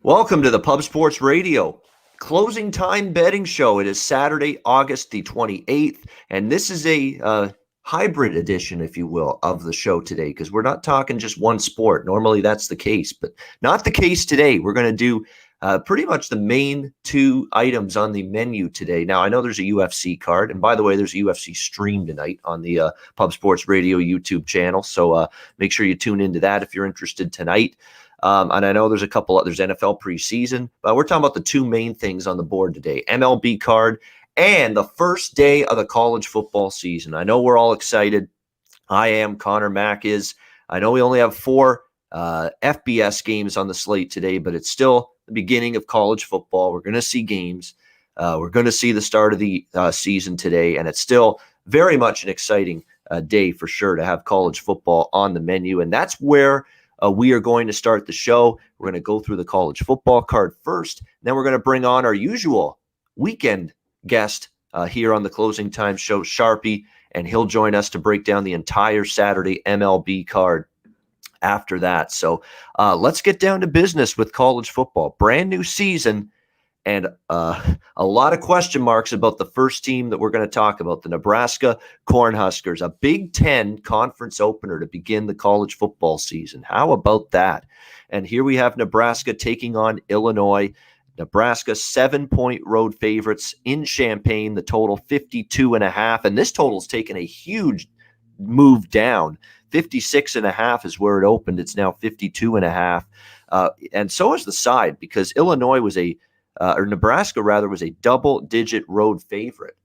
Welcome to the Pub Sports Radio closing time betting show. It is Saturday, August the 28th, and this is a hybrid edition, if you will, of the show today because we're not talking just one sport. Normally that's the case, but not the case today. We're going to do pretty much the main two items on the menu today. Now, I know there's a UFC card, and by the way, there's a UFC stream tonight on the Pub Sports Radio YouTube channel, so make sure you tune into that if you're interested tonight. And I know there's there's NFL preseason, but we're talking about the two main things on the board today, MLB card and the first day of the college football season. I know we're all excited. I am. Conor, Mac is. I know we only have 4 FBS games on the slate today, but it's still the beginning of college football. We're going to see games. We're going to see the start of the season today, and it's still very much an exciting day for sure to have college football on the menu, and that's where we are going to start the show. We're going to go through the college football card first. Then we're going to bring on our usual weekend guest here on the Closing Time Show, Sharpie, and he'll join us to break down the entire Saturday MLB card after that. So let's get down to business with college football. Brand new season and a lot of question marks about the first team that we're going to talk about, the Nebraska Cornhuskers, a Big Ten conference opener to begin the college football season. How about that? And here we have Nebraska taking on Illinois. Nebraska 7-point road favorites in Champaign, the total 52.5. And this total's taken a huge move down. 56.5 is where it opened. It's now 52.5. And so is the side because Illinois was Nebraska was a double-digit road favorite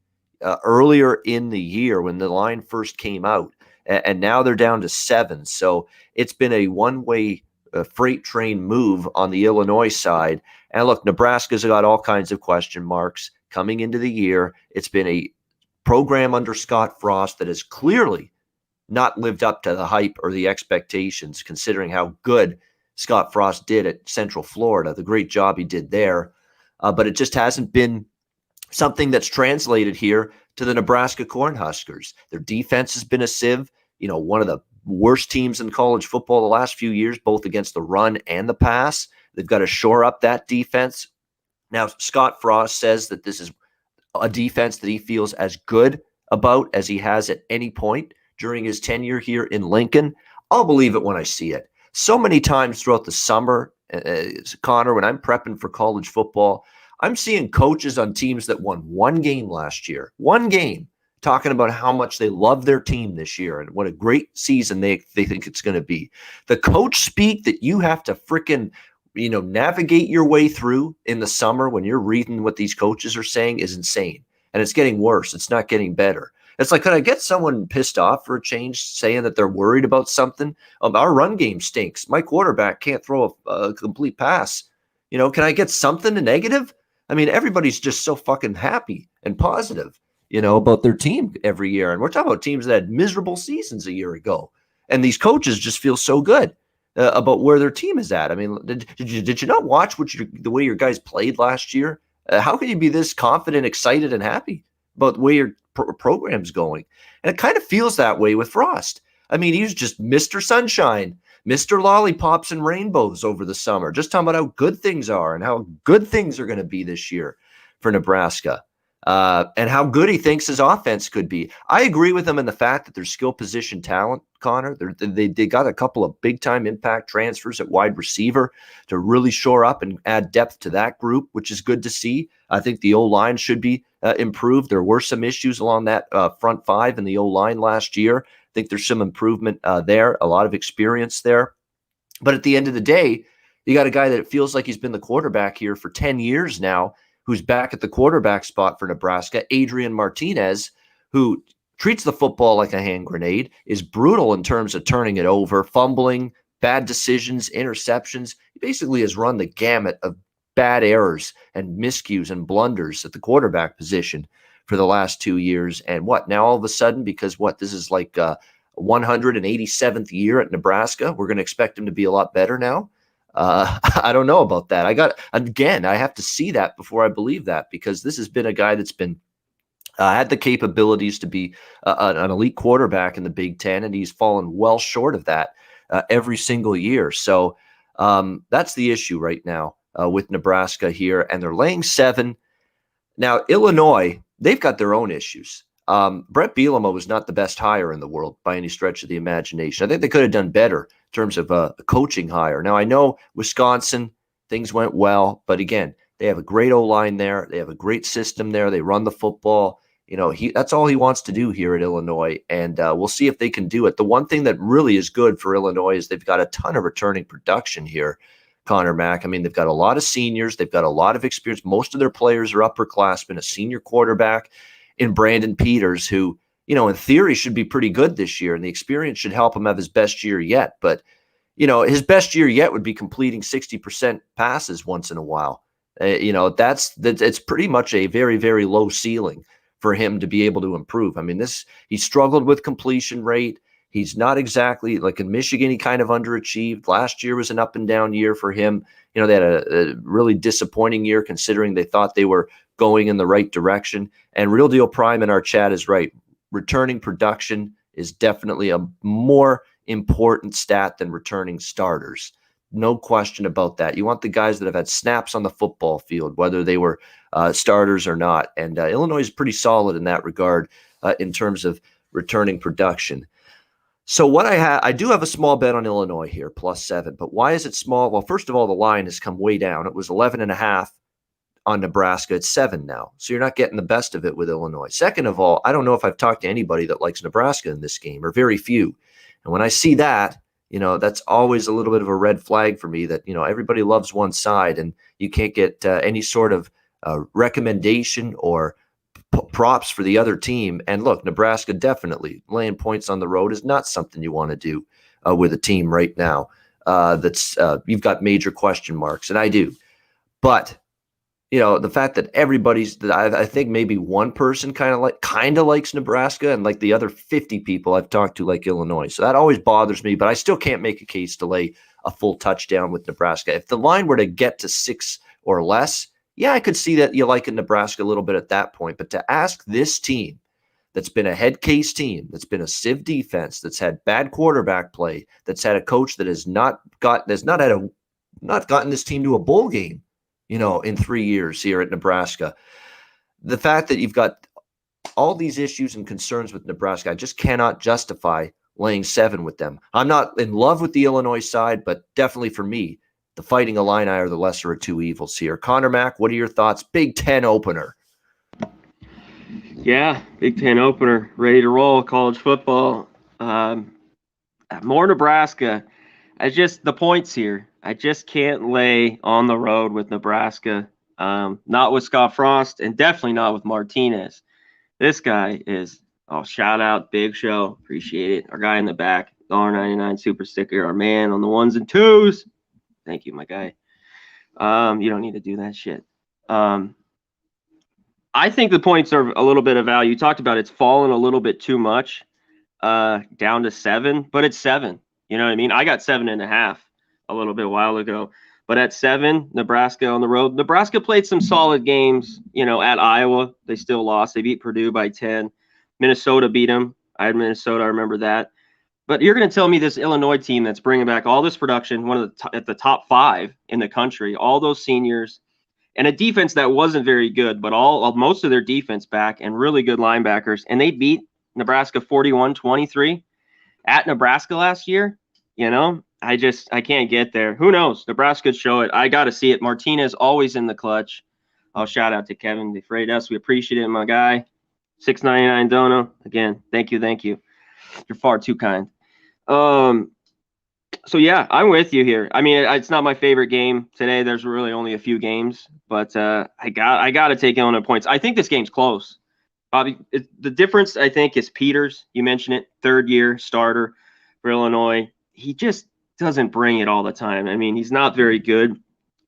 earlier in the year when the line first came out, and now they're down to 7. So it's been a one-way freight train move on the Illinois side. And look, Nebraska's got all kinds of question marks coming into the year. It's been a program under Scott Frost that has clearly not lived up to the hype or the expectations, considering how good Scott Frost did at Central Florida, the great job he did there. But it just hasn't been something that's translated here to the Nebraska Cornhuskers. Their defense has been a sieve, one of the worst teams in college football the last few years, both against the run and the pass. They've got to shore up that defense. Now, Scott Frost says that this is a defense that he feels as good about as he has at any point during his tenure here in Lincoln. I'll believe it when I see it. So many times throughout the summer, Conor, when I'm prepping for college football, I'm seeing coaches on teams that won one game last year, talking about how much they love their team this year and what a great season they think it's going to be. The coach speak that you have to frickin' navigate your way through in the summer when you're reading what these coaches are saying is insane. And it's getting worse. It's not getting better. It's like, could I get someone pissed off for a change saying that they're worried about something? Our run game stinks. My quarterback can't throw a complete pass. Can I get something negative? I mean, everybody's just so fucking happy and positive, about their team every year. And we're talking about teams that had miserable seasons a year ago. And these coaches just feel so good about where their team is at. I mean, did you not watch the way your guys played last year? How can you be this confident, excited, and happy about the way your program's going? And it kind of feels that way with Frost. I mean, he's just Mr. Sunshine, Mr. Lollipops and Rainbows over the summer, just talking about how good things are and how good things are going to be this year for Nebraska, and how good he thinks his offense could be. I agree with him in the fact that there's skill position talent, Conor. They got a couple of big-time impact transfers at wide receiver to really shore up and add depth to that group, which is good to see. I think the O-line should be improved. There were some issues along that front five in the O-line last year. I think there's some improvement there, a lot of experience there. But at the end of the day, you got a guy that it feels like he's been the quarterback here for 10 years now, who's back at the quarterback spot for Nebraska, Adrian Martinez, who treats the football like a hand grenade, is brutal in terms of turning it over, fumbling, bad decisions, interceptions. He basically has run the gamut of bad errors and miscues and blunders at the quarterback position for the last 2 years. And now all of a sudden, because this is like 187th year at Nebraska, we're going to expect him to be a lot better now. I don't know about that. I have to see that before I believe that, because this has been a guy that's been had the capabilities to be an elite quarterback in the Big Ten, and he's fallen well short of that every single year. So that's the issue right now with Nebraska here, and they're laying 7. Now, Illinois, they've got their own issues. Brett Bielema was not the best hire in the world by any stretch of the imagination. I think they could have done better in terms of a coaching hire. Now, I know Wisconsin, things went well, but again, they have a great O-line there. They have a great system there. They run the football. That's all he wants to do here at Illinois, and we'll see if they can do it. The one thing that really is good for Illinois is they've got a ton of returning production here, Conor Mack. I mean, they've got a lot of seniors. They've got a lot of experience. Most of their players are upperclassmen, a senior quarterback in Brandon Peters, who, in theory should be pretty good this year, and the experience should help him have his best year yet. But, his best year yet would be completing 60% passes once in a while. It's pretty much a very, very low ceiling for him to be able to improve. I mean, he struggled with completion rate. He's not exactly like in Michigan. He kind of underachieved. Last year was an up and down year for him. They had a really disappointing year considering they thought they were going in the right direction. And Real Deal Prime in our chat is right. Returning production is definitely a more important stat than returning starters. No question about that. You want the guys that have had snaps on the football field, whether they were starters or not. And Illinois is pretty solid in that regard in terms of returning production. So I do have a small bet on Illinois here, +7. But why is it small? Well, first of all, the line has come way down. It was 11.5 on Nebraska. It's 7 now. So you're not getting the best of it with Illinois. Second of all, I don't know if I've talked to anybody that likes Nebraska in this game, or very few. And when I see that, that's always a little bit of a red flag for me that, everybody loves one side and you can't get any sort of recommendation or props for the other team. And look, Nebraska definitely laying points on the road is not something you want to do with a team right now that's you've got major question marks, and I do. But the fact that I think maybe one person kind of likes Nebraska, and like the other 50 people I've talked to like Illinois. So that always bothers me, but I still can't make a case to lay a full touchdown with Nebraska. If the line were to get to 6 or less, yeah, I could see that you like Nebraska a little bit at that point. But to ask this team that's been a head case team, that's been a civ defense, that's had bad quarterback play, that's had a coach that has not gotten this team to a bowl game, in 3 years here at Nebraska. The fact that you've got all these issues and concerns with Nebraska, I just cannot justify laying 7 with them. I'm not in love with the Illinois side, but definitely for me, the Fighting Illini are the lesser of two evils here. Conor Mack, what are your thoughts? Big Ten opener. Yeah, Big Ten opener, ready to roll, college football. More Nebraska. The points here. I just can't lay on the road with Nebraska. Not with Scott Frost, and definitely not with Martinez. This guy is, shout out, Big Show. Appreciate it. Our guy in the back, $1.99 super sticker, our man on the 1s and 2s. Thank you, my guy. You don't need to do that shit. I think the points are a little bit of value. You talked about it's fallen a little bit too much, down to 7, but it's 7. You know what I mean? I got 7.5 a little bit a while ago, but at 7, Nebraska on the road. Nebraska played some solid games, at Iowa. They still lost. They beat Purdue by 10. Minnesota beat them. I had Minnesota. I remember that. But you're going to tell me this Illinois team that's bringing back all this production, one of at the top 5 in the country, all those seniors, and a defense that wasn't very good, but most of their defense back and really good linebackers, and they beat Nebraska 41-23 at Nebraska last year. I can't get there. Who knows? Nebraska could show it. I got to see it. Martinez always in the clutch. I'll shout out to Kevin DeFreitas. We appreciate it, my guy. $6.99 dono. Again, thank you. You're far too kind. So yeah, I'm with you here. I mean, it's not my favorite game today. There's really only a few games, but I got to take Illinois points. I think this game's close. Bobby, the difference I think is Peters. You mentioned it, 3rd-year starter for Illinois. He just doesn't bring it all the time. I mean, he's not very good.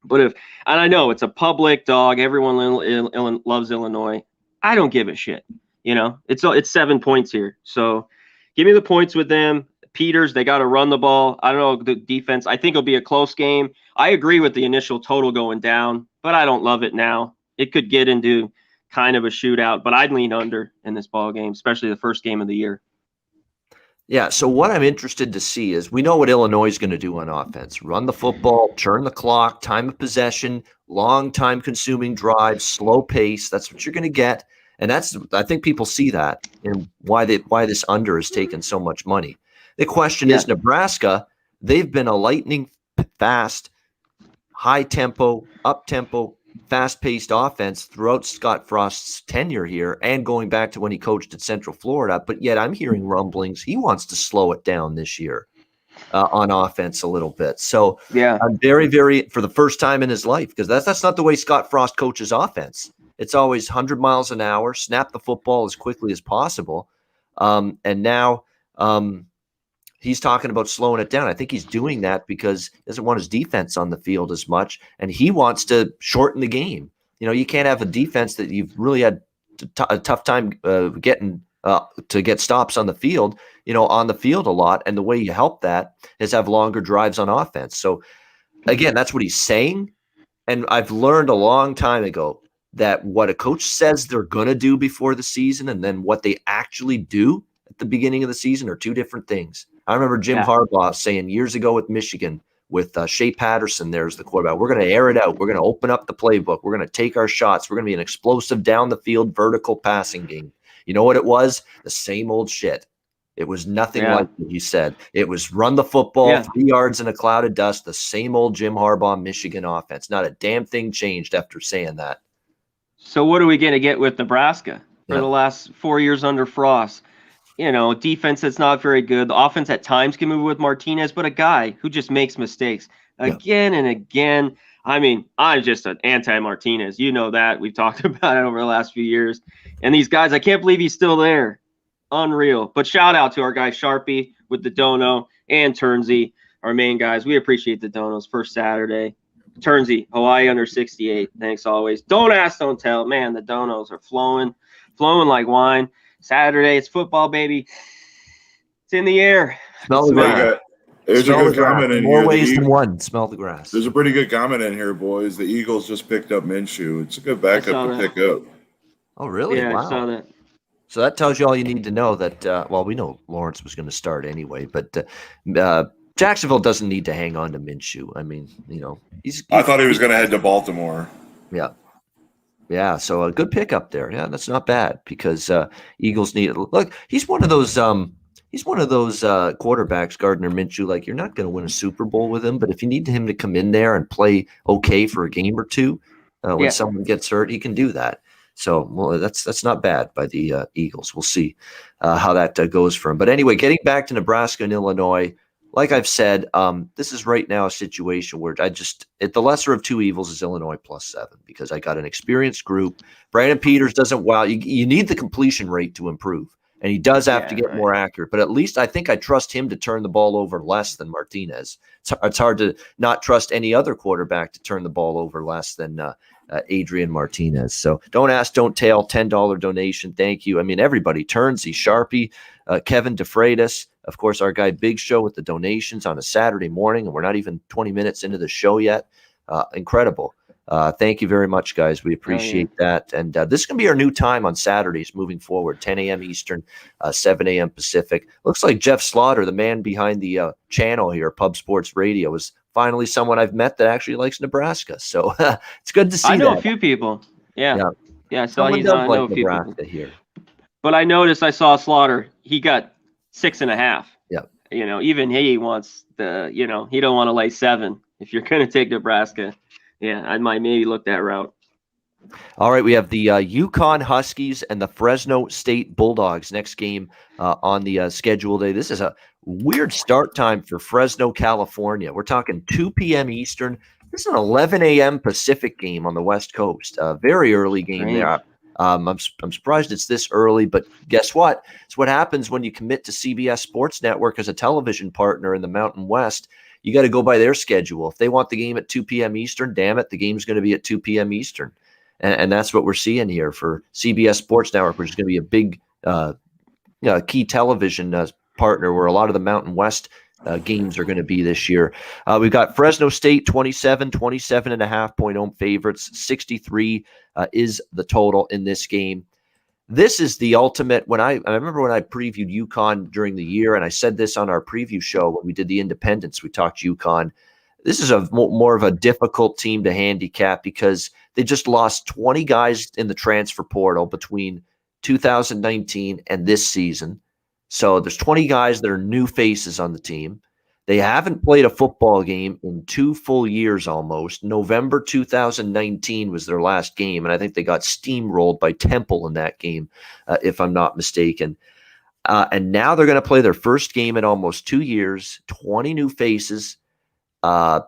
But and I know it's a public dog. Everyone loves Illinois. I don't give a shit. It's 7 points here. So give me the points with them. Peters, they got to run the ball. I don't know the defense. I think it'll be a close game. I agree with the initial total going down, but I don't love it now. It could get into kind of a shootout, but I'd lean under in this ball game, especially the first game of the year. Yeah, so what I'm interested to see is we know what Illinois is going to do on offense. Run the football, turn the clock, time of possession, long time consuming drives, slow pace. That's what you're going to get. And I think people see that and why this under is taking so much money. The question is Nebraska, they've been a lightning fast, high tempo, up tempo, fast-paced offense throughout Scott Frost's tenure here and going back to when he coached at Central Florida. But yet I'm hearing rumblings he wants to slow it down this year on offense a little bit. So I'm very, very, for the first time in his life, because that's not the way Scott Frost coaches offense. It's always 100 miles an hour, snap the football as quickly as possible. And now he's talking about slowing it down. I think he's doing that because he doesn't want his defense on the field as much, and he wants to shorten the game. You know, you can't have a defense that you've really had a tough time getting to get stops on the field, on the field a lot. And the way you help that is have longer drives on offense. So, again, that's what he's saying. And I've learned a long time ago that what a coach says they're going to do before the season and then what they actually do at the beginning of the season are two different things. I remember Jim Harbaugh saying years ago with Michigan, with Shea Patterson there as the quarterback, we're going to air it out. We're going to open up the playbook. We're going to take our shots. We're going to be an explosive down the field vertical passing game. You know what it was? The same old shit. It was nothing like what he said. It was run the football, 3 yards in a cloud of dust, the same old Jim Harbaugh Michigan offense. Not a damn thing changed after saying that. So what are we going to get with Nebraska for the last 4 years under Frost? Defense that's not very good. The offense at times can move with Martinez, but a guy who just makes mistakes again and again. I mean, I'm just an anti-Martinez. You know that. We've talked about it over the last few years. And these guys, I can't believe he's still there. Unreal. But shout out to our guy Sharpie with the dono and Turnsey, our main guys. We appreciate the donos. First Saturday. Turnsey, Hawaii under 68. Thanks always. Don't ask, don't tell. Man, the donos are flowing like wine. Saturday, it's football, baby. It's in the air. Smell the grass. There's a good comment in here. More ways than one. Smell the grass. There's a pretty good comment in here, boys. The Eagles just picked up Minshew. It's a good backup to pick up. Oh, really? Yeah, wow. I saw that. So that tells you all you need to know that, we know Lawrence was going to start anyway, but Jacksonville doesn't need to hang on to Minshew. I mean, I thought he was going to head to Baltimore. Yeah. Yeah, so a good pickup there. Yeah, that's not bad because Eagles need it. Look, he's one of those quarterbacks, Gardner Minshew. Like, you're not going to win a Super Bowl with him, but if you need him to come in there and play okay for a game or two, when someone gets hurt, he can do that. So, well, that's not bad by the Eagles. We'll see how that goes for him. But anyway, getting back to Nebraska and Illinois. Like I've said, this is right now a situation where the lesser of two evils is Illinois +7 because I got an experienced group. Brandon Peters doesn't You need the completion rate to improve, and he does have to get more accurate. But at least I think I trust him to turn the ball over less than Martinez. It's hard to not trust any other quarterback to turn the ball over less than Adrian Martinez. So don't ask, don't tell. $10 donation. Thank you. I mean, everybody. Turnsey, Sharpie, Kevin DeFreitas. Of course, our guy Big Show with the donations on a Saturday morning, and we're not even 20 minutes into the show yet. Incredible. Thank you very much, guys. We appreciate that. And this is going to be our new time on Saturdays moving forward, 10 a.m. Eastern, 7 a.m. Pacific. Looks like Jeff Slaughter, the man behind the channel here, Pub Sports Radio, is finally someone I've met that actually likes Nebraska. So it's good to see I know that. a few people. Yeah. I saw Someone he's does on. I like know a few Nebraska people here. But I noticed I saw Slaughter. He got 6.5. Yeah. Even he wants he don't want to lay 7. If you're going to take Nebraska, I might maybe look that route. All right, we have the UConn Huskies and the Fresno State Bulldogs next game on the schedule day. This is a weird start time for Fresno, California. We're talking 2 p.m. Eastern. This is an 11 a.m. Pacific game on the West Coast. Very early game there. I'm surprised it's this early, but guess what? It's what happens when you commit to CBS Sports Network as a television partner in the Mountain West. You got to go by their schedule. If they want the game at 2 p.m. Eastern, damn it, the game's going to be at 2 p.m. Eastern. And that's what we're seeing here for CBS Sports Network, which is going to be a big key television partner where a lot of the Mountain West games are going to be this year. We've got Fresno State 27.5 point home favorites. 63 is the total in this game. this is the ultimate. I remember when I previewed UConn during the year, and I said this on our preview show when we did the Independence, we talked UConn. This is a more of a difficult team to handicap because they just lost 20 guys in the transfer portal between 2019 and this season. So there's 20 guys that are new faces on the team. They haven't played a football game in 2 full years almost. November 2019 was their last game, and I think they got steamrolled by Temple in that game, if I'm not mistaken. And now they're going to play their first game in almost 2 years, 20 new faces, a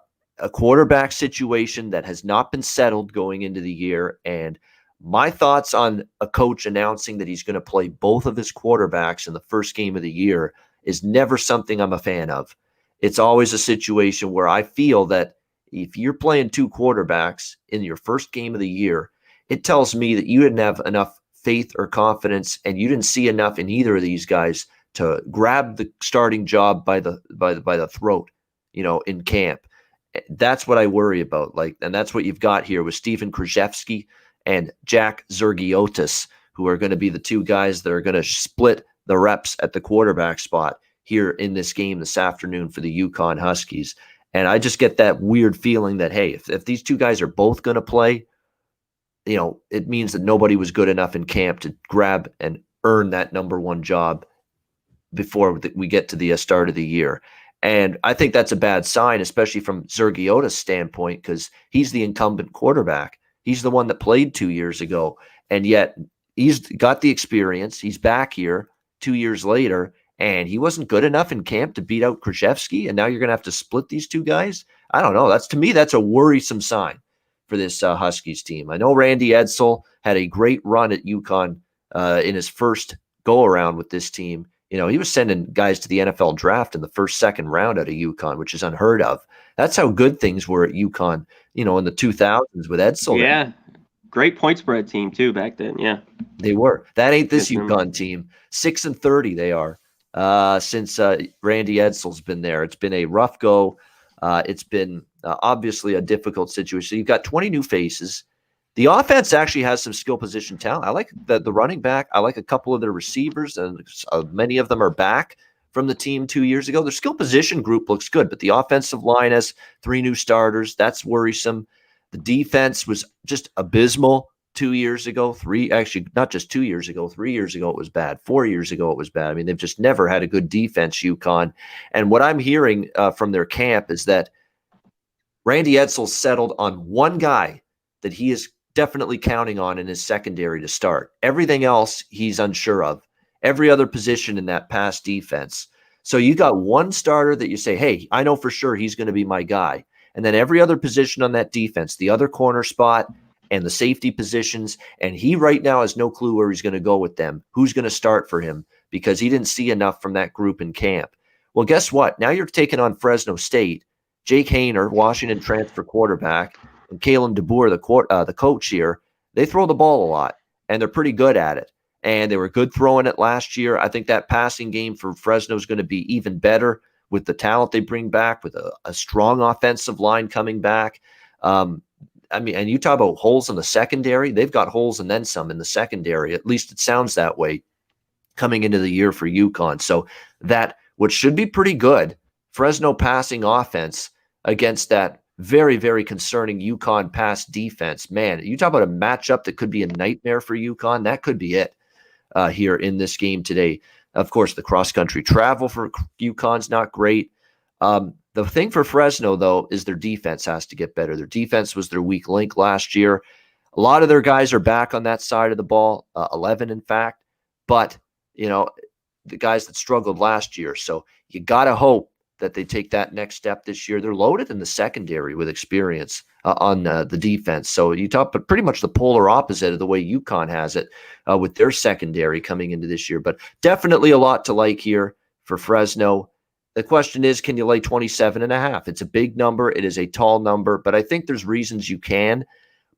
quarterback situation that has not been settled going into the year. And my thoughts on a coach announcing that he's going to play both of his quarterbacks in the first game of the year is never something I'm a fan of. It's always a situation where I feel that if you're playing 2 quarterbacks in your first game of the year, it tells me that you didn't have enough faith or confidence, and you didn't see enough in either of these guys to grab the starting job by the throat, in camp. That's what I worry about. And that's what you've got here with Stephen Krzyzewski and Jack Zergiotis, who are going to be the 2 guys that are going to split the reps at the quarterback spot here in this game this afternoon for the UConn Huskies. And I just get that weird feeling that, hey, if these 2 guys are both going to play, it means that nobody was good enough in camp to grab and earn that number 1 job before we get to the start of the year. And I think that's a bad sign, especially from Zergiotis' standpoint, because he's the incumbent quarterback. He's the one that played 2 years ago, and yet he's got the experience. He's back here 2 years later, and he wasn't good enough in camp to beat out Krzyzewski, and now you're going to have to split these 2 guys? I don't know. To me, that's a worrisome sign for this Huskies team. I know Randy Edsall had a great run at UConn in his first go-around with this team. He was sending guys to the NFL draft in the first, second round out of UConn, which is unheard of. That's how good things were at UConn, in the 2000s with Edsall. Yeah. Great point spread team too back then. Yeah. They were. That ain't this UConn team. 6-30 they are. Since Randy Edsall's been there. It's been a rough go. It's been obviously a difficult situation. You've got 20 new faces. The offense actually has some skill position talent. I like the running back. I like a couple of their receivers, and many of them are back from the team 2 years ago. Their skill position group looks good, but the offensive line has 3 new starters. That's worrisome. The defense was just abysmal 2 years ago. Not just 2 years ago. 3 years ago it was bad. 4 years ago it was bad. I mean, they've just never had a good defense, UConn. And what I'm hearing from their camp is that Randy Edsall settled on one guy that he is definitely counting on in his secondary to start. Everything else he's unsure of. Every other position in that pass defense. So you got one starter that you say, hey, I know for sure he's going to be my guy. And then every other position on that defense, the other corner spot and the safety positions, and he right now has no clue where he's going to go with them, who's going to start for him, because he didn't see enough from that group in camp. Well, guess what? Now you're taking on Fresno State. Jake Haener, Washington transfer quarterback, and Kalen DeBoer, the coach here, they throw the ball a lot, and they're pretty good at it. And they were good throwing it last year. I think that passing game for Fresno is going to be even better with the talent they bring back, with a strong offensive line coming back. And you talk about holes in the secondary. They've got holes and then some in the secondary. At least it sounds that way coming into the year for UConn. So that, which should be pretty good, Fresno passing offense against that very, very concerning UConn pass defense. Man, you talk about a matchup that could be a nightmare for UConn. That could be it here in this game today. Of course, the cross-country travel for UConn's not great. The thing for Fresno, though, is their defense has to get better. Their defense was their weak link last year. A lot of their guys are back on that side of the ball, 11, in fact. But, the guys that struggled last year. So you got to hope that they take that next step this year. They're loaded in the secondary with experience on the defense. So you talk, but pretty much the polar opposite of the way UConn has it with their secondary coming into this year. But definitely a lot to like here for Fresno. The question is, can you lay 27.5? It's a big number. It is a tall number, but I think there's reasons you can.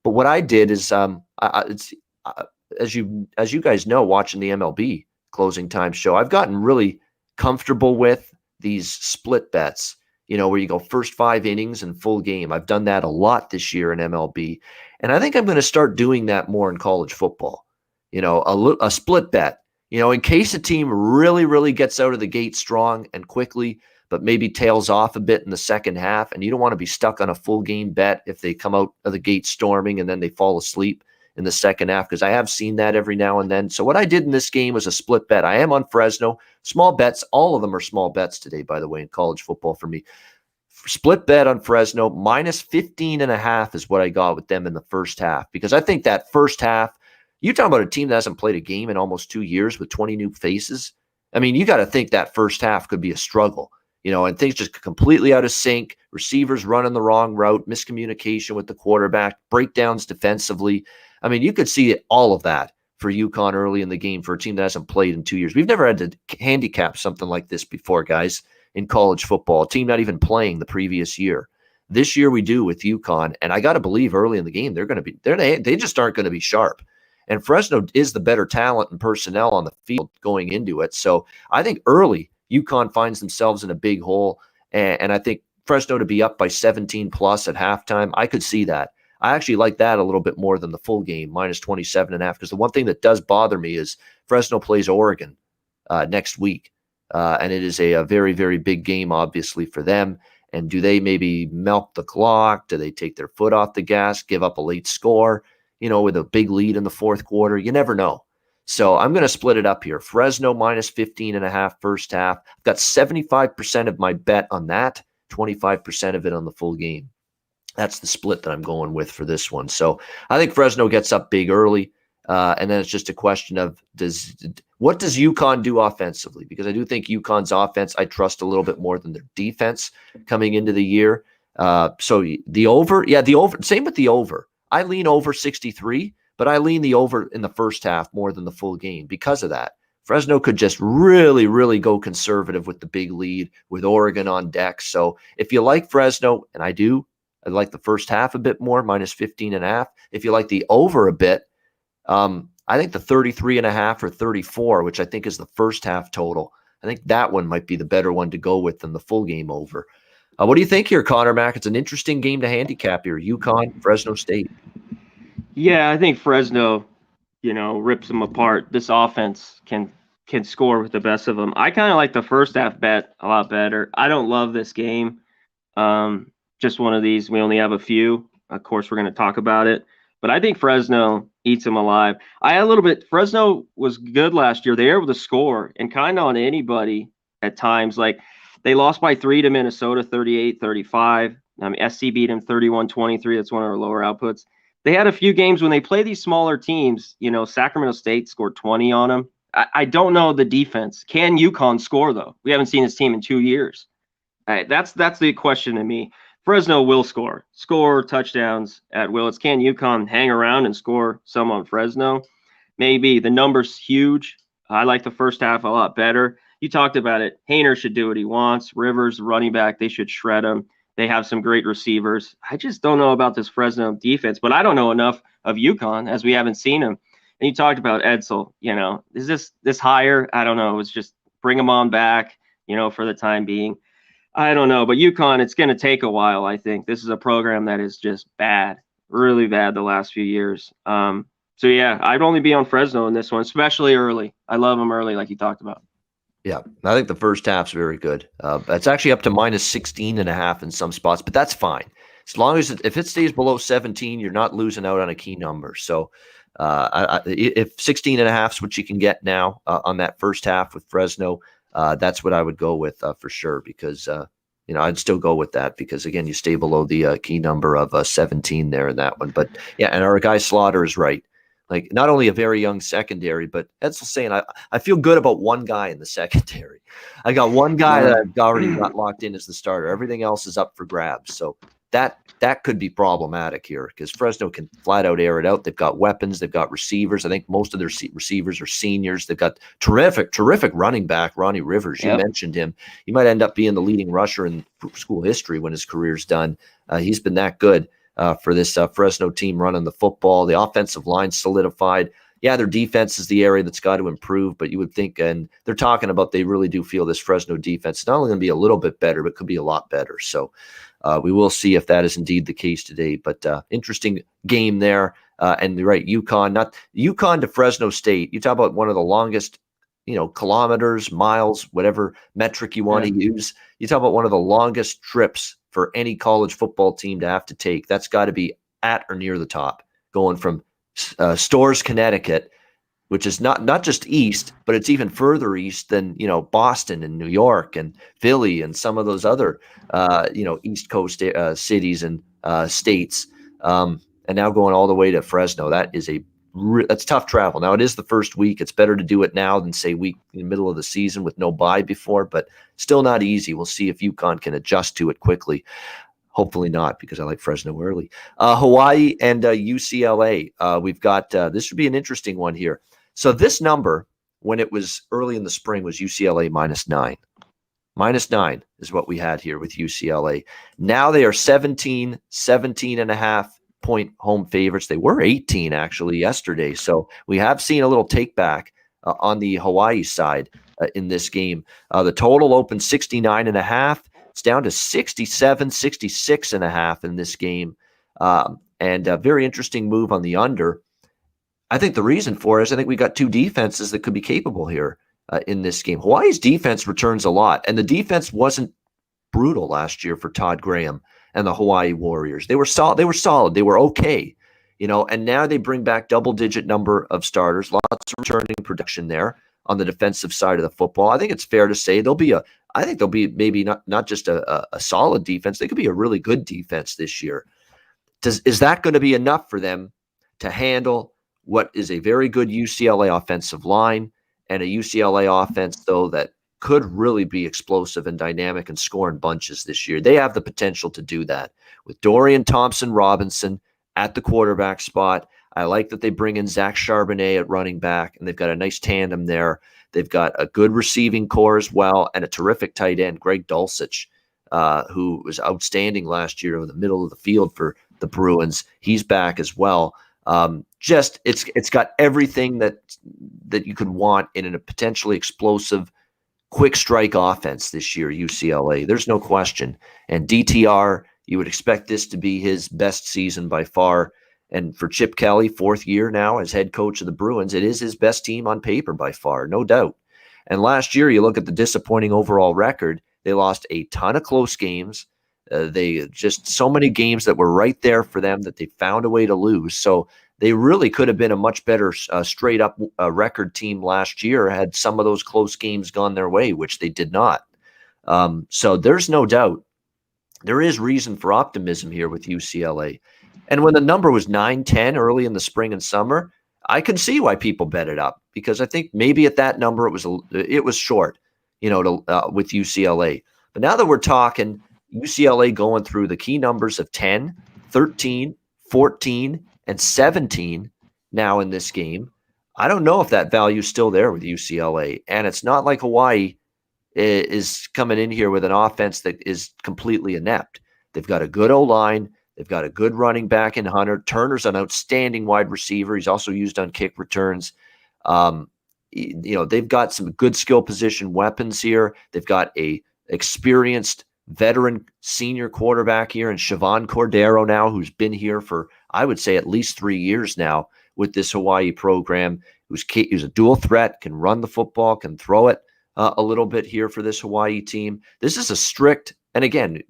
But what I did is, as you guys know, watching the MLB closing time show, I've gotten really comfortable with these split bets, where you go first 5 innings and full game. I've done that a lot this year in MLB. And I think I'm going to start doing that more in college football. a split bet, in case a team really, really gets out of the gate strong and quickly, but maybe tails off a bit in the second half. And you don't want to be stuck on a full game bet if they come out of the gate storming and then they fall asleep in the second half, because I have seen that every now and then. So what I did in this game was a split bet. I am on Fresno. Small bets. All of them are small bets today, by the way, in college football for me. Split bet on Fresno, minus 15.5 is what I got with them in the first half, because I think that first half, you're talking about a team that hasn't played a game in almost 2 years with 20 new faces. I mean, you got to think that first half could be a struggle, and things just completely out of sync, receivers running the wrong route, miscommunication with the quarterback, breakdowns defensively. I mean, you could see all of that for UConn early in the game for a team that hasn't played in 2 years. We've never had to handicap something like this before, guys, in college football, a team not even playing the previous year. This year we do with UConn, and I got to believe early in the game they just aren't going to be sharp. And Fresno is the better talent and personnel on the field going into it. So I think early UConn finds themselves in a big hole, and I think Fresno to be up by 17 plus at halftime, I could see that. I actually like that a little bit more than the full game, minus 27.5, because the one thing that does bother me is Fresno plays Oregon next week. And it is a very, very big game, obviously, for them. And do they maybe milk the clock? Do they take their foot off the gas, give up a late score, with a big lead in the fourth quarter? You never know. So I'm going to split it up here. Fresno minus 15.5 first half. I've got 75% of my bet on that, 25% of it on the full game. That's the split that I'm going with for this one. So I think Fresno gets up big early. And then it's just a question of what does UConn do offensively? Because I do think UConn's offense, I trust a little bit more than their defense coming into the year. So the over, same with the over. I lean over 63, but I lean the over in the first half more than the full game because of that. Fresno could just really, really go conservative with the big lead with Oregon on deck. So if you like Fresno, and I do, I like the first half a bit more, minus 15.5. If you like the over a bit, I think the 33.5 or 34, which I think is the first half total, I think that one might be the better one to go with than the full game over. What do you think here, Conor Mac? It's an interesting game to handicap here. UConn, Fresno State. Yeah, I think Fresno, rips them apart. This offense can score with the best of them. I kind of like the first half bet a lot better. I don't love this game. Just one of these. We only have a few. Of course, we're going to talk about it. But I think Fresno eats them alive. Fresno was good last year. They were able to score and kind of on anybody at times. Like they lost by 3 to Minnesota, 38-35. SC beat them 31-23. That's one of our lower outputs. They had a few games when they play these smaller teams. Sacramento State scored 20 on them. I don't know the defense. Can UConn score, though? We haven't seen this team in 2 years. That's the question to me. Fresno will score touchdowns at will. It's can UConn hang around and score some on Fresno? Maybe. The number's huge. I like the first half a lot better. You talked about it. Hainer should do what he wants. Rivers, running back, they should shred him. They have some great receivers. I just don't know about this Fresno defense, but I don't know enough of UConn as we haven't seen him. And you talked about Edsel. Is this higher? I don't know. It's just bring him on back, for the time being. I don't know, but UConn, it's going to take a while, I think. This is a program that is just bad, really bad the last few years. So, yeah, I'd only be on Fresno in this one, especially early. I love them early, like you talked about. Yeah, I think the first half's very good. It's actually up to minus 16.5 in some spots, but that's fine. As long as if it stays below 17, you're not losing out on a key number. So if 16.5 is what you can get now on that first half with Fresno, that's what I would go with for sure, because I'd still go with that because, again, you stay below the key number of 17 there in that one. But yeah, and our guy Slaughter is right. Like, not only a very young secondary, but Edsel's saying I feel good about one guy in the secondary. I got one guy that I've already got locked in as the starter. Everything else is up for grabs. So that could be problematic here because Fresno can flat out air it out. They've got weapons. They've got receivers. I think most of their receivers are seniors. They've got terrific running back, Ronnie Rivers. You mentioned him. He might end up being the leading rusher in school history when his career's done. He's been that good for this Fresno team running the football. The offensive line solidified. Yeah, their defense is the area that's got to improve, but you would think, and they're talking about they really do feel this Fresno defense is not only going to be a little bit better, but could be a lot better. So we will see if that is indeed the case today. But interesting game there. And you're right, UConn to Fresno State. You talk about one of the longest, kilometers, miles, whatever metric you want to use. You talk about one of the longest trips for any college football team to have to take. That's got to be at or near the top, going from Storrs, Connecticut, which is not just east, but it's even further east than, Boston and New York and Philly and some of those other, East Coast cities and states. And now going all the way to Fresno. That is that's tough travel. Now, it is the first week. It's better to do it now than, say, week in the middle of the season with no bye before, but still not easy. We'll see if UConn can adjust to it quickly. Hopefully not, because I like Fresno early. Hawaii and UCLA. We've got this should be an interesting one here. So this number, when it was early in the spring, was UCLA -9. -9 is what we had here with UCLA. Now they are 17 and a half point home favorites. They were 18 actually yesterday. So we have seen a little take back on the Hawaii side in this game. The total opened 69 and a half. It's down to 67, 66 and a half in this game. And a very interesting move on the under. I think the reason for it is I think we got two defenses that could be capable here in this game. Hawaii's defense returns a lot, and the defense wasn't brutal last year for Todd Graham and the Hawaii Warriors. They were solid. They were okay, and now they bring back double-digit number of starters, lots of returning production there on the defensive side of the football. I think it's fair to say they'll be maybe not just a solid defense. They could be a really good defense this year. Is that going to be enough for them to handle what is a very good UCLA offensive line and a UCLA offense, though, that could really be explosive and dynamic and score in bunches this year? They have the potential to do that with Dorian Thompson-Robinson at the quarterback spot. I like that they bring in Zach Charbonnet at running back, and they've got a nice tandem there. They've got a good receiving core as well, and a terrific tight end, Greg Dulcich, who was outstanding last year in the middle of the field for the Bruins. He's back as well. It's got everything that you could want in a potentially explosive, quick strike offense this year, UCLA. There's no question. And DTR, you would expect this to be his best season by far. And for Chip Kelly, fourth year now as head coach of the Bruins, it is his best team on paper by far, no doubt. And last year, you look at the disappointing overall record, they lost a ton of close games. They just so many games that were right there for them that they found a way to lose. So they really could have been a much better straight up record team last year had some of those close games gone their way, which they did not. So there's no doubt there is reason for optimism here with UCLA. And when the number was 9-10 early in the spring and summer, I can see why people bet it up, because I think maybe at that number it was short, with UCLA. But now that we're talking UCLA going through the key numbers of 10, 13, 14, and 17 now in this game, I don't know if that value is still there with UCLA. And it's not like Hawaii is coming in here with an offense that is completely inept. They've got a good O-line. They've got a good running back in Hunter. Turner's an outstanding wide receiver. He's also used on kick returns. They've got some good skill position weapons here. They've got a experienced veteran senior quarterback here in Siobhan Cordero now, who's been here for, I would say, at least 3 years now with this Hawaii program, who's a dual threat, can run the football, can throw it a little bit here for this Hawaii team. This is a strict, and again,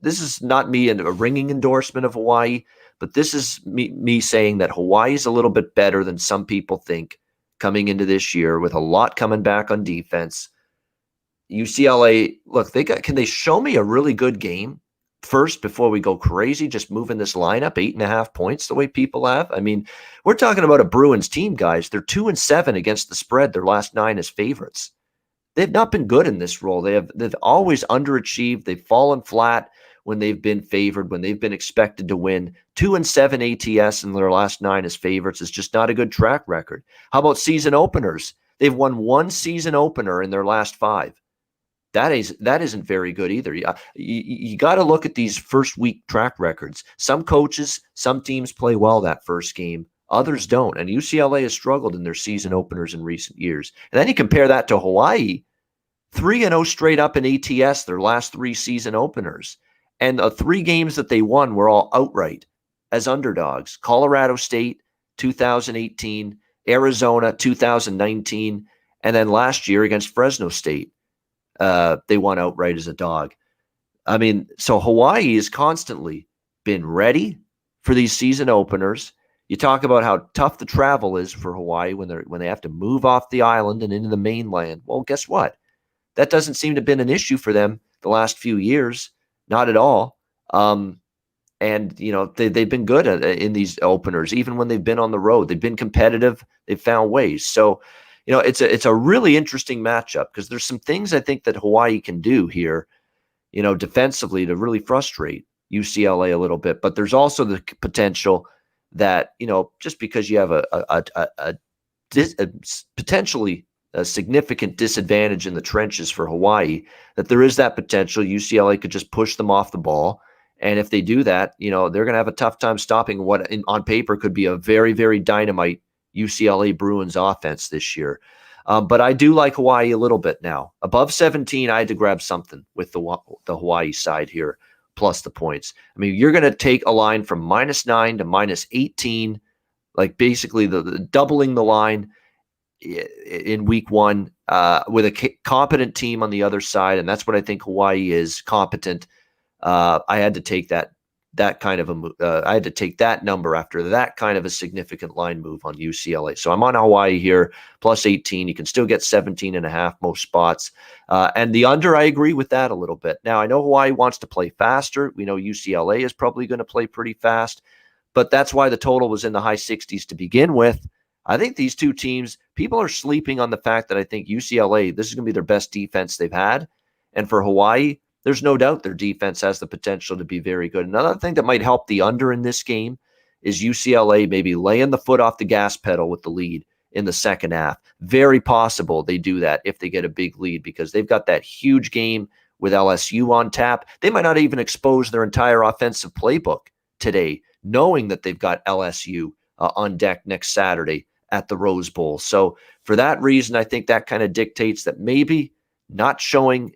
this is not me a ringing endorsement of Hawaii, but this is me saying that Hawaii is a little bit better than some people think coming into this year, with a lot coming back on defense. UCLA, look, can they show me a really good game first before we go crazy just moving this lineup 8.5 points the way people have? I mean, we're talking about a Bruins team, guys. They're 2-7 against the spread. Their last 9 as favorites. They've not been good in this role. They've always underachieved. They've fallen flat when they've been favored, when they've been expected to win. 2-7 ATS in their last 9 as favorites is just not a good track record. How about season openers? They've won 1 season opener in their last 5. That isn't very good either. You got to look at these first week track records. Some coaches, some teams play well that first game. Others don't. And UCLA has struggled in their season openers in recent years. And then you compare that to Hawaii, 3-0 straight up in ATS, their last 3 season openers. And the 3 games that they won were all outright as underdogs. Colorado State, 2018, Arizona, 2019, and then last year against Fresno State, they won outright as a dog. I mean, so Hawaii has constantly been ready for these season openers. You talk about how tough the travel is for Hawaii when they have to move off the island and into the mainland. Well, guess what? That doesn't seem to have been an issue for them the last few years, not at all. And they've been good in these openers, even when they've been on the road. They've been competitive. They've found ways. So, it's a really interesting matchup because there's some things I think that Hawaii can do here, defensively to really frustrate UCLA a little bit. But there's also the potential that, just because you have a potentially a significant disadvantage in the trenches for Hawaii, that there is that potential UCLA could just push them off the ball. And if they do that, they're going to have a tough time stopping what on paper could be a very, very dynamite UCLA Bruins offense this year. But I do like Hawaii a little bit now. Above 17, I had to grab something with the Hawaii side here, plus the points. I mean, you're going to take a line from -9 to -18, like basically the doubling the line in week one with a competent team on the other side. And that's what I think Hawaii is, competent. I had to take that kind of I had to take that number after that kind of a significant line move on UCLA. So I'm on Hawaii here, plus 18. You can still get 17.5 most spots. And the under, I agree with that a little bit. Now, I know Hawaii wants to play faster. We know UCLA is probably going to play pretty fast, but that's why the total was in the high 60s to begin with. I think these two teams, people are sleeping on the fact that I think UCLA, this is going to be their best defense they've had. And for Hawaii, there's no doubt their defense has the potential to be very good. Another thing that might help the under in this game is UCLA maybe laying the foot off the gas pedal with the lead in the second half. Very possible they do that if they get a big lead because they've got that huge game with LSU on tap. They might not even expose their entire offensive playbook today, knowing that they've got LSU on deck next Saturday at the Rose Bowl. So for that reason, I think that kind of dictates that maybe not showing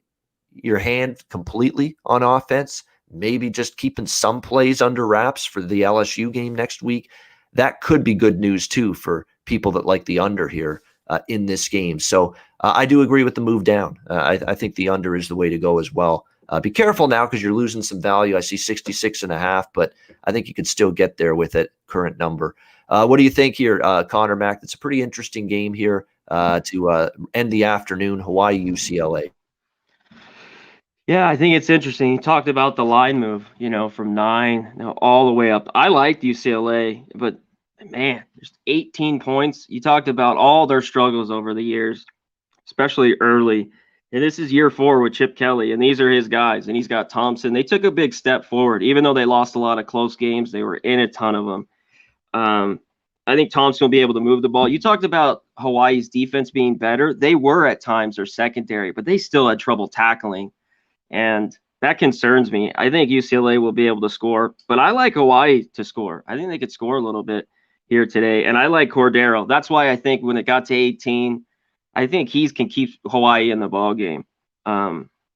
your hand completely on offense, maybe just keeping some plays under wraps for the LSU game next week. That could be good news too for people that like the under here in this game. So I do agree with the move down. I think the under is the way to go as well. Be careful now because you're losing some value. I see 66.5, but I think you could still get there with it, current number. What do you think here, Conor, Mac? It's a pretty interesting game here to end the afternoon, Hawaii, UCLA. Yeah, I think it's interesting. You talked about the line move, from 9 all the way up. I liked UCLA, but man, there's 18 points. You talked about all their struggles over the years, especially early. And this is year 4 with Chip Kelly, and these are his guys. And he's got Thompson. They took a big step forward, even though they lost a lot of close games. They were in a ton of them. I think Thompson will be able to move the ball. You talked about Hawaii's defense being better. They were at times their secondary, but they still had trouble tackling. And that concerns me. I think UCLA will be able to score, but I like Hawaii to score. I think they could score a little bit here today. And I like Cordero. That's why I think when it got to 18, I think he can keep Hawaii in the ball game,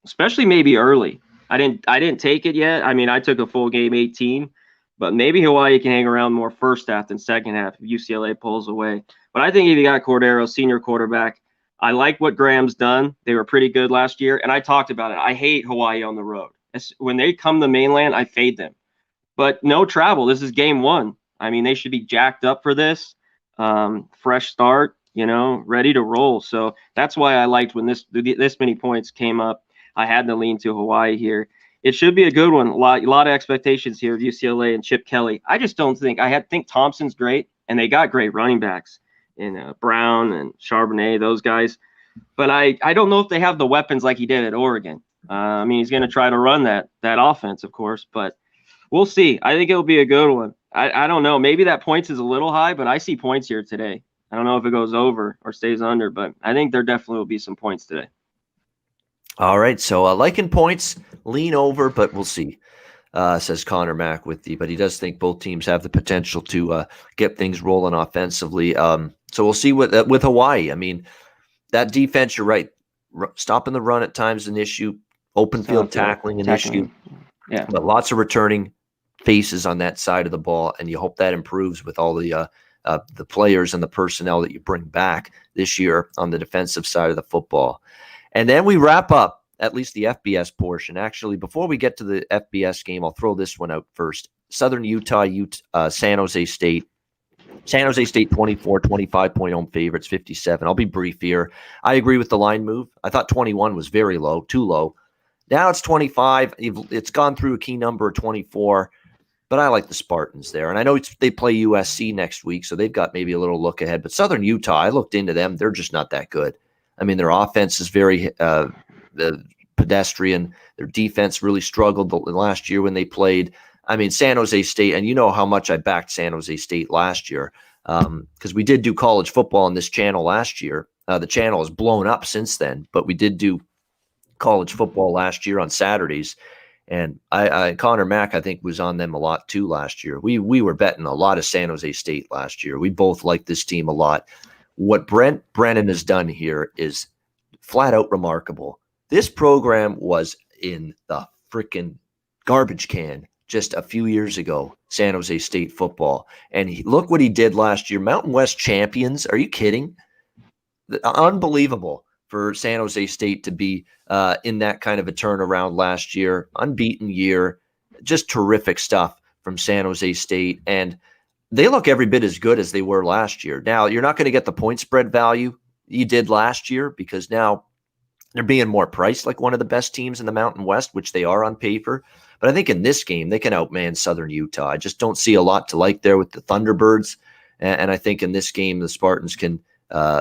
especially maybe early. I didn't take it yet. I mean, I took a full game 18, but maybe Hawaii can hang around more first half than second half if UCLA pulls away. But I think if you got Cordero, senior quarterback, I like what Graham's done. They were pretty good last year, and I talked about it. I hate Hawaii on the road. When they come to mainland, I fade them. But no travel. This is game 1. I mean, they should be jacked up for this. Fresh start, ready to roll. So that's why I liked when this many points came up. I had to lean to Hawaii here. It should be a good one. A lot of expectations here of UCLA and Chip Kelly. I just don't think think Thompson's great, and they got great running backs in Brown and Charbonnet, those guys. But I don't know if they have the weapons like he did at Oregon. I mean, he's going to try to run that offense, of course, but we'll see. I think it'll be a good one. I don't know. Maybe that points is a little high, but I see points here today. I don't know if it goes over or stays under, but I think there definitely will be some points today. All right. So liking points, lean over, but we'll see. Says Conor Mack but he does think both teams have the potential to get things rolling offensively. So we'll see with Hawaii. I mean, that defense, you're right. Stopping the run at times is an issue. Open field tackling an issue. Yeah. But lots of returning. faces on that side of the ball, and you hope that improves with all the players and the personnel that you bring back this year on the defensive side of the football. And then we wrap up at least the FBS portion. Actually, before we get to the FBS game, I'll throw this one out first. Southern Utah, San Jose State. San Jose State 24, 25-point home favorites, 57. I'll be brief here. I agree with the line move. I thought 21 was very low, too low. Now it's 25. It's gone through a key number of 24, but I like the Spartans there. And I know they play USC next week, so they've got maybe a little look ahead. But Southern Utah, I looked into them. They're just not that good. I mean, their offense is very pedestrian. Their defense really struggled the last year when they played. I mean, San Jose State, and you know how much I backed San Jose State last year because we did do college football on this channel last year. The channel has blown up since then, but we did do college football last year on Saturdays. And Conor Mack, I think, was on them a lot too last year. We were betting a lot of San Jose State last year. We both like this team a lot. What Brent Brennan has done here is flat out remarkable. This program was in the freaking garbage can just a few years ago, San Jose State football. And look what he did last year. Mountain West champions. Are you kidding? Unbelievable for San Jose State to be in that kind of a turnaround last year. Unbeaten year. Just terrific stuff from San Jose State. And they look every bit as good as they were last year. Now, you're not going to get the point spread value you did last year because now they're being more priced like one of the best teams in the Mountain West, which they are on paper. But I think in this game, they can outman Southern Utah. I just don't see a lot to like there with the Thunderbirds. And I think in this game, the Spartans can,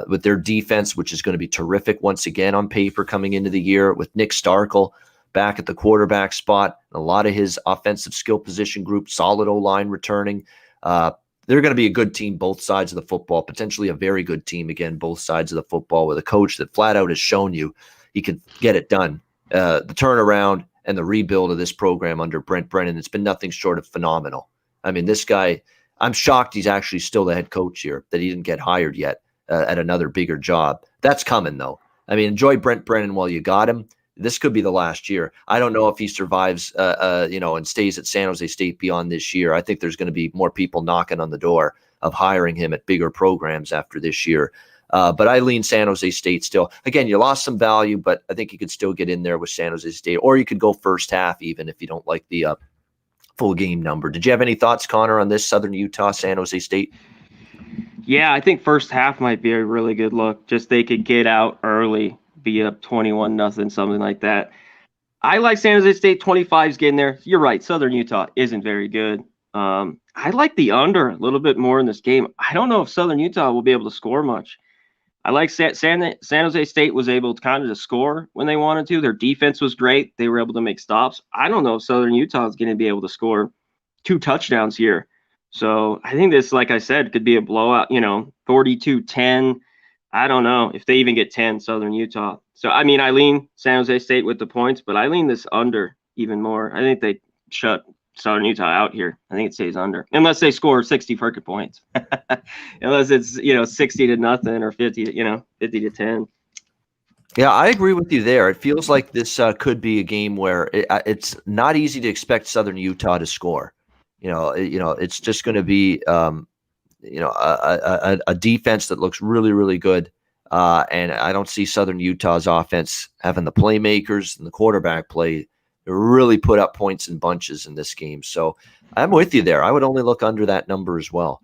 with their defense, which is going to be terrific once again on paper coming into the year, with Nick Starkel back at the quarterback spot, a lot of his offensive skill position group, solid O-line returning. They're going to be a good team, both sides of the football, potentially a very good team, again, both sides of the football, with a coach that flat out has shown you he can get it done. The turnaround and the rebuild of this program under Brent Brennan, it's been nothing short of phenomenal. I mean, this guy, I'm shocked he's actually still the head coach here, that he didn't get hired yet at another bigger job. That's coming, though. I mean, enjoy Brent Brennan while you got him. This could be the last year. I don't know if he survives, and stays at San Jose State beyond this year. I think there's going to be more people knocking on the door of hiring him at bigger programs after this year. But I lean San Jose State still. Again, you lost some value, but I think you could still get in there with San Jose State, or you could go first half even if you don't like the full game number. Did you have any thoughts, Conor, on this Southern Utah, San Jose State? Yeah, I think first half might be a really good look. Just they could get out early, be up 21-0, something like that. I like San Jose State. 25's getting there. You're right. Southern Utah isn't very good. I like the under a little bit more in this game. I don't know if Southern Utah will be able to score much. I like San Jose State was able to kind of just score when they wanted to. Their defense was great. They were able to make stops. I don't know if Southern Utah is going to be able to score 2 touchdowns here. So I think this, like I said, could be a blowout, 42-10. I don't know if they even get 10, Southern Utah. So, I mean, I lean San Jose State with the points, but I lean this under even more. I think they shut Southern Utah out here. I think it stays under, unless they score 60 freaking points. Unless it's 60-0 or 50-10. Yeah, I agree with you there. It feels like this could be a game where it's not easy to expect Southern Utah to score. It's just going to be a defense that looks really, really good. And I don't see Southern Utah's offense having the playmakers and the quarterback play to really put up points in bunches in this game. So I'm with you there. I would only look under that number as well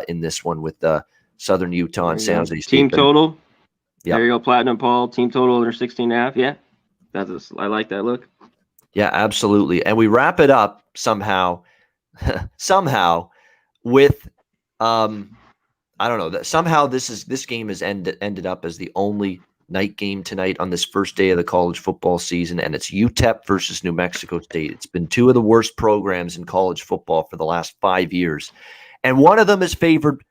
in this one with Southern Utah and San Jose State. Team total. Yeah. There you go, Platinum Paul. Team total under 16.5. Yeah, I like that look. Yeah, absolutely. And we wrap it up somehow with I don't know, that somehow this game has ended up as the only night game tonight on this first day of the college football season, and it's UTEP versus New Mexico State. It's been 2 of the worst programs in college football for the last 5 years, and one of them is favored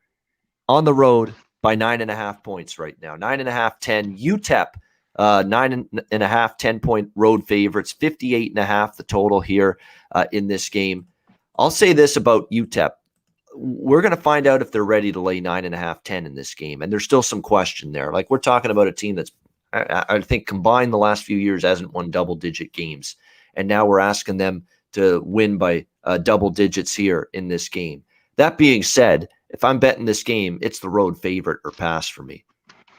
on the road by 9.5 points right now. 9.5, 10. UTEP 9.5, 10-point road favorites. 58.5 the total here in this game. I'll say this about UTEP. We're going to find out if they're ready to lay 9.5, 10 in this game. And there's still some question there. Like, we're talking about a team that's, I think, combined the last few years hasn't won double-digit games. And now we're asking them to win by double digits here in this game. That being said, if I'm betting this game, it's the road favorite or pass for me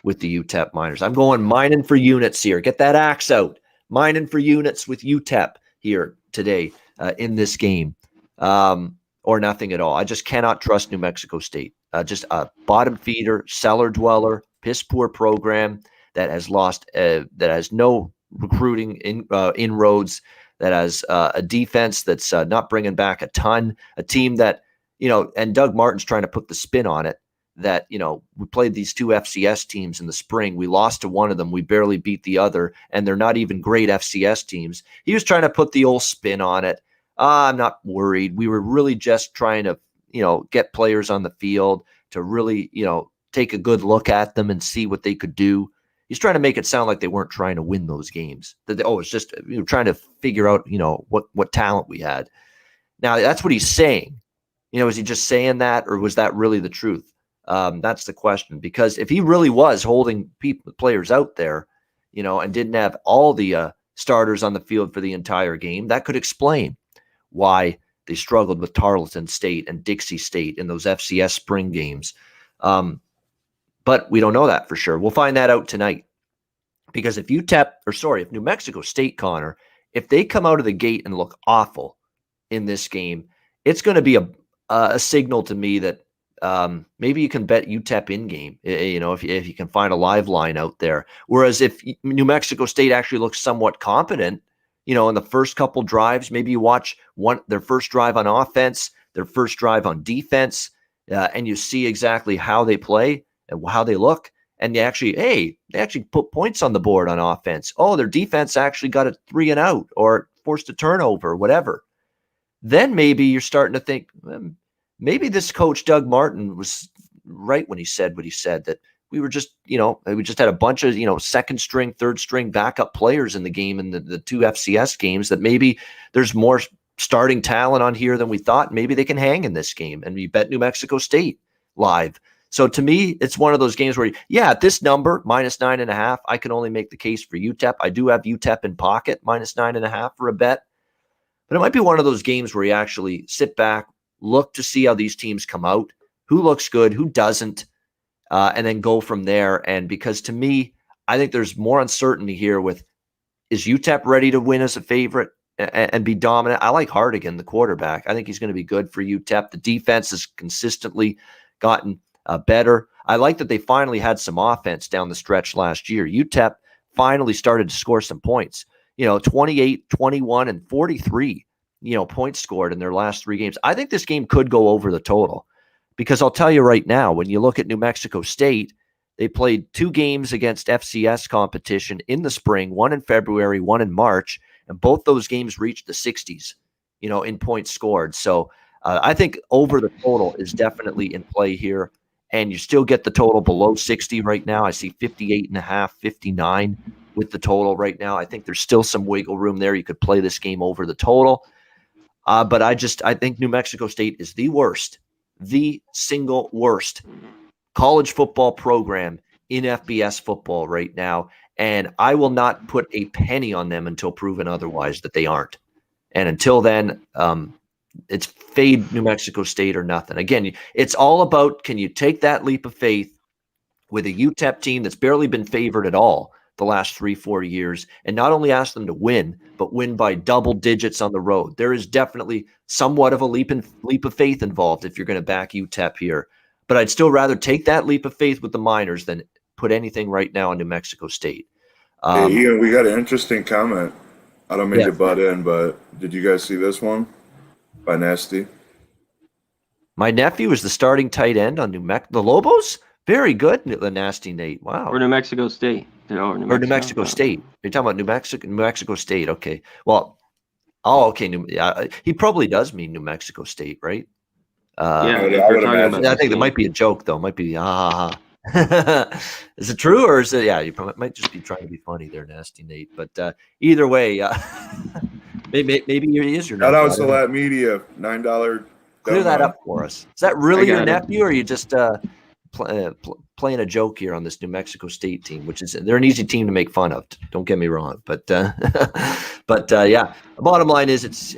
with the UTEP Miners. I'm going mining for units here. Get that axe out. Mining for units with UTEP here today in this game, or nothing at all. I just cannot trust New Mexico State. Just a bottom feeder, cellar dweller, piss poor program that has lost, that has no recruiting inroads, that has a defense that's not bringing back a ton, a team that, and Doug Martin's trying to put the spin on it that, we played these two FCS teams in the spring. We lost to one of them. We barely beat the other, and they're not even great FCS teams. He was trying to put the old spin on it. I'm not worried. We were really just trying to, get players on the field to really, take a good look at them and see what they could do. He's trying to make it sound like they weren't trying to win those games. That it's just trying to figure out, what talent we had. Now that's what he's saying. Is he just saying that, or was that really the truth? That's the question. Because if he really was holding players out there, and didn't have all the starters on the field for the entire game, that could explain why they struggled with Tarleton State and Dixie State in those FCS spring games. But we don't know that for sure. We'll find that out tonight. Because if if New Mexico State, Connor, if they come out of the gate and look awful in this game, it's going to be a signal to me that maybe you can bet UTEP in game, if you can find a live line out there. Whereas if New Mexico State actually looks somewhat competent, in the first couple drives, maybe you watch their first drive on offense, their first drive on defense, and you see exactly how they play and how they look. And they actually put points on the board on offense. Oh, their defense actually got a 3 and out or forced a turnover, whatever. Then maybe you're starting to think, maybe this coach, Doug Martin, was right when he said what he said, that we were just, we just had a bunch of, second string, third string backup players in the game in the two FCS games, that maybe there's more starting talent on here than we thought. Maybe they can hang in this game, and we bet New Mexico State live. So to me, it's one of those games where, at this number, -9.5, I can only make the case for UTEP. I do have UTEP in pocket, -9.5 for a bet. But it might be one of those games where you actually sit back, look to see how these teams come out, who looks good, who doesn't, and then go from there. And because to me, I think there's more uncertainty here with, is UTEP ready to win as a favorite and be dominant? I like Hardigan, the quarterback. I think he's going to be good for UTEP. The defense has consistently gotten better. I like that they finally had some offense down the stretch last year. UTEP finally started to score some points. 28, 21, and 43, points scored in their last 3 games. I think this game could go over the total, because I'll tell you right now, when you look at New Mexico State, they played 2 games against FCS competition in the spring, one in February, one in March, and both those games reached the 60s, in points scored. So I think over the total is definitely in play here. And you still get the total below 60 right now. I see 58.5, 59 with the total right now. I think there's still some wiggle room there. You could play this game over the total. But I think New Mexico State is the single worst college football program in FBS football right now. And I will not put a penny on them until proven otherwise that they aren't. And until then, it's fade New Mexico State or nothing. Again, it's all about, can you take that leap of faith with a UTEP team that's barely been favored at all the last 3-4 years, and not only ask them to win, but win by double digits on the road. There is definitely somewhat of a leap of faith involved if you're going to back UTEP here. But I'd still rather take that leap of faith with the Miners than put anything right now on New Mexico State. Hey, Ian, we got an interesting comment. I don't mean to butt in, but did you guys see this one? By Nasty. My nephew is the starting tight end on the Lobos. Very good, the Nasty Nate. Wow. Or New Mexico State. Or New Mexico State. You're talking about New Mexico State. Okay. Well, okay. He probably does mean New Mexico State, right? I think that might be a joke, though. Might be Is it true, or is it? Yeah, you might just be trying to be funny there, Nasty Nate. But either way, maybe he is your nephew. Shout out to Lat Media, $9. Clear that up for us. Is that really your nephew, or are you just playing a joke here on this New Mexico State team, which is they're an easy team to make fun of. Don't get me wrong, but yeah. The bottom line is it's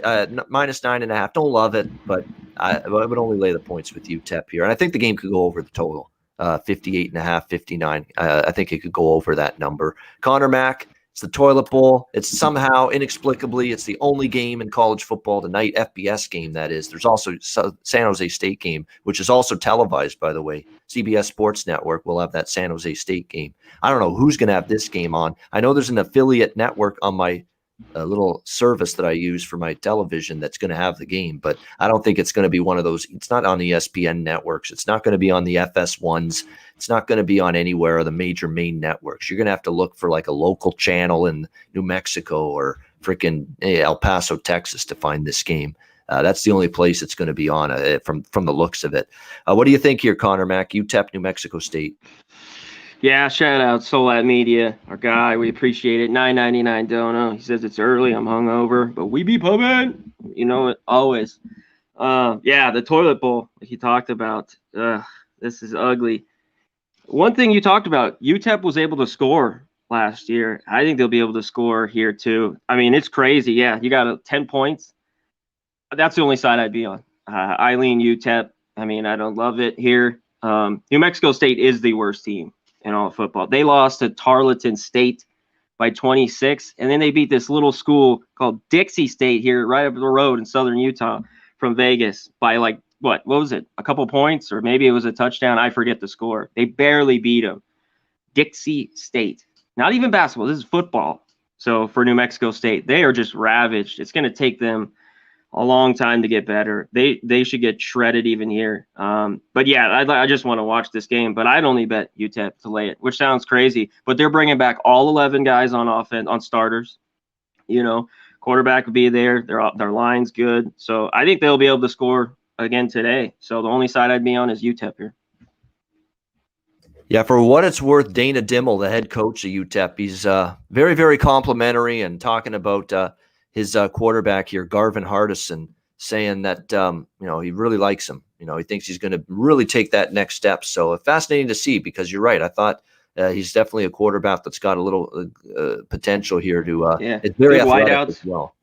minus 9.5. Don't love it, but I would only lay the points with UTEP here, and I think the game could go over the total, 58.5, 59. I think it could go over that number. Conor Mac. It's the toilet bowl. It's somehow, inexplicably, it's the only game in college football tonight, FBS game, that is. There's also San Jose State game, which is also televised, by the way. CBS Sports Network will have that San Jose State game. I don't know who's going to have this game on. I know there's an affiliate network on my little service that I use for my television that's going to have the game, but I don't think it's going to be one of those. It's not on the ESPN networks. It's not going to be on the FS1s. It's not going to be on anywhere of the major main networks. You're going to have to look for like a local channel in New Mexico or freaking El Paso, Texas to find this game. That's the only place it's going to be on from the looks of it. What do you think here, Conor Mac? UTEP, New Mexico State. Yeah, shout out Solat Media, our guy. We appreciate it. $9.99 dono. He says it's early. I'm hungover, but we be pumping. You know it always. Yeah, the toilet bowl like he talked about. This is ugly. One thing you talked about, UTEP was able to score last year. I think they'll be able to score here too. I mean, it's crazy. Yeah, you got 10 points. That's the only side I'd be on. I lean UTEP. I mean, I don't love it here. New Mexico State is the worst team in all of football. They lost to Tarleton State by 26, and then they beat this little school called Dixie State here right up the road in southern Utah from Vegas by like, what was it, a couple points, or maybe it was a touchdown. I forget the score. They barely beat them. Dixie State. Not even basketball. This is football. So for New Mexico State, they are just ravaged. It's going to take them a long time to get better. They should get shredded even here. But yeah, I just want to watch this game. But I'd only bet UTEP to lay it, which sounds crazy. But they're bringing back all 11 guys on offense, on starters. You know, quarterback will be there. Their line's good. So I think they'll be able to score again today. So the only side I'd be on is UTEP here. Yeah, for what it's worth, Dana Dimmel, the head coach of UTEP, he's very, very complimentary and talking about his quarterback here, Garvin Hardison, saying that, he really likes him. He thinks he's going to really take that next step. So fascinating to see, because you're right. I thought he's definitely a quarterback that's got a little potential here to it's very good athletic wideouts as well.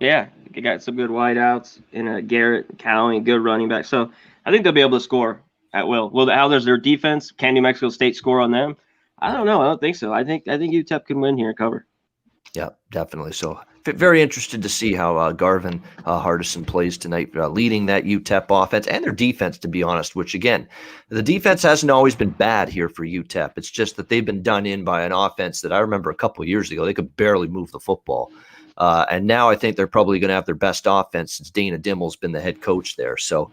Yeah, you got some good wideouts in Garrett, Cowie, good running back. So I think they'll be able to score at will. Well, how there's their defense? Can New Mexico State score on them? I don't know. I don't think so. I think UTEP can win here and cover. Yeah, definitely. So very interested to see how Garvin Hardison plays tonight, leading that UTEP offense and their defense, to be honest, which, again, the defense hasn't always been bad here for UTEP. It's just that they've been done in by an offense that I remember a couple of years ago, they could barely move the football. And now I think they're probably going to have their best offense since Dana Dimmel's been the head coach there. So,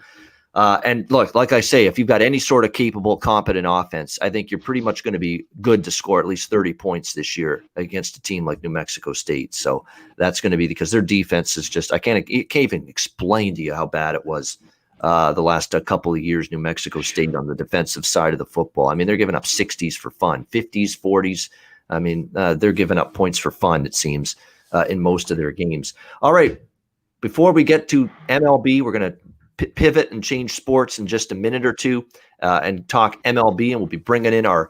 and look, like I say, if you've got any sort of capable, competent offense, I think you're pretty much going to be good to score at least 30 points this year against a team like New Mexico State. So that's going to be because their defense is just, I can't even explain to you how bad it was the last couple of years, New Mexico State on the defensive side of the football. I mean, they're giving up 60s for fun, 50s, 40s. I mean, they're giving up points for fun, it seems, in most of their games. All right, before we get to MLB, we're going to pivot and change sports in just a minute or two and talk MLB, and we'll be bringing in our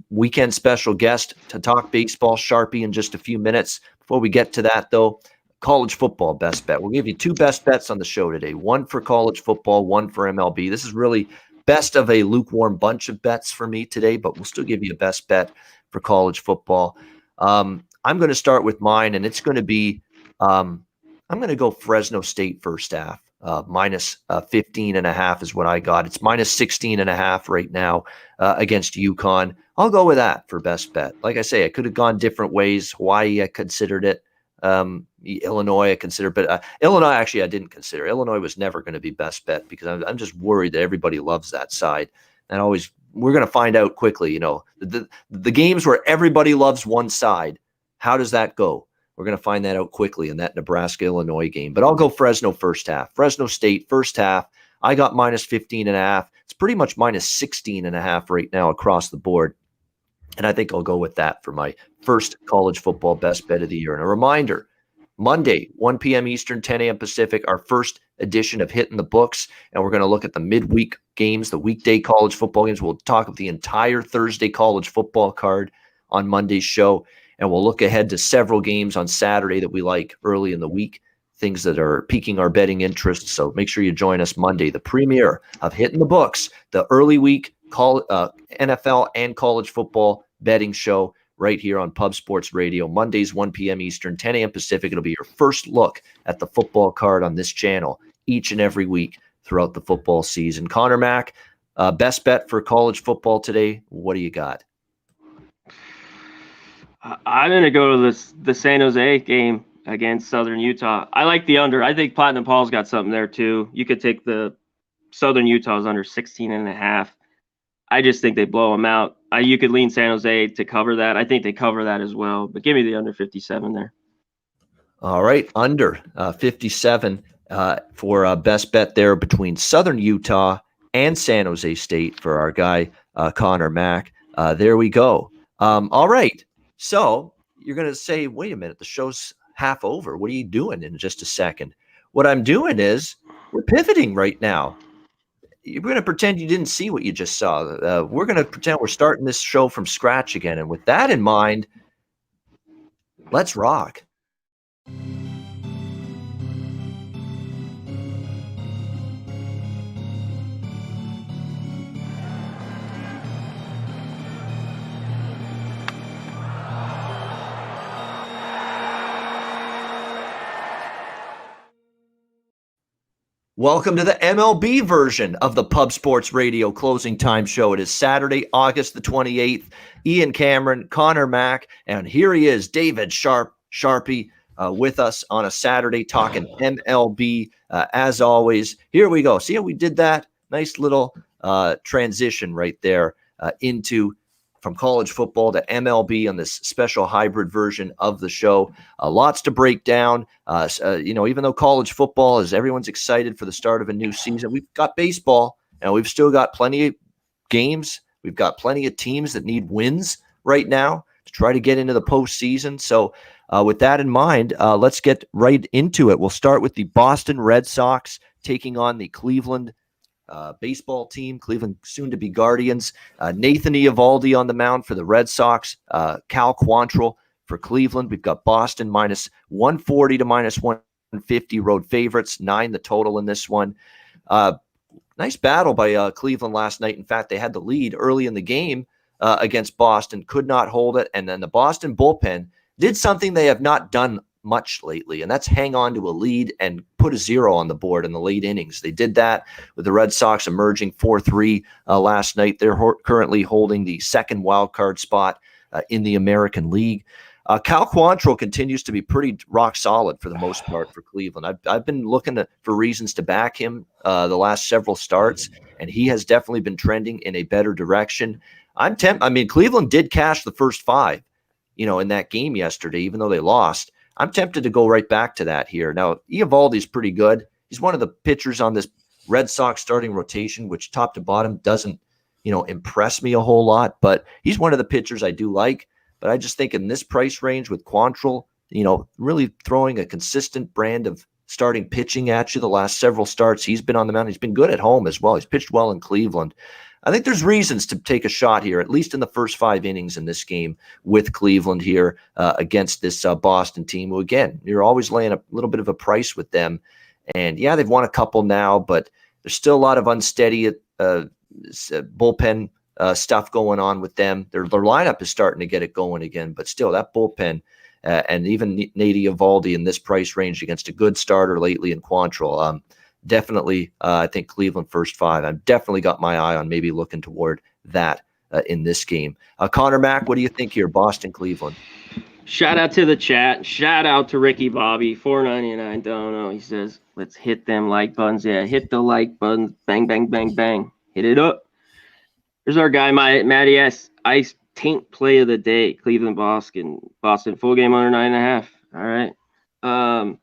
weekend special guest to talk baseball, Sharpie, in just a few minutes. Before we get to that, though, college football best bet. We'll give you two best bets on the show today, one for college football, one for MLB. This is really best of a lukewarm bunch of bets for me today, but we'll still give you a best bet for college football. I'm going to start with mine, and it's going to be I'm going to go Fresno State first half. Minus 15.5 is what I got. It's minus 16.5 right now against UConn. I'll go with that for best bet. Like I say, I could have gone different ways. Hawaii, I considered it. Illinois, I considered, but Illinois, actually, I didn't consider. Illinois was never going to be best bet because I'm just worried that everybody loves that side. And we're going to find out quickly, the games where everybody loves one side. How does that go? We're going to find that out quickly in that Nebraska-Illinois game. But I'll go Fresno first half. Fresno State first half. I got minus 15.5. It's pretty much minus 16.5 right now across the board. And I think I'll go with that for my first college football best bet of the year. And a reminder, Monday, 1 p.m. Eastern, 10 a.m. Pacific, our first edition of Hitting the Books, and we're going to look at the midweek games, the weekday college football games. We'll talk of the entire Thursday college football card on Monday's show, and we'll look ahead to several games on Saturday that we like early in the week, things that are piquing our betting interest. So make sure you join us Monday, the premiere of Hitting the Books, the early week NFL and college football betting show right here on Pub Sports Radio. Mondays, 1 p.m. Eastern, 10 a.m. Pacific. It'll be your first look at the football card on this channel each and every week throughout the football season. Conor Mack, best bet for college football today. What do you got? I'm going to go to the San Jose game against Southern Utah. I like the under. I think Platinum Paul's got something there too. You could take the Southern Utah's under 16.5. I just think they blow them out. You could lean San Jose to cover that. I think they cover that as well. But give me the under 57 there. All right, under 57 for best bet there between Southern Utah and San Jose State for our guy Conor Mack. There we go. All right, so you're going to say, wait a minute, the show's half over. What are you doing in just a second? What I'm doing is we're pivoting right now. You're going to pretend you didn't see what you just saw. We're going to pretend we're starting this show from scratch again. And with that in mind, let's rock. Welcome to the MLB version of the Pub Sports Radio closing time show. It is Saturday, August the 28th. Ian Cameron, Conor Mack, and here he is, David Sharpie, with us on a Saturday talking MLB. As always, here we go. See how we did that? Nice little transition right there into from college football to MLB on this special hybrid version of the show. Lots to break down. Even though college football is, everyone's excited for the start of a new season, we've got baseball, and we've still got plenty of games. We've got plenty of teams that need wins right now to try to get into the postseason. So with that in mind, let's get right into it. We'll start with the Boston Red Sox taking on the Cleveland baseball team, Cleveland soon-to-be Guardians. Nathan Eovaldi on the mound for the Red Sox. Cal Quantrill for Cleveland. We've got Boston minus 140 to minus 150 road favorites, 9 the total in this one. Nice battle by Cleveland last night. In fact, they had the lead early in the game against Boston, could not hold it, and then the Boston bullpen did something they have not done much lately, and that's hang on to a lead and put a 0 on the board in the late innings. They did that with the Red Sox emerging 4-3 last night. They're currently holding the second wild card spot in the American League. Cal Quantrill continues to be pretty rock solid for the most part for Cleveland. I've been looking for reasons to back him the last several starts, and he has definitely been trending in a better direction. Cleveland did cash the first 5, in that game yesterday, even though they lost. I'm tempted to go right back to that here. Now, Eovaldi's pretty good. He's one of the pitchers on this Red Sox starting rotation, which top to bottom doesn't, impress me a whole lot. But he's one of the pitchers I do like. But I just think in this price range with Quantrill, really throwing a consistent brand of starting pitching at you the last several starts. He's been on the mound. He's been good at home as well. He's pitched well in Cleveland. I think there's reasons to take a shot here, at least in the first 5 innings in this game with Cleveland here against this Boston team, who, again, you're always laying a little bit of a price with them. And, yeah, they've won a couple now, but there's still a lot of unsteady bullpen stuff going on with them. Their lineup is starting to get it going again, but still that bullpen and even Nate Eovaldi in this price range against a good starter lately in Quantrill. Definitely, I think Cleveland first 5. I've definitely got my eye on maybe looking toward that in this game. Conor Mack, what do you think here, Boston, Cleveland? Shout out to the chat. Shout out to Ricky Bobby, $4.99. Don't know. He says, let's hit them like buttons. Yeah, hit the like buttons. Bang, bang, bang, bang. Hit it up. Here's our guy, Matty S. Ice Taint play of the day. Cleveland, Boston full game under 9.5. All right.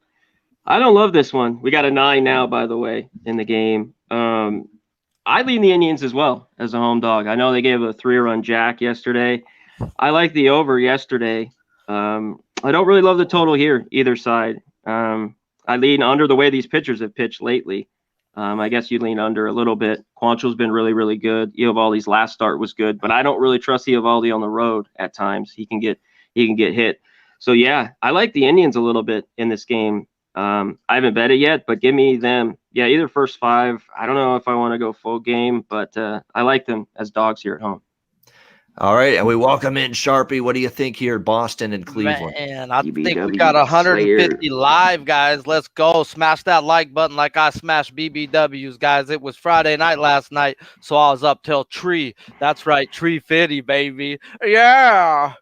I don't love this one. We got a 9 now, by the way, in the game. I lean the Indians as well as a home dog. I know they gave a 3-run jack yesterday. I like the over yesterday. I don't really love the total here, either side. I I lean under the way these pitchers have pitched lately. I guess you lean under a little bit. Quantrill's been really, really good. Eovaldi's last start was good, but I don't really trust Eovaldi on the road at times. He can get hit. So yeah, I like the Indians a little bit in this game. I haven't bet it yet, but give me them. Yeah, either first 5. I don't know if I want to go full game, but I like them as dogs here at home. All right, and we welcome in Sharpie. What do you think here, Boston and Cleveland? Man, I think we BBW got 150 Slayer. live, guys. Let's go. Smash that like button like I smashed BBWs, guys. It was Friday night last night, so I was up till tree. That's right, tree 50, baby. Yeah.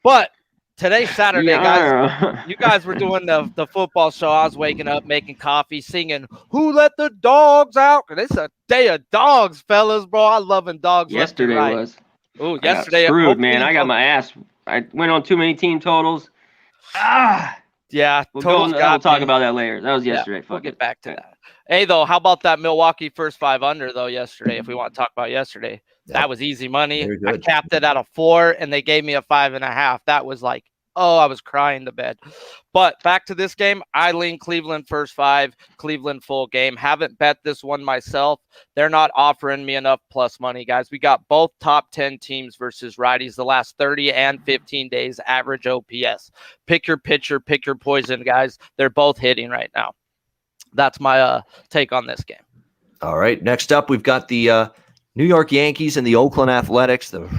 But today's Saturday, guys. You guys were doing the football show. I was waking up, making coffee, singing, "Who let the dogs out?" It's a day of dogs, fellas, bro. I loving dogs. Yesterday right. was. Oh, yesterday. Screwed, man. I got my ass. I went on too many team totals. Yeah. We'll me. talk about that later. That was yesterday. Yeah, we'll get back to that. Hey, though, how about that Milwaukee first 5 under, though, yesterday, if we want to talk about yesterday? Yep. That was easy money. I capped it at a 4, and they gave me a 5.5. That was like, oh, I was crying to bed. But back to this game, I lean Cleveland first 5, Cleveland full game. Haven't bet this one myself. They're not offering me enough plus money, guys. We got both top 10 teams versus righties the last 30 and 15 days, average OPS. Pick your pitcher, pick your poison, guys. They're both hitting right now. That's my take on this game. All right, next up, we've got the New York Yankees and the Oakland Athletics, the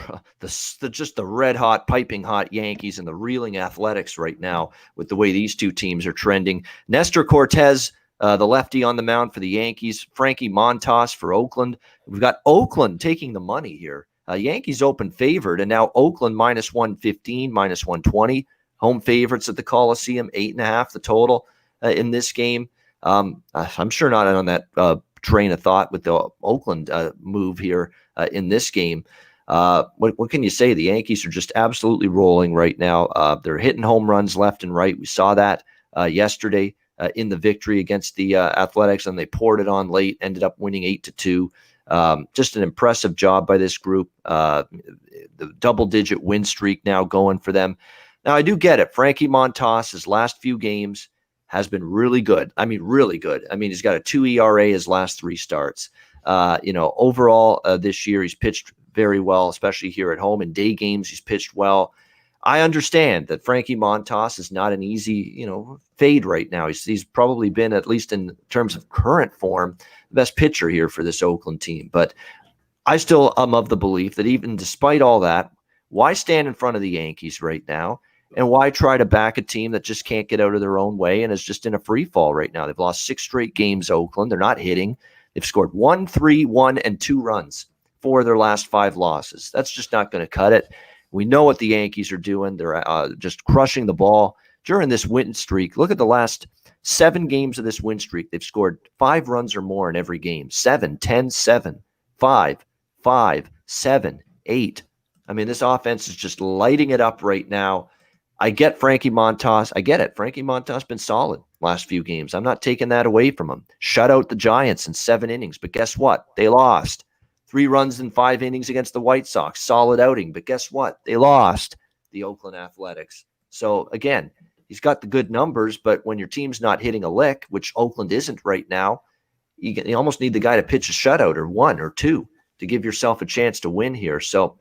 just the red hot, piping hot Yankees and the reeling Athletics right now with the way these two teams are trending. Nestor Cortez, the lefty on the mound for the Yankees, Frankie Montas for Oakland. We've got Oakland taking the money here. Yankees open favored, and now Oakland minus 115, minus 120. Home favorites at the Coliseum, 8.5 the total in this game. I'm sure not on that train of thought with the Oakland move here in this game. What can you say? The Yankees are just absolutely rolling right now. They're hitting home runs left and right. We saw that yesterday in the victory against the Athletics, and they poured it on late, ended up winning 8-2. Just an impressive job by this group. The double-digit win streak now going for them. Now, I do get it. Frankie Montas, his last few games, has been really good. I mean, really good. I mean, he's got a 2 ERA his last 3 starts. Overall this year, he's pitched very well, especially here at home. In day games, he's pitched well. I understand that Frankie Montas is not an easy, fade right now. He's probably been, at least in terms of current form, the best pitcher here for this Oakland team. But I still am of the belief that even despite all that, why stand in front of the Yankees right now? And why try to back a team that just can't get out of their own way and is just in a free fall right now? They've lost 6 straight games, Oakland. They're not hitting. They've scored 1, 3, 1, and 2 runs for their last 5 losses. That's just not going to cut it. We know what the Yankees are doing. They're just crushing the ball during this win streak. Look at the last 7 games of this win streak. They've scored 5 runs or more in every game. 7, 10, 7, 5, 5, 7, 8. I mean, this offense is just lighting it up right now. I get Frankie Montas. I get it. Frankie Montas been solid last few games. I'm not taking that away from him. Shut out the Giants in 7 innings. But guess what? They lost. 3 runs in 5 innings against the White Sox. Solid outing. But guess what? They lost the Oakland Athletics. So, again, he's got the good numbers, but when your team's not hitting a lick, which Oakland isn't right now, you almost need the guy to pitch a shutout or 1 or 2 to give yourself a chance to win here. So,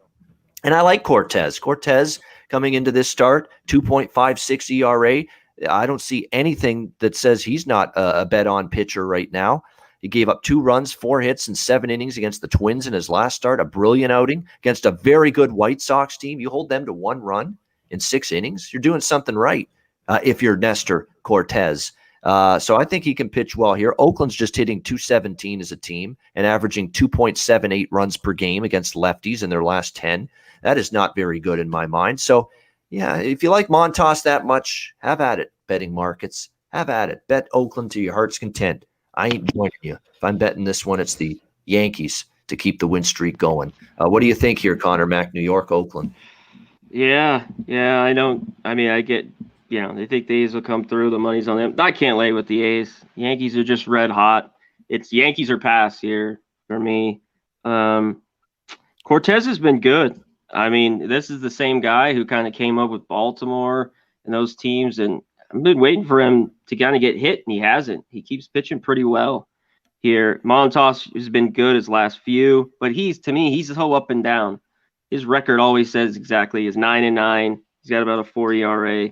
and I like Cortez. Cortez coming into this start, 2.56 ERA. I don't see anything that says he's not a bet-on pitcher right now. He gave up 2 runs, 4 hits, and 7 innings against the Twins in his last start. A brilliant outing against a very good White Sox team. You hold them to 1 run in 6 innings. You're doing something right if you're Nestor Cortez. So I think he can pitch well here. Oakland's just hitting 217 as a team and averaging 2.78 runs per game against lefties in their last 10. That is not very good in my mind. So, yeah, if you like Montas that much, have at it, betting markets. Have at it. Bet Oakland to your heart's content. I ain't joining you. If I'm betting this one, it's the Yankees to keep the win streak going. What do you think here, Conor Mac, New York, Oakland? Yeah, I get, they think the A's will come through. The money's on them. I can't lay with the A's. Yankees are just red hot. It's Yankees are pass here for me. Cortez has been good. I mean, this is the same guy who kind of came up with Baltimore and those teams, and I've been waiting for him to kind of get hit, and he hasn't. He keeps pitching pretty well here. Montas has been good his last few, but to me, he's so up and down. His record always says exactly is 9-9. He's got about a 4 ERA.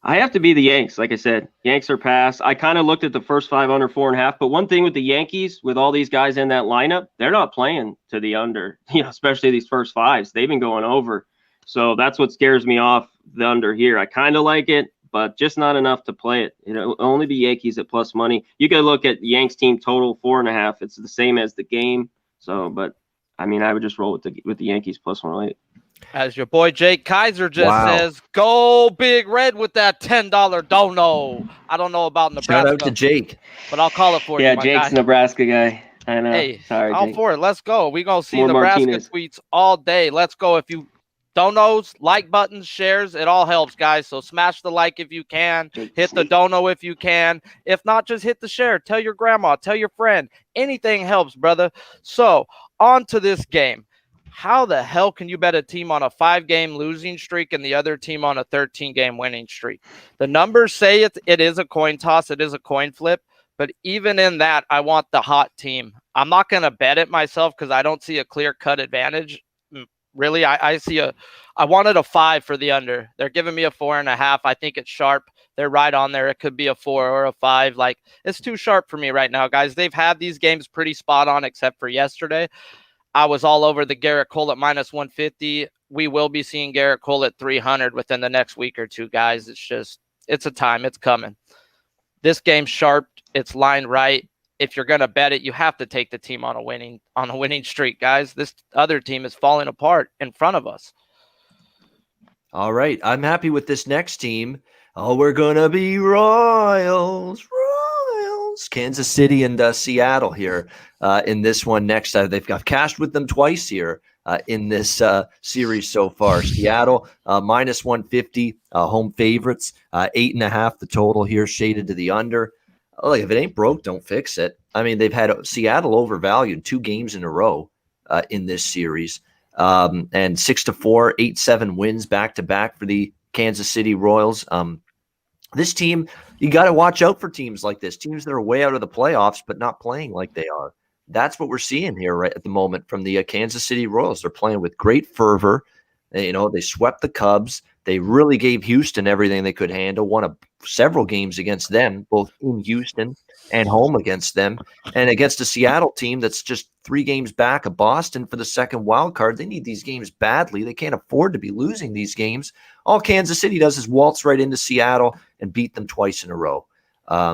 I have to be the Yanks. Like I said, Yanks are past. I kind of looked at the first 5 under 4.5, but one thing with the Yankees, with all these guys in that lineup, they're not playing to the under, especially these first 5s. They've been going over. So that's what scares me off the under here. I kind of like it, but just not enough to play it. It'll only be Yankees at plus money. You can look at the Yanks team total 4.5. It's the same as the game. So, but I mean, I would just roll with the Yankees plus 108. As your boy Jake Kaiser just says, go Big Red with that $10 dono. I don't know about Nebraska. Shout out to Jake. But I'll call it for you, Yeah, Jake's guy. Nebraska guy. I know. Hey, sorry, all Jake. for it. Let's go. We're going to see More Nebraska Martinez. tweets all day. Let's go. If you donos, like buttons, shares, it all helps, guys. So smash the like if you can. Hit the dono if you can. If not, just hit the share. Tell your grandma. Tell your friend. Anything helps, brother. So on to this game. How the hell can you bet a team on a 5-game losing streak and the other team on a 13-game winning streak? The numbers say it is a coin toss. It is a coin flip. But even in that, I want the hot team. I'm not going to bet it myself because I don't see a clear-cut advantage. Really, I wanted a 5 for the under. They're giving me a 4.5. I think it's sharp. They're right on there. It could be a 4 or a 5. Like, it's too sharp for me right now, guys. They've had these games pretty spot on except for yesterday. I was all over the Garrett Cole at minus 150. We will be seeing Garrett Cole at 300 within the next week or two, guys. It's a time. It's coming. This game's sharp. It's lined right. If you're going to bet it, you have to take the team on a winning streak, guys. This other team is falling apart in front of us. All right. I'm happy with this next team. Oh, we're going to be Royals. Kansas City and Seattle here in this one next. They've got cashed with them twice here in this series so far. Seattle minus 150, home favorites, 8.5 the total here, shaded to the under. Like, if it ain't broke, don't fix it. I mean, they've had Seattle overvalued 2 games in a row in this series, and 6-4, 8-7 wins back to back for the Kansas City Royals. This team, you got to watch out for teams like this, teams that are way out of the playoffs but not playing like they are. That's what we're seeing here right at the moment from the Kansas City Royals. They're playing with great fervor. They swept the Cubs. They really gave Houston everything they could handle. Won several games against them, both in Houston and home against them. And against a Seattle team that's just 3 games back of Boston for the second wild card. They need these games badly. They can't afford to be losing these games. All Kansas City does is waltz right into Seattle and beat them twice in a row.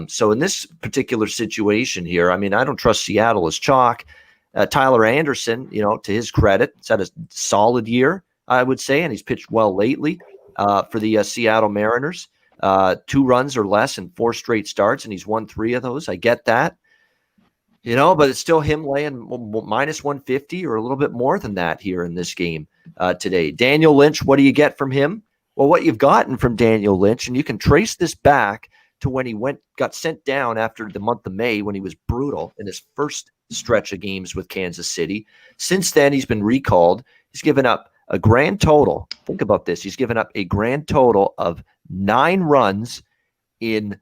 So in this particular situation here, I mean, I don't trust Seattle as chalk. Tyler Anderson, to his credit, has had a solid year, I would say, and he's pitched well lately for the Seattle Mariners. 2 runs or less in 4 straight starts, and he's won 3 of those. I get that, but it's still him laying minus 150 or a little bit more than that here in this game today. Daniel Lynch, what do you get from him? Well, what you've gotten from Daniel Lynch, and you can trace this back to when he got sent down after the month of May when he was brutal in his first stretch of games with Kansas City. Since then, he's been recalled. He's given up a grand total. Think about this. He's given up a grand total of 9 runs in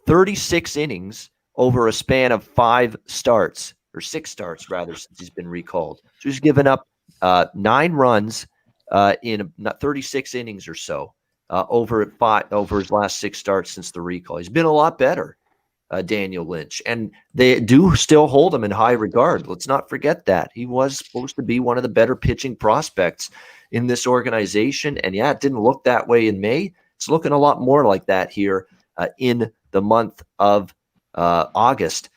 36 innings over a span of 5 starts, or 6 starts rather, since he's been recalled. So he's given up 9 runs in 36 innings or so over his last 6 starts since the recall. He's been a lot better, Daniel Lynch, and they do still hold him in high regard. Let's not forget that. He was supposed to be one of the better pitching prospects in this organization, and yeah, it didn't look that way in May. It's looking a lot more like that here in the month of August.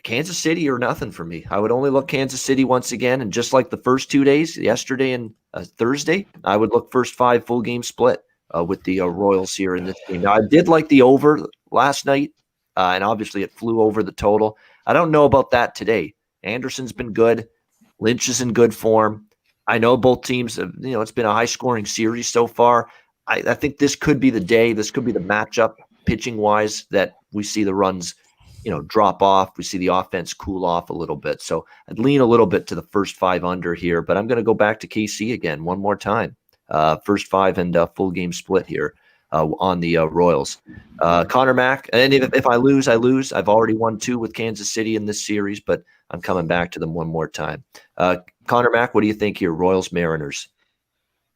Kansas City or nothing for me. I would only look Kansas City once again, and just like the first 2 days, yesterday and Thursday, I would look first 5 full game split with the Royals here in this game. Now, I did like the over last night, and obviously it flew over the total. I don't know about that today. Anderson's been good. Lynch is in good form. I know both teams have, it's been a high-scoring series so far. I think this could be the day. This could be the matchup pitching-wise that we see the runs drop off. We see the offense cool off a little bit. So I'd lean a little bit to the first 5 under here, but I'm going to go back to KC again one more time. First 5 and full game split here on the Royals. Conor Mack, and if I lose, I lose. I've already won 2 with Kansas City in this series, but I'm coming back to them one more time. Conor Mack, what do you think here? Royals, Mariners.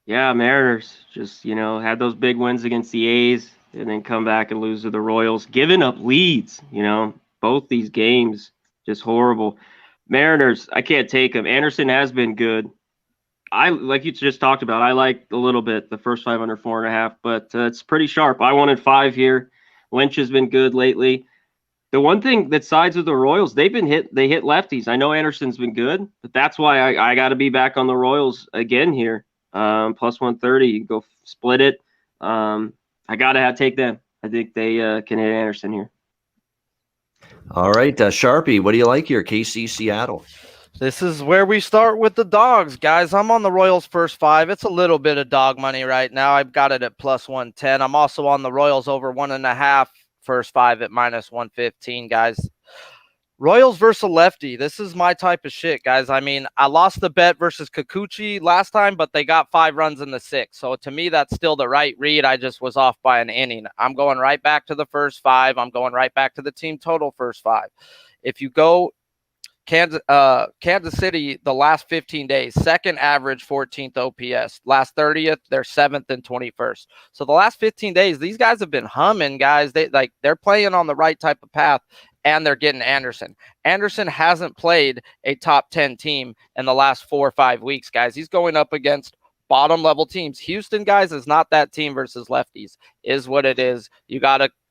Yeah, Mariners just, had those big wins against the A's and then come back and lose to the Royals, giving up leads, both these games, just horrible. Mariners, I can't take them. Anderson has been good. Like you just talked about, I like a little bit the first 5 under 4.5, but it's pretty sharp. I wanted 5 here. Lynch has been good lately. The one thing that sides with the Royals, they hit lefties. I know Anderson's been good, but that's why I got to be back on the Royals again here. Plus 130, you can go split it. I got to take them. I think they can hit Anderson here. All right, Sharpie, what do you like here? KC, Seattle. This is where we start with the dogs, guys. I'm on the Royals first 5. It's a little bit of dog money right now. I've got it at plus 110. I'm also on the Royals over 1.5 first 5 at minus 115, guys. Royals versus lefty. This is my type of shit, guys. I mean, I lost the bet versus Kikuchi last time, but they got 5 runs in the 6th. So to me, that's still the right read. I just was off by an inning. I'm going right back to the first 5. I'm going right back to the team total first 5. If you go Kansas City, the last 15 days, second average 14th OPS. Last 30th, they're 7th and 21st. So the last 15 days, these guys have been humming, guys. They're playing on the right type of path, and they're getting Anderson. Anderson hasn't played a top 10 team in the last 4 or 5 weeks, guys. He's going up against bottom level teams. Houston, guys, is not that team versus lefties. Is what it is.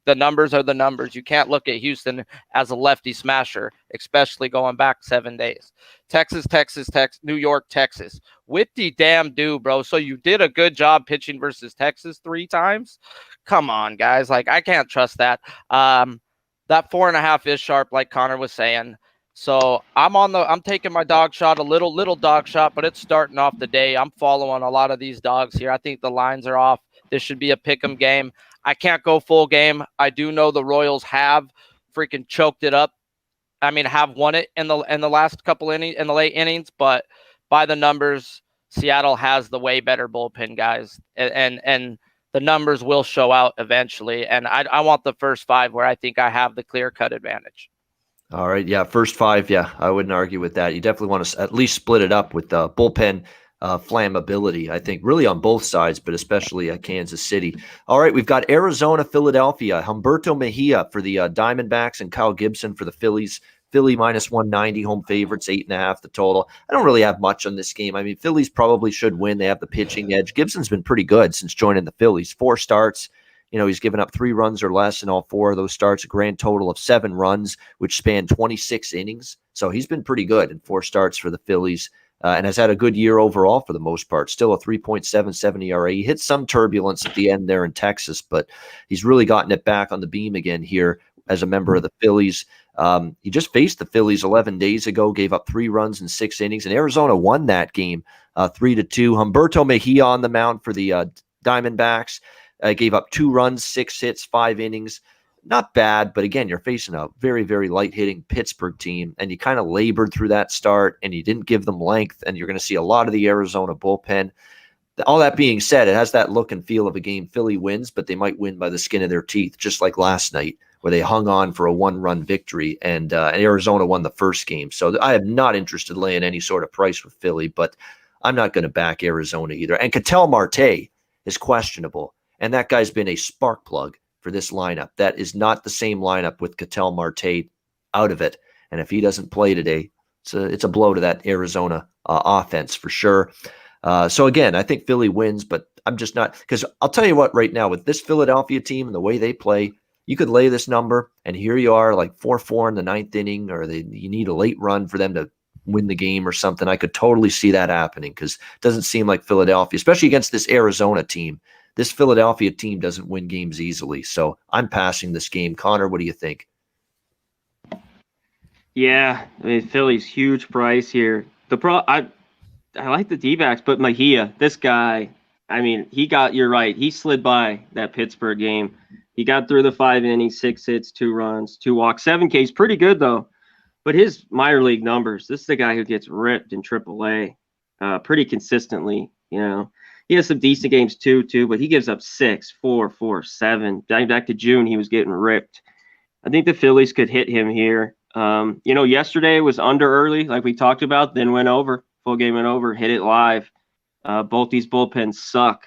The numbers are the numbers. You can't look at Houston as a lefty smasher, especially going back 7 days. Texas, New York, Texas. Whipty damn do, bro. So you did a good job pitching versus Texas 3 times? Come on, guys. I can't trust that. That 4.5 is sharp, like Conor was saying. So I'm taking my dog shot, a little dog shot, but it's starting off the day. I'm following a lot of these dogs here. I think the lines are off. This should be a pick'em game. I can't go full game. I do know the Royals have freaking choked it up. I mean, have won it in the last couple innings, in the late innings, but by the numbers, Seattle has the way better bullpen, guys, and the numbers will show out eventually. And I want the first 5 where I think I have the clear-cut advantage. All right, yeah, first 5, yeah, I wouldn't argue with that. You definitely want to at least split it up with the bullpen flammability, I think, really on both sides, but especially Kansas City. All right, we've got Arizona, Philadelphia, Humberto Mejia for the Diamondbacks and Kyle Gibson for the Phillies. Philly minus 190, home favorites, 8.5 the total. I don't really have much on this game. I mean, Phillies probably should win. They have the pitching edge. Gibson's been pretty good since joining the Phillies. 4 starts. He's given up 3 runs or less in all 4 of those starts, a grand total of 7 runs, which span 26 innings. So he's been pretty good in 4 starts for the Phillies. And has had a good year overall for the most part. Still a 3.77 ERA. He hit some turbulence at the end there in Texas, but he's really gotten it back on the beam again here as a member of the Phillies. He just faced the Phillies 11 days ago, gave up 3 runs in 6 innings, and Arizona won that game 3-2. Humberto Mejia on the mound for the Diamondbacks. Gave up 2 runs, 6 hits, 5 innings. Not bad, but again, you're facing a very, very light-hitting Pittsburgh team, and you kind of labored through that start, and you didn't give them length, and you're going to see a lot of the Arizona bullpen. All that being said, it has that look and feel of a game Philly wins, but they might win by the skin of their teeth, just like last night, where they hung on for a 1-run victory, and Arizona won the first game. So I am not interested in laying any sort of price with Philly, but I'm not going to back Arizona either. And Ketel Marte is questionable, and that guy's been a spark plug for this lineup. That is not the same lineup with Ketel Marte out of it. And if he doesn't play today, it's a blow to that Arizona offense for sure. So again, I think Philly wins, but I'm just not, because I'll tell you what, right now with this Philadelphia team and the way they play, you could lay this number and here you are like 4-4 in the 9th inning, or you need a late run for them to win the game or something. I could totally see that happening because it doesn't seem like Philadelphia, especially against this Arizona team. This Philadelphia team doesn't win games easily. So I'm passing this game. Conor, what do you think? Yeah, I mean, Philly's huge price here. I like the D-backs, but Mejia, this guy, I mean, you're right. He slid by that Pittsburgh game. He got through the 5 innings, 6 hits, 2 runs, 2 walks, 7 Ks. Pretty good, though. But his minor league numbers, this is the guy who gets ripped in AAA pretty consistently, He has some decent games too, but he gives up 6, 4, 4, 7. Back to June, he was getting ripped. I think the Phillies could hit him here. Yesterday was under early, like we talked about, then went over, full game went over, hit it live. Both these bullpens suck.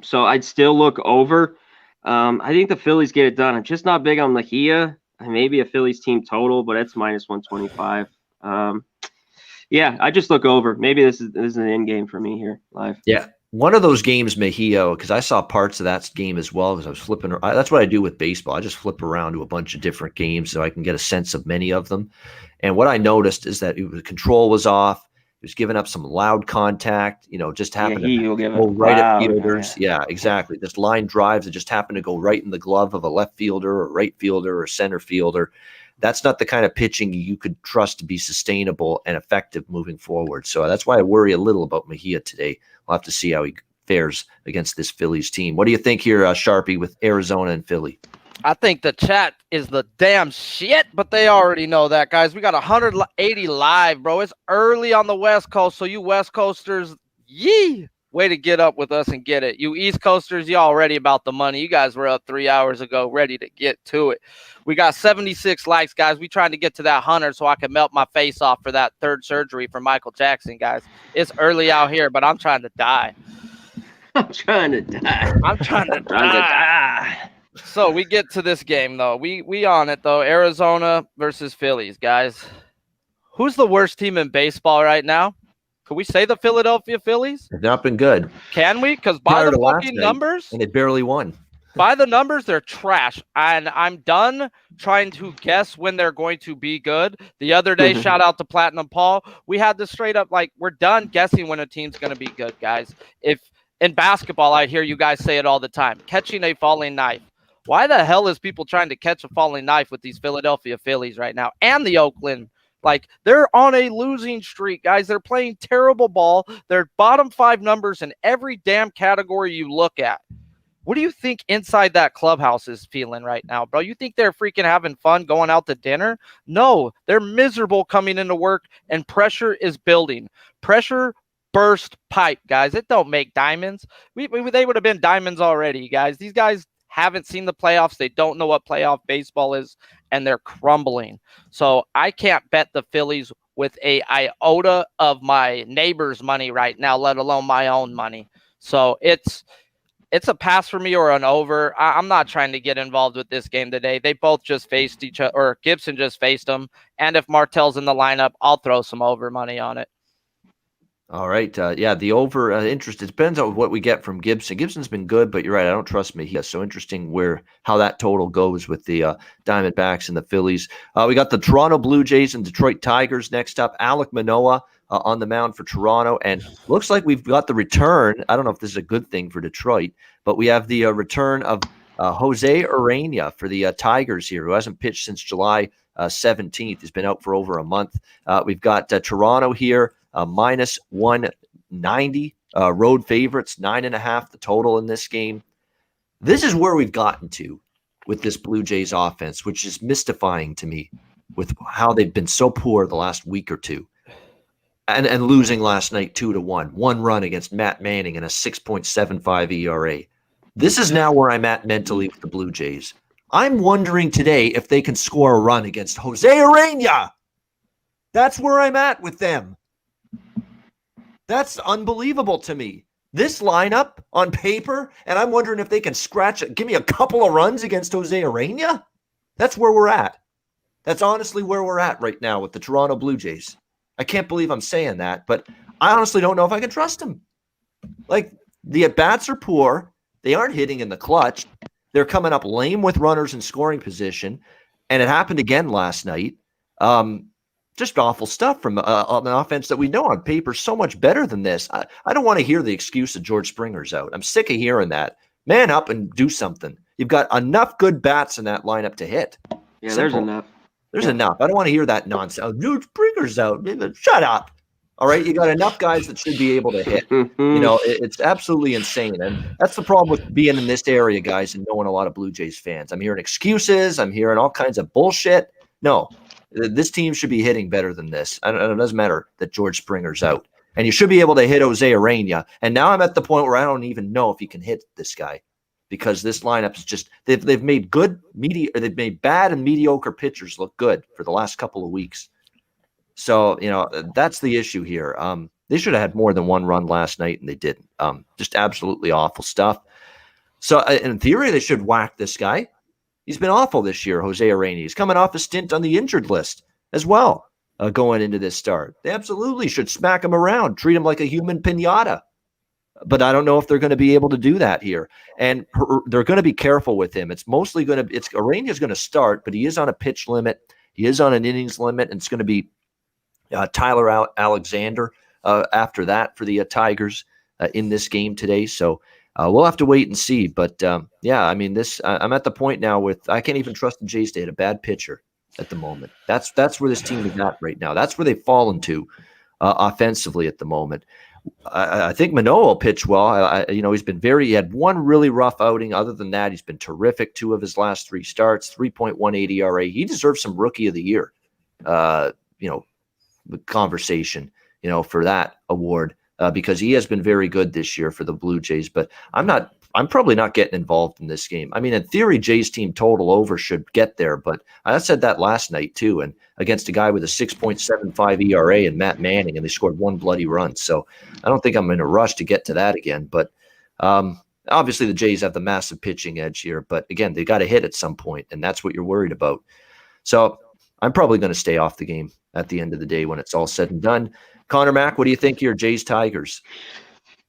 So I'd still look over. I think the Phillies get it done. I'm just not big on Mejia. Maybe a Phillies team total, but it's minus 125. Yeah, I just look over. Maybe this is an end game for me here live. Yeah. One of those games, Mejia, because I saw parts of that game as well because I was flipping. That's what I do with baseball. I just flip around to a bunch of different games so I can get a sense of many of them. And what I noticed is that the control was off. He was giving up some loud contact, just happened to go right at fielders. Yeah, exactly. Just line drives that just happened to go right in the glove of a left fielder or right fielder or center fielder. That's not the kind of pitching you could trust to be sustainable and effective moving forward. So that's why I worry a little about Mejia today. We'll have to see how he fares against this Phillies team. What do you think here, Sharpie, with Arizona and Philly? I think the chat is the damn shit, but they already know that, guys. We got 180 live, bro. It's early on the West Coast, so you West Coasters, yee, way to get up with us and get it. You East Coasters, you already about the money. You guys were up 3 hours ago, ready to get to it. We got 76 likes, guys. We trying to get to that 100 so I can melt my face off for that third surgery for Michael Jackson, guys. It's early out here, but I'm trying to die. I'm trying to die. So we get to this game, though. We on it, though. Arizona versus Phillies, guys. Who's the worst team in baseball right now? Can we say the Philadelphia Phillies? They've not been good. Can we? Because by the fucking numbers. And they barely won. By the numbers, they're trash. And I'm done trying to guess when they're going to be good. The other day, shout out to Platinum Paul. We had this straight up, we're done guessing when a team's going to be good, guys. If in basketball, I hear you guys say it all the time, catching a falling knife. Why the hell is people trying to catch a falling knife with these Philadelphia Phillies right now and the Oakland? They're on a losing streak, guys. They're playing terrible ball. They're bottom 5 numbers in every damn category you look at. What do you think inside that clubhouse is feeling right now, bro? You think they're freaking having fun going out to dinner? No, they're miserable coming into work, and pressure is building. Pressure burst pipe, guys. It don't make diamonds. They would have been diamonds already, guys. These guys haven't seen the playoffs. They don't know what playoff baseball is, and they're crumbling. So I can't bet the Phillies with a iota of my neighbor's money right now, let alone my own money. So it's a pass for me or an over. I'm not trying to get involved with this game today. They both just faced each other, or Gibson just faced them. And if Martell's in the lineup, I'll throw some over money on it. All right. The over interest. It depends on what we get from Gibson. Gibson's been good, but you're right. I don't trust Mejia. So interesting how that total goes with the Diamondbacks and the Phillies. We got the Toronto Blue Jays and Detroit Tigers next up. Alek Manoah on the mound for Toronto. And looks like we've got the return. I don't know if this is a good thing for Detroit, but we have the return of Jose Urena for the Tigers here, who hasn't pitched since July 17th. He's been out for over a month. We've got Toronto here. Minus 190 road favorites, 9.5 the total in this game. This is where we've gotten to with this Blue Jays offense, which is mystifying to me with how they've been so poor the last week or two. And losing last night 2-1. 1 run against Matt Manning and a 6.75 ERA. This is now where I'm at mentally with the Blue Jays. I'm wondering today if they can score a run against Jose Urena. That's where I'm at with them. That's unbelievable to me. This lineup on paper, and I'm wondering if they can give me a couple of runs against Jose Urena. That's where we're at. That's honestly where we're at right now with the Toronto Blue Jays. I can't believe I'm saying that, but I honestly don't know if I can trust them. The at-bats are poor. They aren't hitting in the clutch. They're coming up lame with runners in scoring position, and it happened again last night. Just awful stuff from an offense that we know on paper so much better than this. I don't want to hear the excuse that George Springer's out. I'm sick of hearing that. Man up and do something. You've got enough good bats in that lineup to hit. Yeah, Simple. There's enough. There's enough. I don't want to hear that nonsense. Oh, George Springer's out. Shut up. All right, you got enough guys that should be able to hit. It's absolutely insane. And that's the problem with being in this area, guys, and knowing a lot of Blue Jays fans. I'm hearing excuses. I'm hearing all kinds of bullshit. No. This team should be hitting better than this. It doesn't matter that George Springer's out. And you should be able to hit Jose Urena. And now I'm at the point where I don't even know if he can hit this guy, because this lineup is just they've made they've made bad and mediocre pitchers look good for the last couple of weeks. So, that's the issue here. They should have had more than one run last night, and they didn't. Just absolutely awful stuff. So in theory, they should whack this guy. He's been awful this year, Jose Urena. He's coming off a stint on the injured list as well, going into this start. They absolutely should smack him around, treat him like a human piñata. But I don't know if they're going to be able to do that here. And they're going to be careful with him. It's mostly Urena's going to start, but he is on a pitch limit. He is on an innings limit, and it's going to be Tyler Alexander after that for the Tigers in this game today. So we'll have to wait and see. But yeah, I mean, I'm at the point now I can't even trust the Jays to hit a bad pitcher at the moment. That's where this team is at right now. That's where they've fallen to offensively at the moment. I think Manoah will pitch well. He had one really rough outing. Other than that, he's been terrific. 2 of his last 3 starts, 3.18 ERA. He deserves some Rookie of the Year, conversation, for that award, because he has been very good this year for the Blue Jays. But I'm probably not getting involved in this game. I mean, in theory, Jays team total over should get there, but I said that last night too, and against a guy with a 6.75 ERA and Matt Manning, and they scored 1 bloody run. So I don't think I'm in a rush to get to that again. But obviously the Jays have the massive pitching edge here, but again, they got to hit at some point, and that's what you're worried about. So I'm probably going to stay off the game at the end of the day when it's all said and done. Connor Mack, what do you think here, Jays Tigers?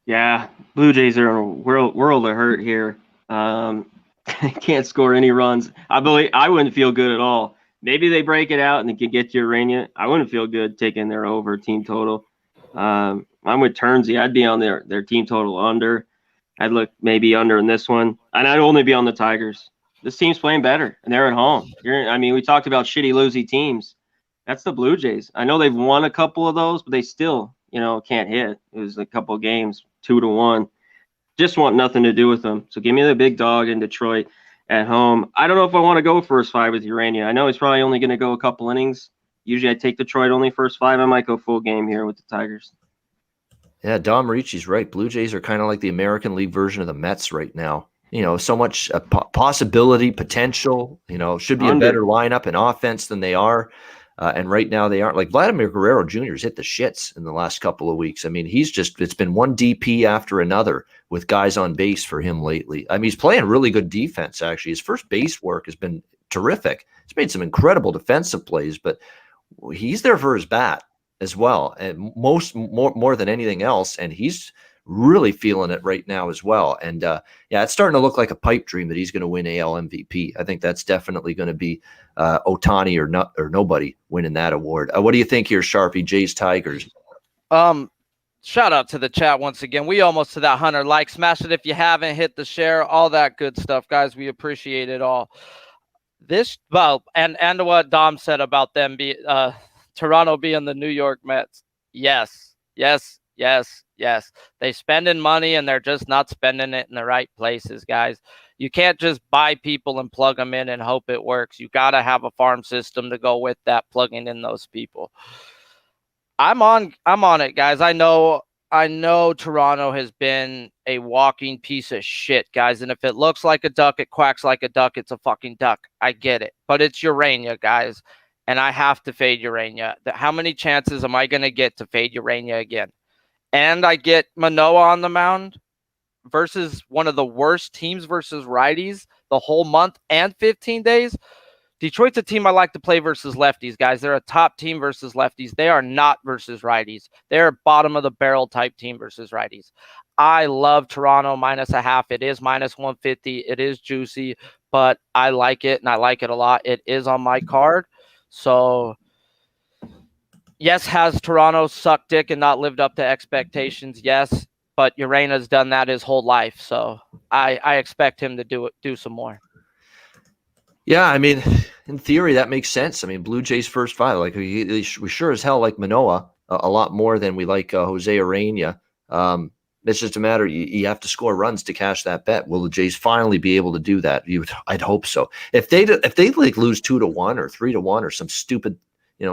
Yeah, Blue Jays are in a world of hurt here. Can't score any runs. I wouldn't feel good at all. Maybe they break it out and they can get you Urena. I wouldn't feel good taking their over team total. I'm with Turnsey. I'd be on their team total under. I'd look maybe under in this one, and I'd only be on the Tigers. This team's playing better, and they're at home. We talked about shitty, loosey teams. That's the Blue Jays. I know they've won a couple of those, but they still, can't hit. It was a couple of games, 2-1. Just want nothing to do with them. So give me the big dog in Detroit at home. I don't know if I want to go first 5 with Urena. I know he's probably only going to go a couple innings. Usually I take Detroit only first 5. I might go full game here with the Tigers. Yeah, Dom Ricci's right. Blue Jays are kind of like the American League version of the Mets right now. So much possibility, potential, should be a better lineup and offense than they are. And right now they aren't. Like Vladimir Guerrero Jr. has hit the shits in the last couple of weeks. I mean, it's been one DP after another with guys on base for him lately. I mean, he's playing really good defense, actually. His first base work has been terrific. He's made some incredible defensive plays, but he's there for his bat as well. And more than anything else. And he's really feeling it right now as well. And it's starting to look like a pipe dream that he's going to win AL MVP. I think that's definitely going to be Ohtani or nobody winning that award. What do you think here, Sharpie? Jays Tigers. Shout out to the chat once again. We almost to that 100 likes. Smash it if you haven't. Hit the share. All that good stuff, guys. We appreciate it all. And what Dom said about them Toronto being the New York Mets. Yes. They spending money and they're just not spending it in the right places, guys. You can't just buy people and plug them in and hope it works. You got to have a farm system to go with that, plugging in those people. I'm on it, guys. I know Toronto has been a walking piece of shit, guys. And if it looks like a duck, it quacks like a duck, it's a fucking duck. I get it. But it's Urena, guys. And I have to fade Urena. How many chances am I going to get to fade Urena again? And I get Manoah on the mound versus one of the worst teams versus righties the whole month and 15 days. Detroit's a team I like to play versus lefties, guys. They're a top team versus lefties. They are not versus righties. They're a bottom of the barrel type team versus righties. I love Toronto -0.5. It is -150. It is juicy, but I like it, and I like it a lot. It is on my card. So, yes, has Toronto sucked dick and not lived up to expectations? Yes, but Urena's done that his whole life. So I expect him to do some more. Yeah, I mean, in theory, that makes sense. I mean, Blue Jays first 5, like we sure as hell like Manoah a lot more than we like Jose Urena. It's just a matter you have to score runs to cash that bet. Will the Jays finally be able to do that? I'd hope so. If they like lose 2-1 or 3-1 or some stupid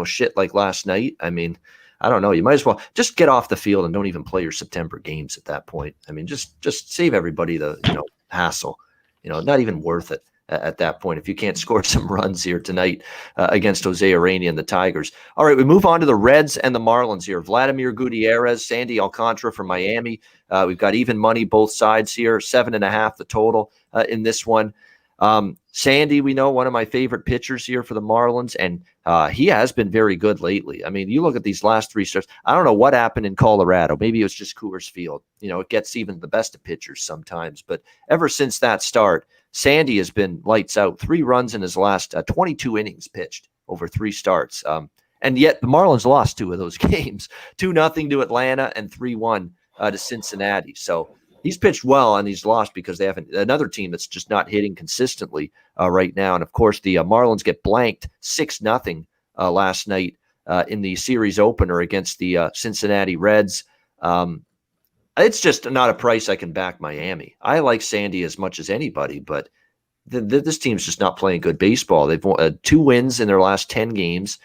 shit like last night, I mean, I don't know. You might as well just get off the field and don't even play your September games at that point. I mean, just save everybody the hassle. Not even worth it at that point if you can't score some runs here tonight against Jose Urania and the Tigers. All right, we move on to the Reds and the Marlins here. Vladimir Gutierrez, Sandy Alcantara from Miami. We've got even money both sides here, 7.5 the total in this one. Sandy, we know, one of my favorite pitchers here for the Marlins, and he has been very good lately. I mean, you look at these last 3 starts. I don't know what happened in Colorado. Maybe it was just Coors Field. It gets even the best of pitchers sometimes. But ever since that start, Sandy has been lights out. 3 runs in his last 22 innings pitched over 3 starts. And yet the Marlins lost 2 of those games, 2-0 to Atlanta and 3-1 to Cincinnati. So he's pitched well, and he's lost because they have another team that's just not hitting consistently right now. And, of course, the Marlins get blanked 6-0 last night in the series opener against the Cincinnati Reds. It's just not a price I can back Miami. I like Sandy as much as anybody, but this team's just not playing good baseball. They've won 2 wins in their last 10 games.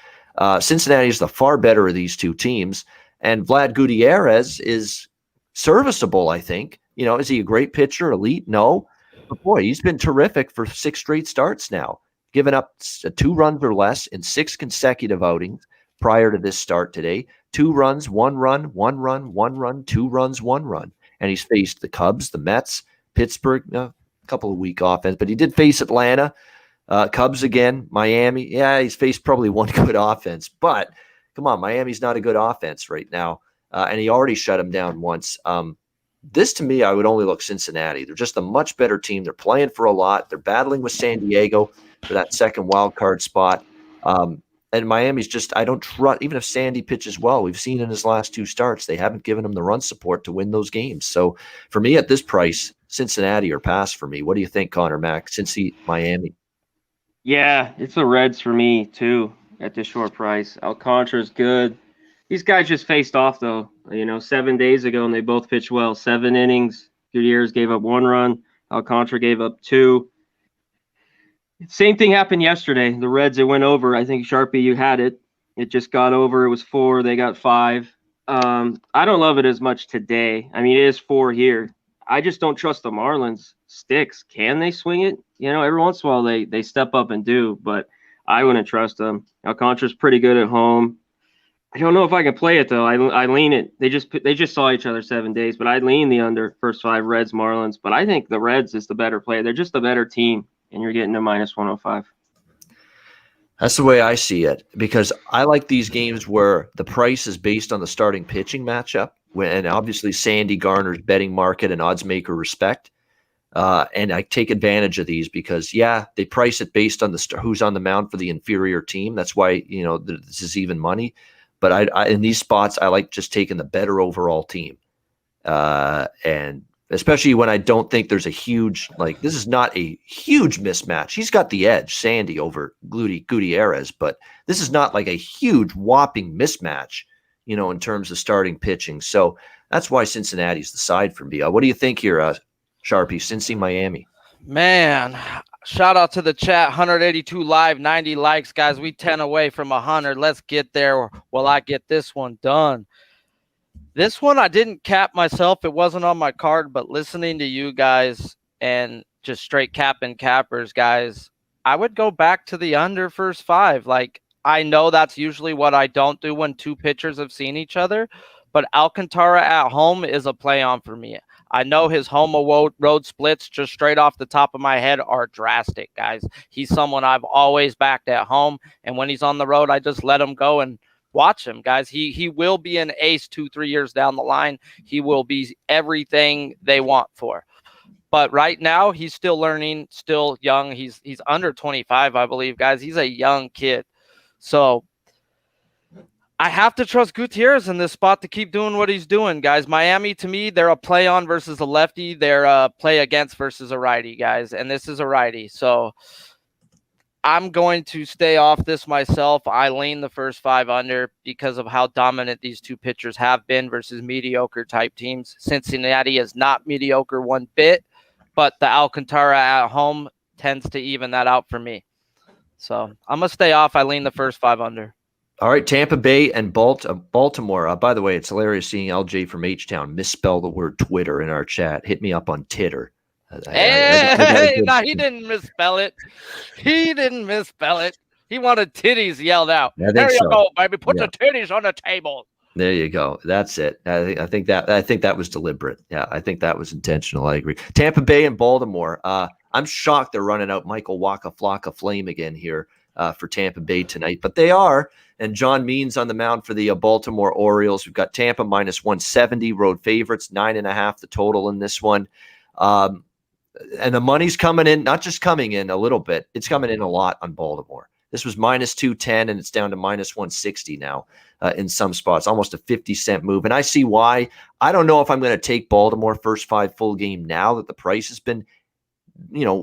Cincinnati is the far better of these 2 teams. And Vlad Gutierrez is serviceable, I think. Is he a great pitcher, elite? No. But boy, he's been terrific for 6 straight starts now, giving up 2 runs or less in 6 consecutive outings prior to this start today. 2 runs, 1 run, 1 run, 1 run, 2 runs, 1 run. And he's faced the Cubs, the Mets, Pittsburgh, a couple of weak offense, but he did face Atlanta, Cubs again, Miami. Yeah, he's faced probably one good offense, but come on, Miami's not a good offense right now. And he already shut him down once. This, to me, I would only look Cincinnati. They're just a much better team. They're playing for a lot. They're battling with San Diego for that second wild card spot. And Miami's just, I don't trust, even if Sandy pitches well, we've seen in his last 2 starts, they haven't given him the run support to win those games. So for me at this price, Cincinnati or pass for me. What do you think, Connor Mack? Cincy, Miami? Yeah, it's the Reds for me, too, at this short price. Alcantara's good. These guys just faced off, though, 7 days ago, and they both pitched well. 7 innings. Gutierrez gave up 1 run. Alcantara gave up 2. Same thing happened yesterday. The Reds, it went over. I think, Sharpie, you had it. It just got over. It was 4. They got 5. I don't love it as much today. I mean, it is 4 here. I just don't trust the Marlins sticks. Can they swing it? Every once in a while they step up and do, but I wouldn't trust them. Alcantara's pretty good at home. I don't know if I can play it, though. I lean it. They just saw each other 7 days, but I lean the under first 5 Reds, Marlins. But I think the Reds is the better play. They're just a better team, and you're getting a -105. That's the way I see it, because I like these games where the price is based on the starting pitching matchup, and obviously Sandy garners betting market and odds maker respect. And I take advantage of these because, they price it based on who's on the mound for the inferior team. That's why, this is even money. But I in these spots, I like just taking the better overall team. And especially when I don't think there's a huge, this is not a huge mismatch. He's got the edge, Sandy, over Gutierrez, but this is not like a huge whopping mismatch, in terms of starting pitching. So that's why Cincinnati's the side for me. What do you think here, Sharpie, Cincy, Miami? Man, shout out to the chat, 182 live, 90 likes, guys. We 10 away from 100. Let's get there while I get this one done. This one I didn't cap myself. It wasn't on my card, but listening to you guys and just straight capping cappers, guys, I would go back to the under first 5. I know that's usually what I don't do when 2 pitchers have seen each other, but Alcantara at home is a play on for me. I know his home road splits just straight off the top of my head are drastic, guys. He's someone I've always backed at home, and when he's on the road, I just let him go and watch him, guys. He will be an ace 2-3 years down the line. He will be everything they want for. But right now, he's still learning, still young. He's under 25, I believe, guys. He's a young kid. So I have to trust Gutierrez in this spot to keep doing what he's doing, guys. Miami, to me, they're a play on versus a lefty. They're a play against versus a righty, guys. And this is a righty. So I'm going to stay off this myself. I lean the first 5 under because of how dominant these 2 pitchers have been versus mediocre type teams. Cincinnati is not mediocre one bit, but the Alcantara at home tends to even that out for me. So I'm going to stay off. I lean the first 5 under. All right, Tampa Bay and Baltimore. By the way, it's hilarious seeing LJ from H-Town misspell the word Twitter in our chat. Hit me up on Titter. No, he didn't misspell it. He didn't misspell it. He wanted titties yelled out. There you go, baby. Put the titties on the table. There you go. That's it. I think that was deliberate. Yeah, I think that was intentional. I agree. Tampa Bay and Baltimore. I'm shocked they're running out Michael Waka Flocka Flame again here for Tampa Bay tonight, but they are. And John Means on the mound for the Baltimore Orioles. We've got Tampa minus 170, road favorites, 9.5 the total in this one. And the money's coming in, not just coming in a little bit, it's coming in a lot on Baltimore. This was minus 210, and it's down to minus 160 now in some spots, almost a 50-cent move. And I see why. I don't know if I'm going to take Baltimore first 5 full game now that the price has been,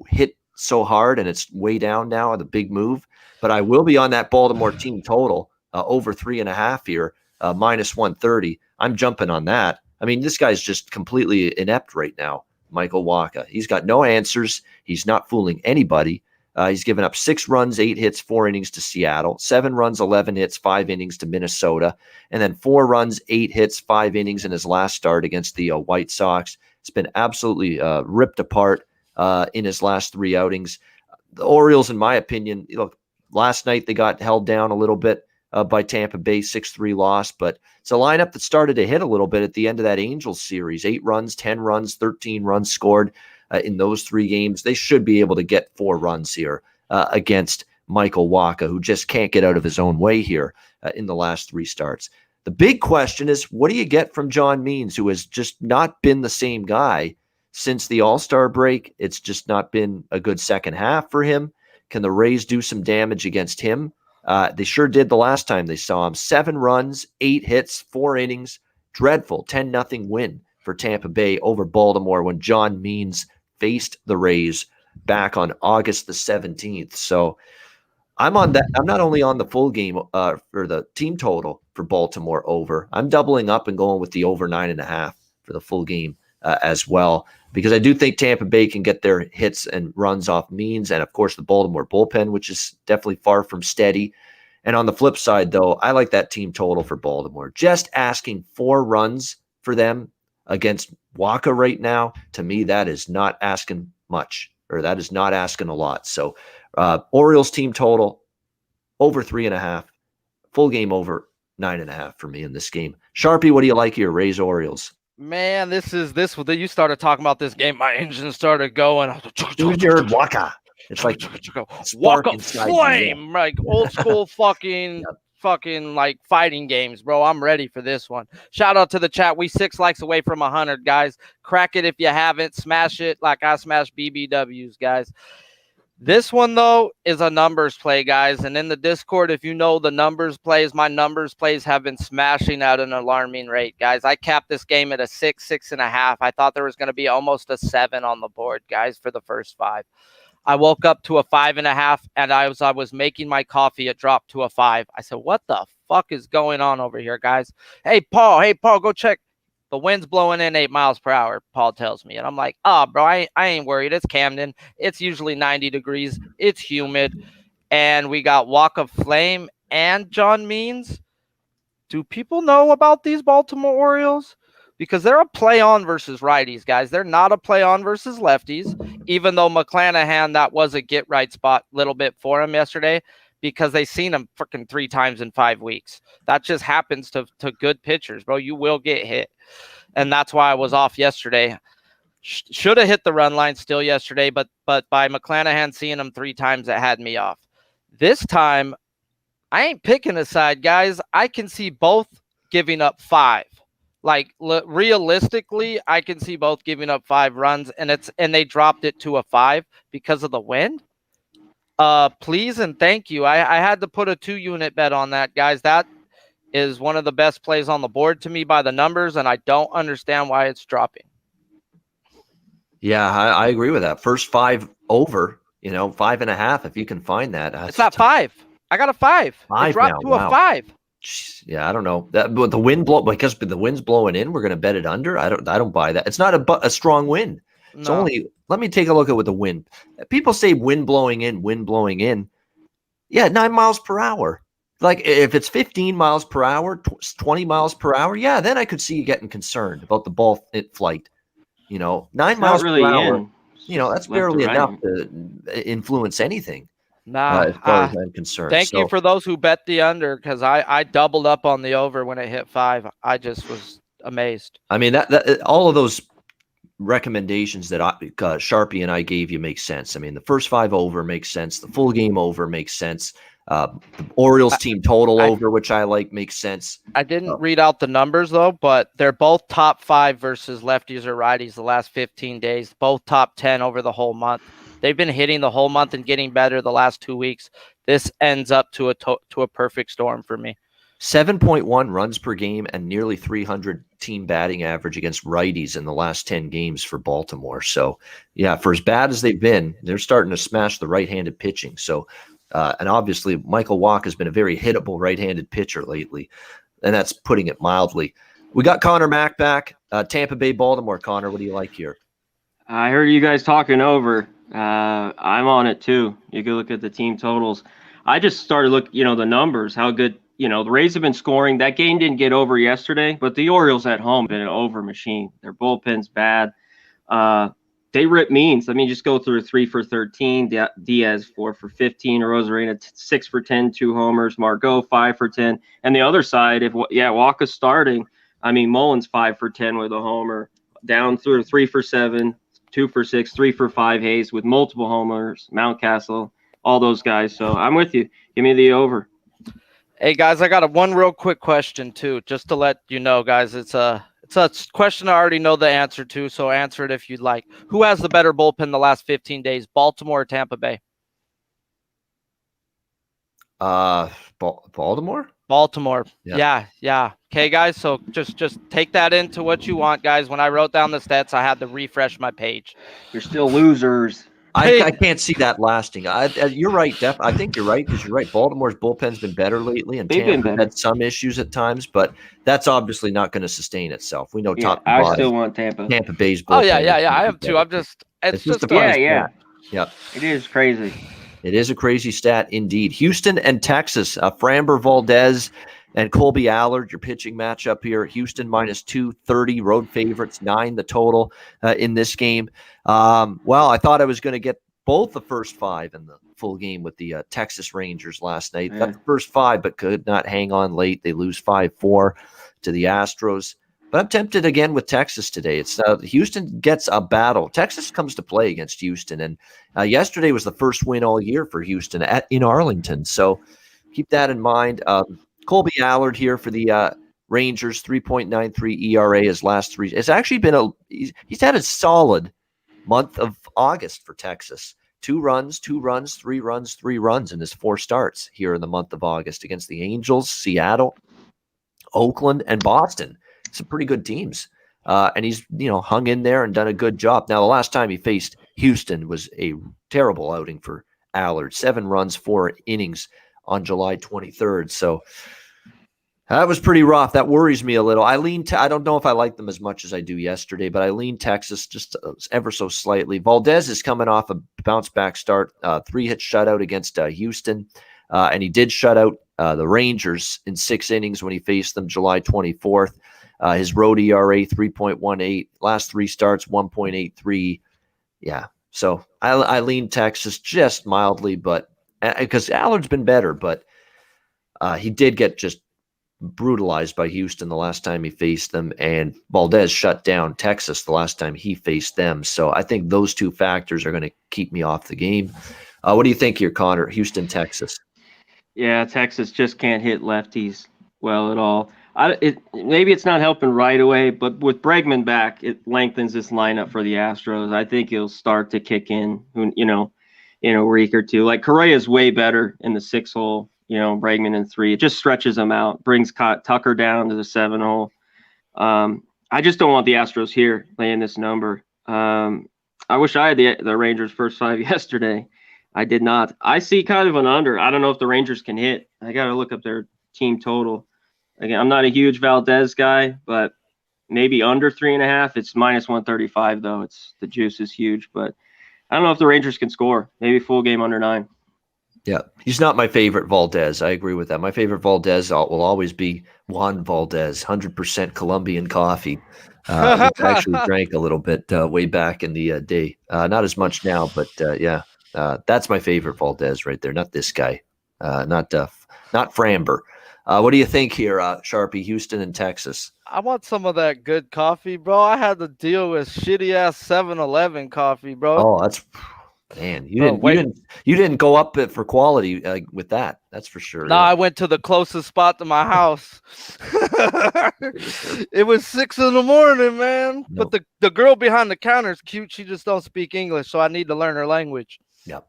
hit so hard and it's way down now on the big move. But I will be on that Baltimore team total over 3.5 here, minus 130. I'm jumping on that. I mean, this guy's just completely inept right now, Michael Waka. He's got no answers. He's not fooling anybody. He's given up 6 runs, 8 hits, 4 innings to Seattle, 7 runs, 11 hits, 5 innings to Minnesota, and then 4 runs, 8 hits, 5 innings in his last start against the White Sox. It's been absolutely ripped apart in his last 3 outings. The Orioles, in my opinion, look, last night they got held down a little bit by Tampa Bay, 6-3 loss, but it's a lineup that started to hit a little bit at the end of that Angels series. 8 runs, 10 runs, 13 runs scored in those 3 games. They should be able to get 4 runs here against Michael Waka, who just can't get out of his own way here in the last 3 starts. The big question is, what do you get from John Means, who has just not been the same guy since the All-Star break? It's just not been a good second half for him. Can the Rays do some damage against him? They sure did the last time they saw him. 7 runs, 8 hits, 4 innings. Dreadful 10-0 win for Tampa Bay over Baltimore when John Means faced the Rays back on August the 17th. So I'm on that. I'm not only on the full game for the team total for Baltimore over. I'm doubling up and going with the over 9.5 for the full game as well, because I do think Tampa Bay can get their hits and runs off Means, and of course the Baltimore bullpen, which is definitely far from steady. And on the flip side, though, I like that team total for Baltimore. Just asking 4 runs for them against Waka right now, to me, that is not asking much, or that is not asking a lot. So Orioles team total over 3.5, full game over 9.5 for me in this game. Sharpie, what do you like here? Rays Orioles. Man, this. You started talking about this game. My engine started going. You heard Waka. It's like Waka Flame, like old school fucking like fighting games, bro. I'm ready for this one. Shout out to the chat. We 6 likes away from 100, guys. Crack it if you haven't. Smash it like I smashed BBWs, guys. This one, though, is a numbers play, guys. And in the Discord, if you know the numbers plays, my numbers plays have been smashing at an alarming rate, guys. I capped this game at a 6, 6.5. I thought there was going to be almost a 7 on the board, guys, for the first 5. I woke up to a 5.5, and as I was making my coffee, it dropped to a 5. I said, what the fuck is going on over here, guys? Hey, Paul, go check. The wind's blowing in 8 miles per hour, Paul tells me. And I'm like, bro, I ain't worried. It's Camden. It's usually 90 degrees. It's humid. And we got Walk of Flame and John Means. Do people know about these Baltimore Orioles? Because they're a play-on versus righties, guys. They're not a play-on versus lefties, even though McClanahan, that was a get-right spot a little bit for him yesterday, because they seen him freaking 3 times in 5 weeks. That just happens to good pitchers, bro. You will get hit. And that's why I was off yesterday. Should have hit the run line still yesterday, but by McClanahan seeing him 3 times, it had me off. This time, I ain't picking a side, guys. I can see both giving up 5. Like, realistically, I can see both giving up 5 runs, and they dropped it to a 5 because of the wind. Please and thank you. I had to put a 2-unit bet on that, guys. That is one of the best plays on the board to me by the numbers, and I don't understand why it's dropping. Yeah, I agree with that. First 5 over, 5.5 if you can find that. It's not 5. I got a 5. It dropped to a 5. Yeah, I don't know that, but the wind because the wind's blowing in. We're going to bet it under. I don't buy that. It's not a strong wind. It's only. Let me take a look at what the wind. People say wind blowing in. Yeah, 9 miles per hour. Like if it's 15 miles per hour, 20 miles per hour, yeah, then I could see you getting concerned about the ball flight. 9 It's not miles per really hour, in. that's Left to barely right. enough to influence anything as far Nah. as I'm concerned. Thank you for those who bet the under, because I doubled up on the over when it hit 5. I just was amazed. I mean, that all of those recommendations that Sharpie and I gave you make sense. I mean, the first 5 over makes sense. The full game over makes sense. The Orioles team total over, which I like, makes sense. I didn't read out the numbers, though, but they're both top 5 versus lefties or righties the last 15 days, both top 10 over the whole month. They've been hitting the whole month and getting better the last 2 weeks. This ends up to a perfect storm for me. 7.1 runs per game and nearly 300 team batting average against righties in the last 10 games for Baltimore. So, yeah, for as bad as they've been, they're starting to smash the right-handed pitching. So, and obviously, Michael Wacha has been a very hittable right-handed pitcher lately, and that's putting it mildly. We got Conor Mack back. Tampa Bay, Baltimore. Conor, what do you like here? I heard you guys talking over. I'm on it too. You can look at the team totals. I just started looking, the numbers, how good, the Rays have been scoring. That game didn't get over yesterday, but the Orioles at home been an over machine. Their bullpen's bad. They rip means. Let me just go through 3 for 13. Diaz 4 for 15. Rosarena 6 for 10, 2 homers. Margot 5 for 10. And the other side, Wacha's starting. I mean, Mullins 5 for 10 with a homer. Down through 3 for 7, 2 for 6, 3 for 5. Hayes with multiple homers. Mountcastle, all those guys. So I'm with you. Give me the over. Hey guys, I got one real quick question too, just to let you know, guys. It's a question I already know the answer to, so answer it if you'd like. Who has the better bullpen the last 15 days, Baltimore or Tampa Bay? Baltimore? Baltimore. Yeah. Okay, guys, so just take that into what you want, guys. When I wrote down the stats, I had to refresh my page. You're still losers. I can't see that lasting. You're right, Def. I think you're right, because you're right. Baltimore's bullpen's been better lately, and Tampa had some issues at times, but that's obviously not going to sustain itself. We know I still want Tampa. Tampa Bay's bullpen. Oh, yeah, I have too. It's just a funny stat. Yep. It is crazy. It is a crazy stat indeed. Houston and Texas, Framber Valdez and Colby Allard, your pitching matchup here. Houston minus 230, road favorites, 9 the total in this game. Well, I thought I was going to get both the first 5 in the full game with the Texas Rangers last night. Got the first 5, but could not hang on late. They lose 5-4 to the Astros. But I'm tempted again with Texas today. It's Houston gets a battle. Texas comes to play against Houston, and yesterday was the first win all year for Houston in Arlington. So keep that in mind. Colby Allard here for the Rangers, 3.93 ERA his last 3. It's actually been he's had a solid month of August for Texas. 2 runs, 2 runs, 3 runs, 3 runs in his 4 starts here in the month of August against the Angels, Seattle, Oakland, and Boston. Some pretty good teams. And he's, hung in there and done a good job. Now, the last time he faced Houston was a terrible outing for Allard. 7 runs, 4 innings on July 23rd. So that was pretty rough. That worries me a little. I don't know if I like them as much as I do yesterday, but I lean Texas just ever so slightly. Valdez is coming off a bounce-back start, 3-hit shutout against Houston. And he did shut out the Rangers in 6 innings when he faced them July 24th. His road ERA 3.18, last 3 starts 1.83. Yeah, so I lean Texas just mildly, but because Allard's been better, but he did get just brutalized by Houston the last time he faced them, and Valdez shut down Texas the last time he faced them. So I think those 2 factors are going to keep me off the game. What do you think here, Conor? Houston, Texas. Yeah, Texas just can't hit lefties well at all. Maybe it's not helping right away, but with Bregman back, it lengthens this lineup for the Astros. I think he'll start to kick in, in a week or 2. Like Correa's way better in the 6 hole. Bregman in 3. It just stretches them out, brings Tucker down to the 7 hole. I just don't want the Astros here laying this number. I wish I had the Rangers first 5 yesterday. I did not. I see kind of an under. I don't know if the Rangers can hit. I got to look up their team total. Again, I'm not a huge Valdez guy, but maybe under 3.5. It's minus 135 though. The juice is huge, but I don't know if the Rangers can score. Maybe full game under 9. Yeah, he's not my favorite Valdez. I agree with that. My favorite Valdez will always be Juan Valdez, 100% Colombian coffee, which I actually drank a little bit way back in the day. Not as much now, but yeah, that's my favorite Valdez right there. Not this guy, not Framber. What do you think here, Sharpie, Houston and Texas? I want some of that good coffee, bro. I had to deal with shitty ass 7-Eleven coffee, bro. Oh, that's man. You didn't go up it for quality with that. That's for sure. No, I went to the closest spot to my house. It was 6 a.m, man. No. But the girl behind the counter is cute. She just don't speak English, so I need to learn her language. Yep.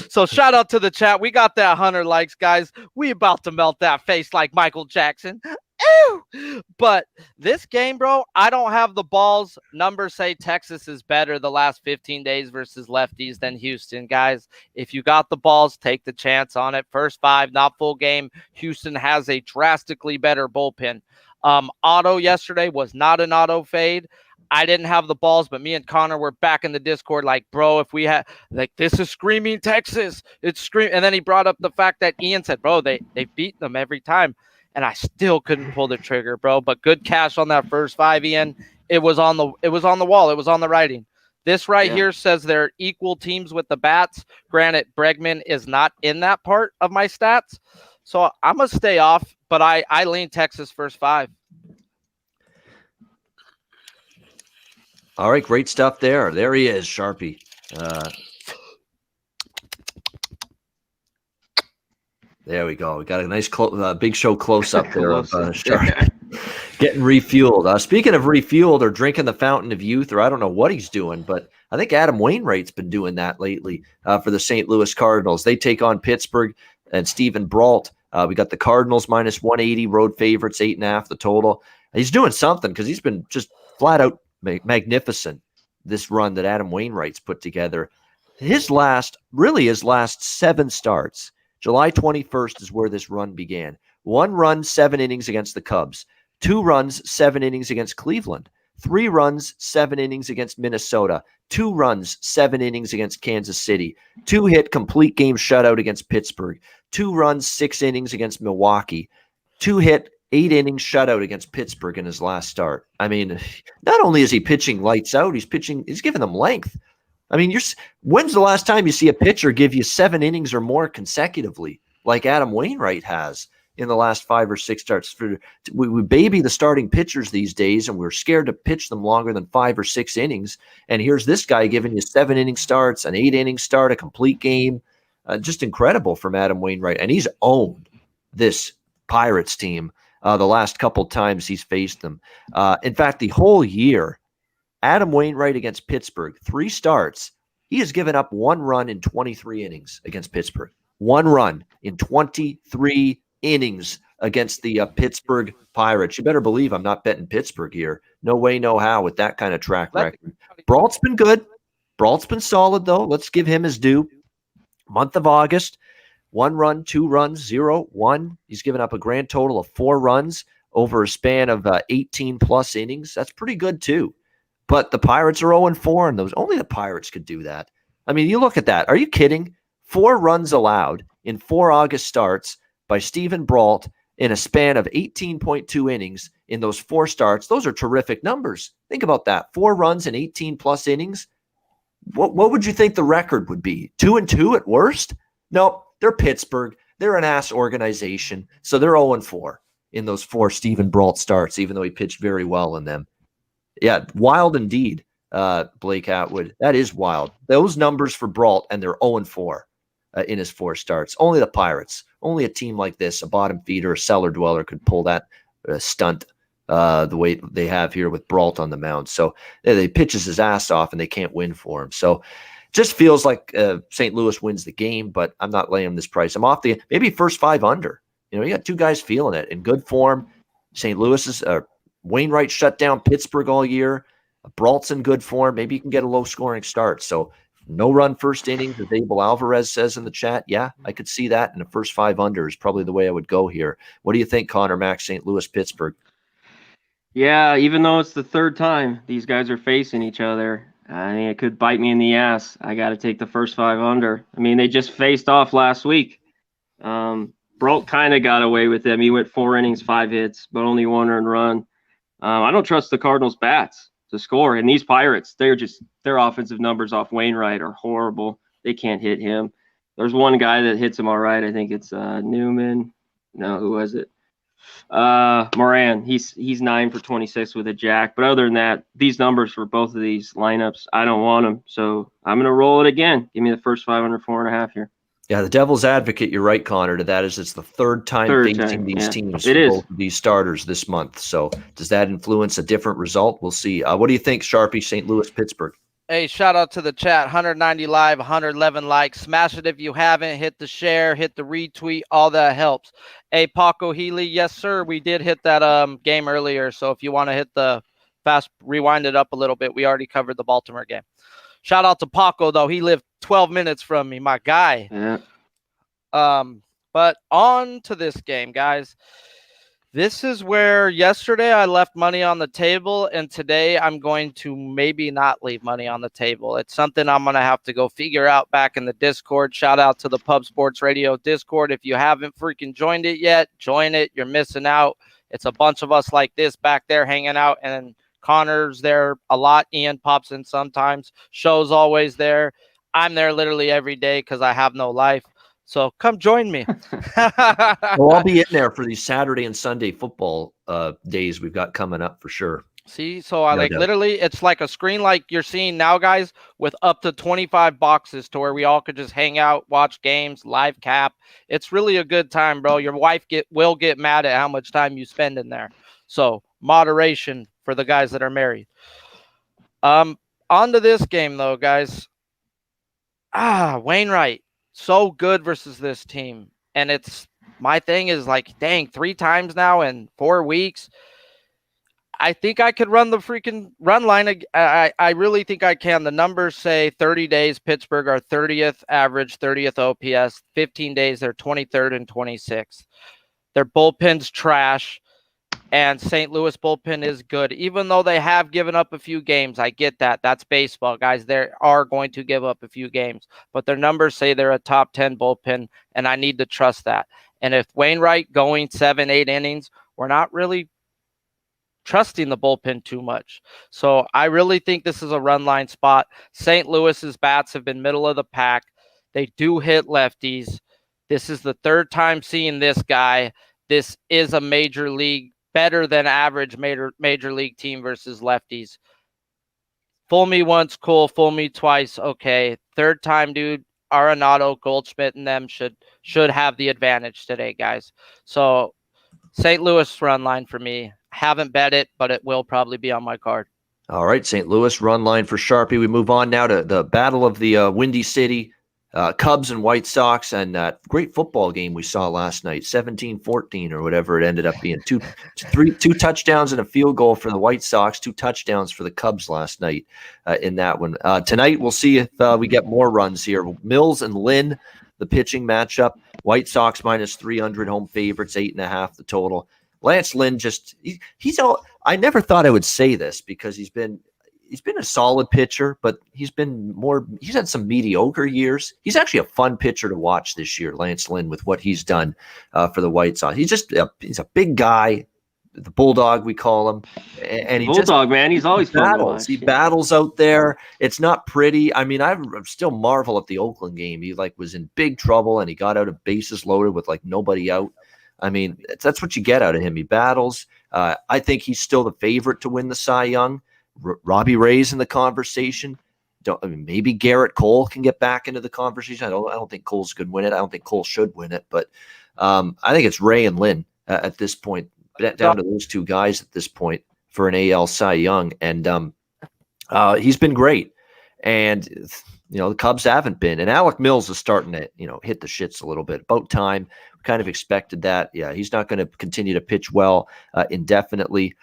So shout out to the chat. We got that 100 likes, guys. We about to melt that face like Michael Jackson. Ew! But this game, bro, I don't have the balls. Numbers say Texas is better the last 15 days versus lefties than Houston, guys. If you got the balls, take the chance on it. First 5, not full game. Houston has a drastically better bullpen. Auto yesterday was not an auto fade. I didn't have the balls, but me and Conor were back in the Discord like, bro, if we had, like, this is screaming Texas. It's screaming. And then he brought up the fact that Ian said, bro, they've beaten them every time. And I still couldn't pull the trigger, bro. But good cash on that first 5, Ian. It was on the wall. It was on the writing. This here says they're equal teams with the bats. Granted, Bregman is not in that part of my stats. So I'm going to stay off, but I lean Texas first 5. All right, great stuff there. There he is, Sharpie. There we go. We got a nice big show close up there of Sharpie getting refueled. Speaking of refueled or drinking the fountain of youth, or I don't know what he's doing, but I think Adam Wainwright's been doing that lately for the St. Louis Cardinals. They take on Pittsburgh and Stephen Brault. We got the Cardinals minus 180, road favorites, 8.5 the total. He's doing something because he's been just flat out magnificent this run that Adam Wainwright's put together. His last 7 starts. July 21st is where this run began. 1 run, 7 innings against the Cubs. 2 runs, 7 innings against Cleveland. 3 runs, 7 innings against Minnesota. 2 runs, 7 innings against Kansas City. 2 hit complete game shutout against Pittsburgh. 2 runs, 6 innings against Milwaukee. 2 hit 8 innings shutout against Pittsburgh in his last start. I mean, not only is he pitching lights out, he's giving them length. I mean, when's the last time you see a pitcher give you 7 innings or more consecutively, like Adam Wainwright has in the last 5 or 6 starts? We baby the starting pitchers these days, and we're scared to pitch them longer than 5 or 6 innings. And here's this guy giving you 7-inning starts, an 8-inning start, a complete game. Just incredible from Adam Wainwright. And he's owned this Pirates team the last couple times he's faced them. In fact, the whole year, Adam Wainwright against Pittsburgh, 3 starts. He has given up 1 run in 23 innings against Pittsburgh. 1 run in 23 innings against the Pittsburgh Pirates. You better believe I'm not betting Pittsburgh here. No way, no how with that kind of track record. Brault's been good. Brault's been solid, though. Let's give him his due. Month of August, 1 run, 2 runs, 0, 1. He's given up a grand total of 4 runs over a span of 18-plus innings. That's pretty good, too. But the Pirates are 0-4, and only the Pirates could do that. I mean, you look at that. Are you kidding? 4 runs allowed in 4 August starts by Stephen Brault in a span of 18.2 innings in those 4 starts. Those are terrific numbers. Think about that. 4 runs in 18-plus innings. What would you think the record would be? 2-2 at worst? Nope. They're Pittsburgh. They're an ass organization. So they're 0-4 in those 4 Stephen Brault starts, even though he pitched very well in them. Yeah, wild indeed, Blake Atwood. That is wild. Those numbers for Brault, and they're 0-4 in his 4 starts. Only the Pirates, only a team like this, a bottom feeder, a cellar dweller, could pull that stunt the way they have here with Brault on the mound. So they pitches his ass off, and they can't win for him. So just feels like St. Louis wins the game, but I'm not laying this price. I'm off maybe first 5 under. You got 2 guys feeling it in good form. St. Louis is Wainwright shut down Pittsburgh all year. Brault's in good form. Maybe you can get a low-scoring start. So no run first inning, as Abel Alvarez says in the chat. Yeah, I could see that. And the first 5 under is probably the way I would go here. What do you think, Conor, Max, St. Louis, Pittsburgh? Yeah, even though it's the 3rd time these guys are facing each other, I mean, it could bite me in the ass. I got to take the first 5 under. I mean, they just faced off last week. Brolt kind of got away with them. He went 4 innings, 5 hits, but only 1 earned run. I don't trust the Cardinals bats to score. And these Pirates, their offensive numbers off Wainwright are horrible. They can't hit him. There's one guy that hits him all right. I think it's Newman. No, who was it? Moran. He's 9 for 26 with a jack. But other than that, these numbers for both of these lineups, I don't want them. So I'm gonna roll it again. Give me the first 5 under 4.5 here. Yeah, the devil's advocate, you're right, Connor, to that is it's the third time facing these teams for both of these starters this month. So does that influence a different result? We'll see. What do you think, Sharpie, St. Louis, Pittsburgh? Hey, shout out to the chat, 190 live, 111 likes. Smash it if you haven't. Hit the share, hit the retweet. All that helps. Hey, Paco Healy, yes, sir. We did hit that game earlier. So if you want to hit the fast, rewind it up a little bit. We already covered the Baltimore game. Shout out to Paco, though. He lived 12 minutes from me, my guy. Yeah. But on to this game, guys. This is where yesterday I left money on the table, and today I'm going to maybe not leave money on the table. It's something I'm going to have to go figure out back in the Discord. Shout out to the Pub Sports Radio Discord. If you haven't freaking joined it yet, join it. You're missing out. It's a bunch of us like this back there hanging out, and Connor's there a lot. Ian pops in sometimes. Show's always there. I'm there literally every day because I have no life. So come join me. Well, I'll be in there for these Saturday and Sunday football days we've got coming up for sure. See, so I literally, it's like a screen like you're seeing now, guys, with up to 25 boxes to where we all could just hang out, watch games, live cap. It's really a good time, bro. Your wife will get mad at how much time you spend in there. So moderation for the guys that are married. On to this game, though, guys. Wainwright. So good versus this team. And it's my thing is like, dang, 3 times now in 4 weeks. I think I could run the freaking run line. I really think I can. The numbers say 30 days, Pittsburgh are 30th average, 30th OPS. 15 days, they're 23rd and 26th. Their bullpen's trash. And St. Louis bullpen is good, even though they have given up a few games. I get that. That's baseball, guys. They are going to give up a few games, but their numbers say they're a top 10 bullpen, and I need to trust that. And if Wainwright going 7-8 innings, we're not really trusting the bullpen too much. So I really think this is a run line spot. St. Louis's bats have been middle of the pack. They do hit lefties. This is the 3rd time seeing this guy. This is a major league, better than average major league team versus lefties. Fool me once, cool. Fool me twice, okay. 3rd time, dude. Arenado, Goldschmidt, and them should have the advantage today, guys. So St. Louis run line for me. Haven't bet it, but it will probably be on my card. All right, St. Louis run line for Sharpie. We move on now to the battle of the Windy City. Cubs and White Sox, and that great football game we saw last night, 17-14 or whatever it ended up being. Two touchdowns and a field goal for the White Sox, 2 touchdowns for the Cubs last night in that one. Tonight we'll see if we get more runs here. Mills and Lynn, the pitching matchup. White Sox -300, home favorites, 8.5 the total. Lance Lynn he's all. I never thought I would say this because he's been a solid pitcher, but he's had some mediocre years. He's actually a fun pitcher to watch this year, Lance Lynn, with what he's done for the White Sox. He's a big guy, the Bulldog we call him. And man, he's always fun. He battles out there. It's not pretty. I mean, I still marvel at the Oakland game. He was in big trouble and he got out of bases loaded with nobody out. I mean, that's what you get out of him. He battles. I think he's still the favorite to win the Cy Young. Robbie Ray's in the conversation. Maybe Garrett Cole can get back into the conversation. I don't think Cole's going to win it. I don't think Cole should win it, but I think it's Ray and Lynn at this point, down to those 2 guys at this point for an AL Cy Young. And he's been great. And, the Cubs haven't been. And Alec Mills is starting to, hit the shits a little bit. About time. We kind of expected that. Yeah, he's not going to continue to pitch well indefinitely.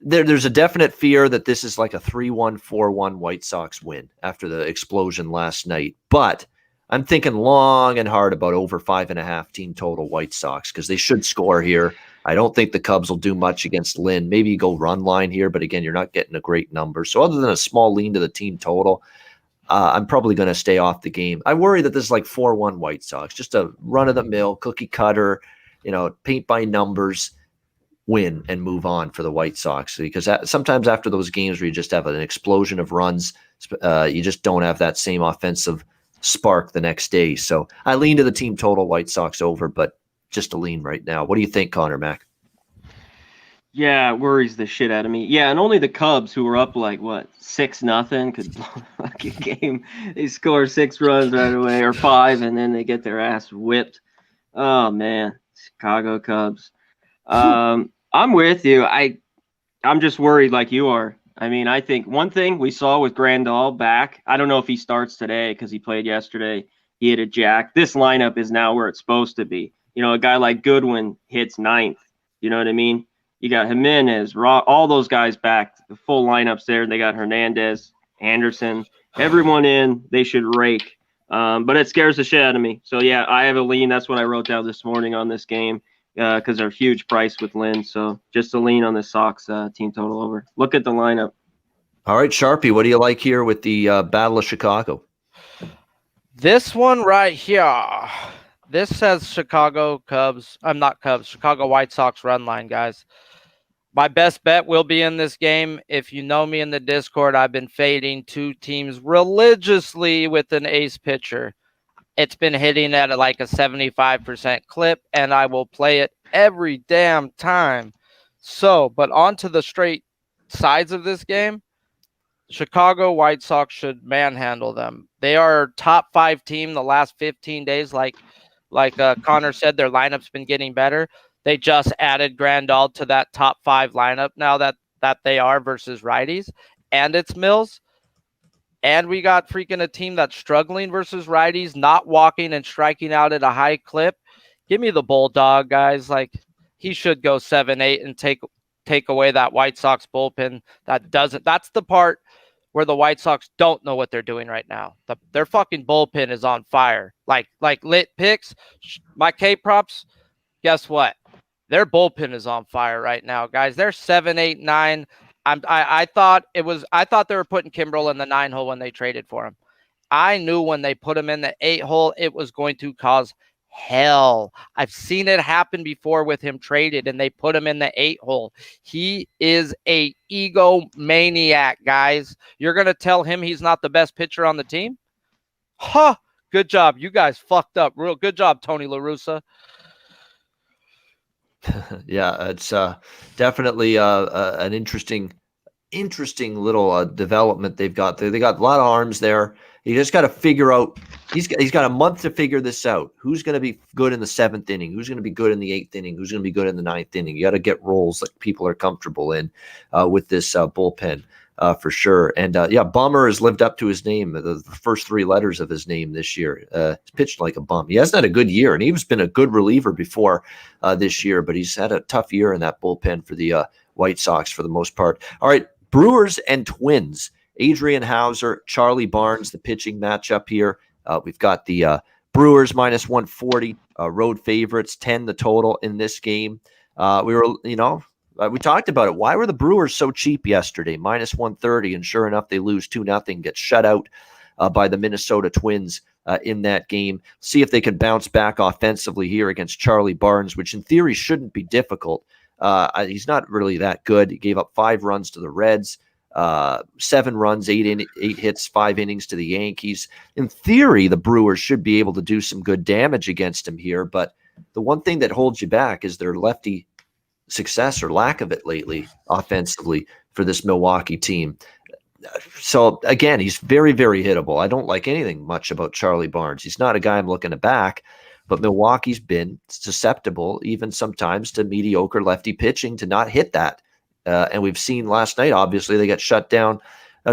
There's a definite fear that this is like a 3-1, 4-1 White Sox win after the explosion last night. But I'm thinking long and hard about over 5.5 team total White Sox because they should score here. I don't think the Cubs will do much against Lynn. Maybe you go run line here, but again, you're not getting a great number. So other than a small lean to the team total, I'm probably going to stay off the game. I worry that this is like 4-1 White Sox, just a run-of-the-mill, cookie cutter, paint by numbers, win and move on for the White Sox. Because sometimes after those games where you just have an explosion of runs, you just don't have that same offensive spark the next day. So I lean to the team total, White Sox over, but just a lean right now. What do you think, Conor, Mac? Yeah, it worries the shit out of me. Yeah, and only the Cubs, who were up like 6-0, could blow the fucking game. They score 6 runs right away, or 5, and then they get their ass whipped. Oh man, Chicago Cubs. I'm with you. I'm just worried like you are. I mean, I think one thing we saw with Grandal back, I don't know if he starts today because he played yesterday. He hit a jack. This lineup is now where it's supposed to be. A guy like Goodwin hits 9th. You know what I mean? You got Jimenez, all those guys back. The full lineups there. They got Hernandez, Anderson, everyone in. They should rake. But it scares the shit out of me. So, yeah, I have a lean. That's what I wrote down this morning on this game because they're huge price with Lynn. So just a lean on the Sox team total over. Look at the lineup. All right, Sharpie, what do you like here with the Battle of Chicago? This one right here. This says Chicago White Sox run line, guys. My best bet will be in this game. If you know me in the Discord, I've been fading 2 teams religiously with an ace pitcher. It's been hitting at like a 75% clip, and I will play it every damn time. So, but on to the straight sides of this game. Chicago White Sox should manhandle them. They are top 5 team the last 15 days. Like Conor said, their lineup's been getting better. They just added Grandal to that top 5 lineup now that they are versus righties, and it's Mills. And we got freaking a team that's struggling versus righties, not walking and striking out at a high clip. Give me the Bulldog, guys. Like, he should go 7-8 and take away that White Sox bullpen. That's the part where the White Sox don't know what they're doing right now. Their fucking bullpen is on fire. Like lit picks, my K-props, guess what? Their bullpen is on fire right now, guys. They're 7, 8, 9. I thought they were putting Kimbrel in the 9 hole when they traded for him. I knew when they put him in the 8 hole, it was going to cause hell. I've seen it happen before with him traded, and they put him in the 8 hole. He is a egomaniac, guys. You're going to tell him he's not the best pitcher on the team? Huh. Good job. You guys fucked up. Real good job, Tony La Russa. Yeah, it's definitely an interesting little development they've got there. They got a lot of arms there. You just got to figure out. He's got a month to figure this out. Who's going to be good in the 7th inning? Who's going to be good in the 8th inning? Who's going to be good in the 9th inning? You got to get roles that people are comfortable in with this bullpen for sure. And Bummer has lived up to his name. The first 3 letters of his name this year. He's pitched like a bum. He hasn't had a good year, and he's been a good reliever before this year, but he's had a tough year in that bullpen for the White Sox for the most part. All right, Brewers and Twins. Adrian Hauser, Charlie Barnes, the pitching matchup here. We've got the Brewers minus 140, road favorites, 10 the total in this game. We talked about it. Why were the Brewers so cheap yesterday? Minus 130, and sure enough, they lose 2-0, get shut out by the Minnesota Twins in that game. See if they can bounce back offensively here against Charlie Barnes, which in theory shouldn't be difficult. He's not really that good. He gave up 5 runs to the Reds. 7 runs, 8 hits, 5 innings to the Yankees. In theory, the Brewers should be able to do some good damage against him here, but the one thing that holds you back is their lefty success or lack of it lately offensively for this Milwaukee team. So again, he's very, very hittable. I don't like anything much about Charlie Barnes. He's not a guy I'm looking to back, but Milwaukee's been susceptible even sometimes to mediocre lefty pitching to not hit that. And we've seen last night, obviously, they got shut down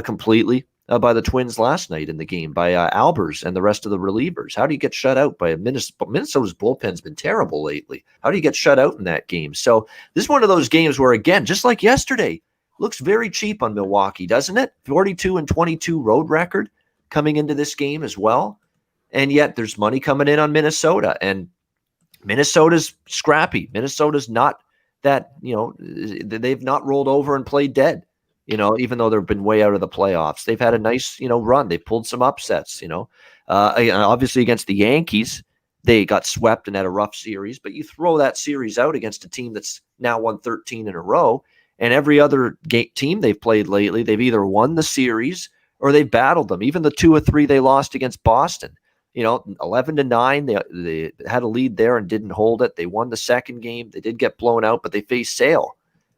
completely by the Twins last night in the game, by Albers and the rest of the relievers. How do you get shut out by Minnesota's bullpen's been terrible lately. How do you get shut out in that game? So this is one of those games where, again, just like yesterday, looks very cheap on Milwaukee, doesn't it? 42-22 road record coming into this game as well. And yet there's money coming in on Minnesota. And Minnesota's scrappy. Minnesota's not that, they've not rolled over and played dead, even though they've been way out of the playoffs. They've had a nice, run. They pulled some upsets, obviously against the Yankees. They got swept and had a rough series, but you throw that series out against a team that's now won 13 in a row, and every other team they've played lately, they've either won the series or they've battled them. Even the 2 or 3 they lost against Boston, 11-9, they had a lead there and didn't hold it. They won the second game. They did get blown out, but they faced Sale,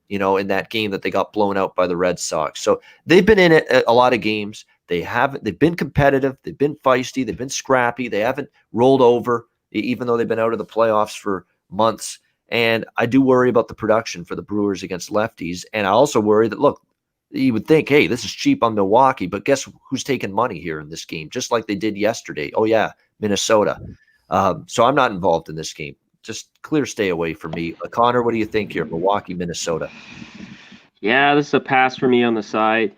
in that game that they got blown out by the Red Sox. So they've been in it a lot of games. They've been competitive. They've been feisty. They've been scrappy. They haven't rolled over, even though they've been out of the playoffs for months. And I do worry about the production for the Brewers against lefties. And I also worry that, look, you would think, hey, this is cheap on Milwaukee, but guess who's taking money here in this game, just like they did yesterday? Oh, yeah, Minnesota. So I'm not involved in this game. Just clear stay away from me. Connor, what do you think here? Milwaukee, Minnesota. Yeah, this is a pass for me on the side.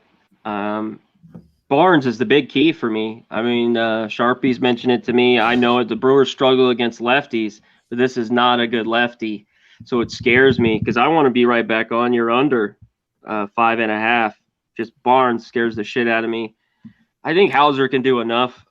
Barnes is the big key for me. I mean, Sharpie's mentioned it to me. I know the Brewers struggle against lefties, but this is not a good lefty. So it scares me because I want to be right back on your under 5.5. Just Barnes scares the shit out of me. I think Hauser can do enough.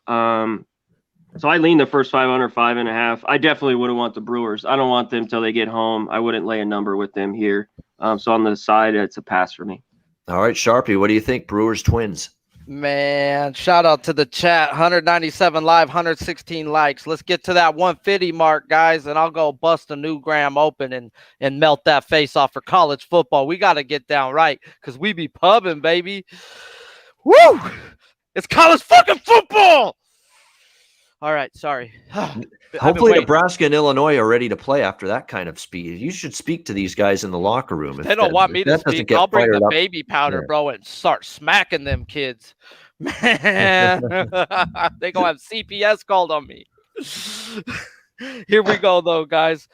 So I lean the first 5 under 5.5. I definitely wouldn't want the Brewers. I don't want them till they get home. I wouldn't lay a number with them here. So on the side, it's a pass for me. All right, Sharpie, what do you think? Brewers, Twins. Man, shout out to the chat. 197 live, 116 likes. Let's get to that 150 mark, guys, and I'll go bust a new gram open and melt that face off for college football. We got to get down right because we be pubbing, baby. Woo! It's college fucking football! All right, sorry. Hopefully Nebraska and Illinois are ready to play after that kind of speed. You should speak to these guys in the locker room. They don't want me to speak. I'll bring the baby powder, bro, and start smacking them kids. Man, they gonna have CPS called on me. Here we go, though, guys.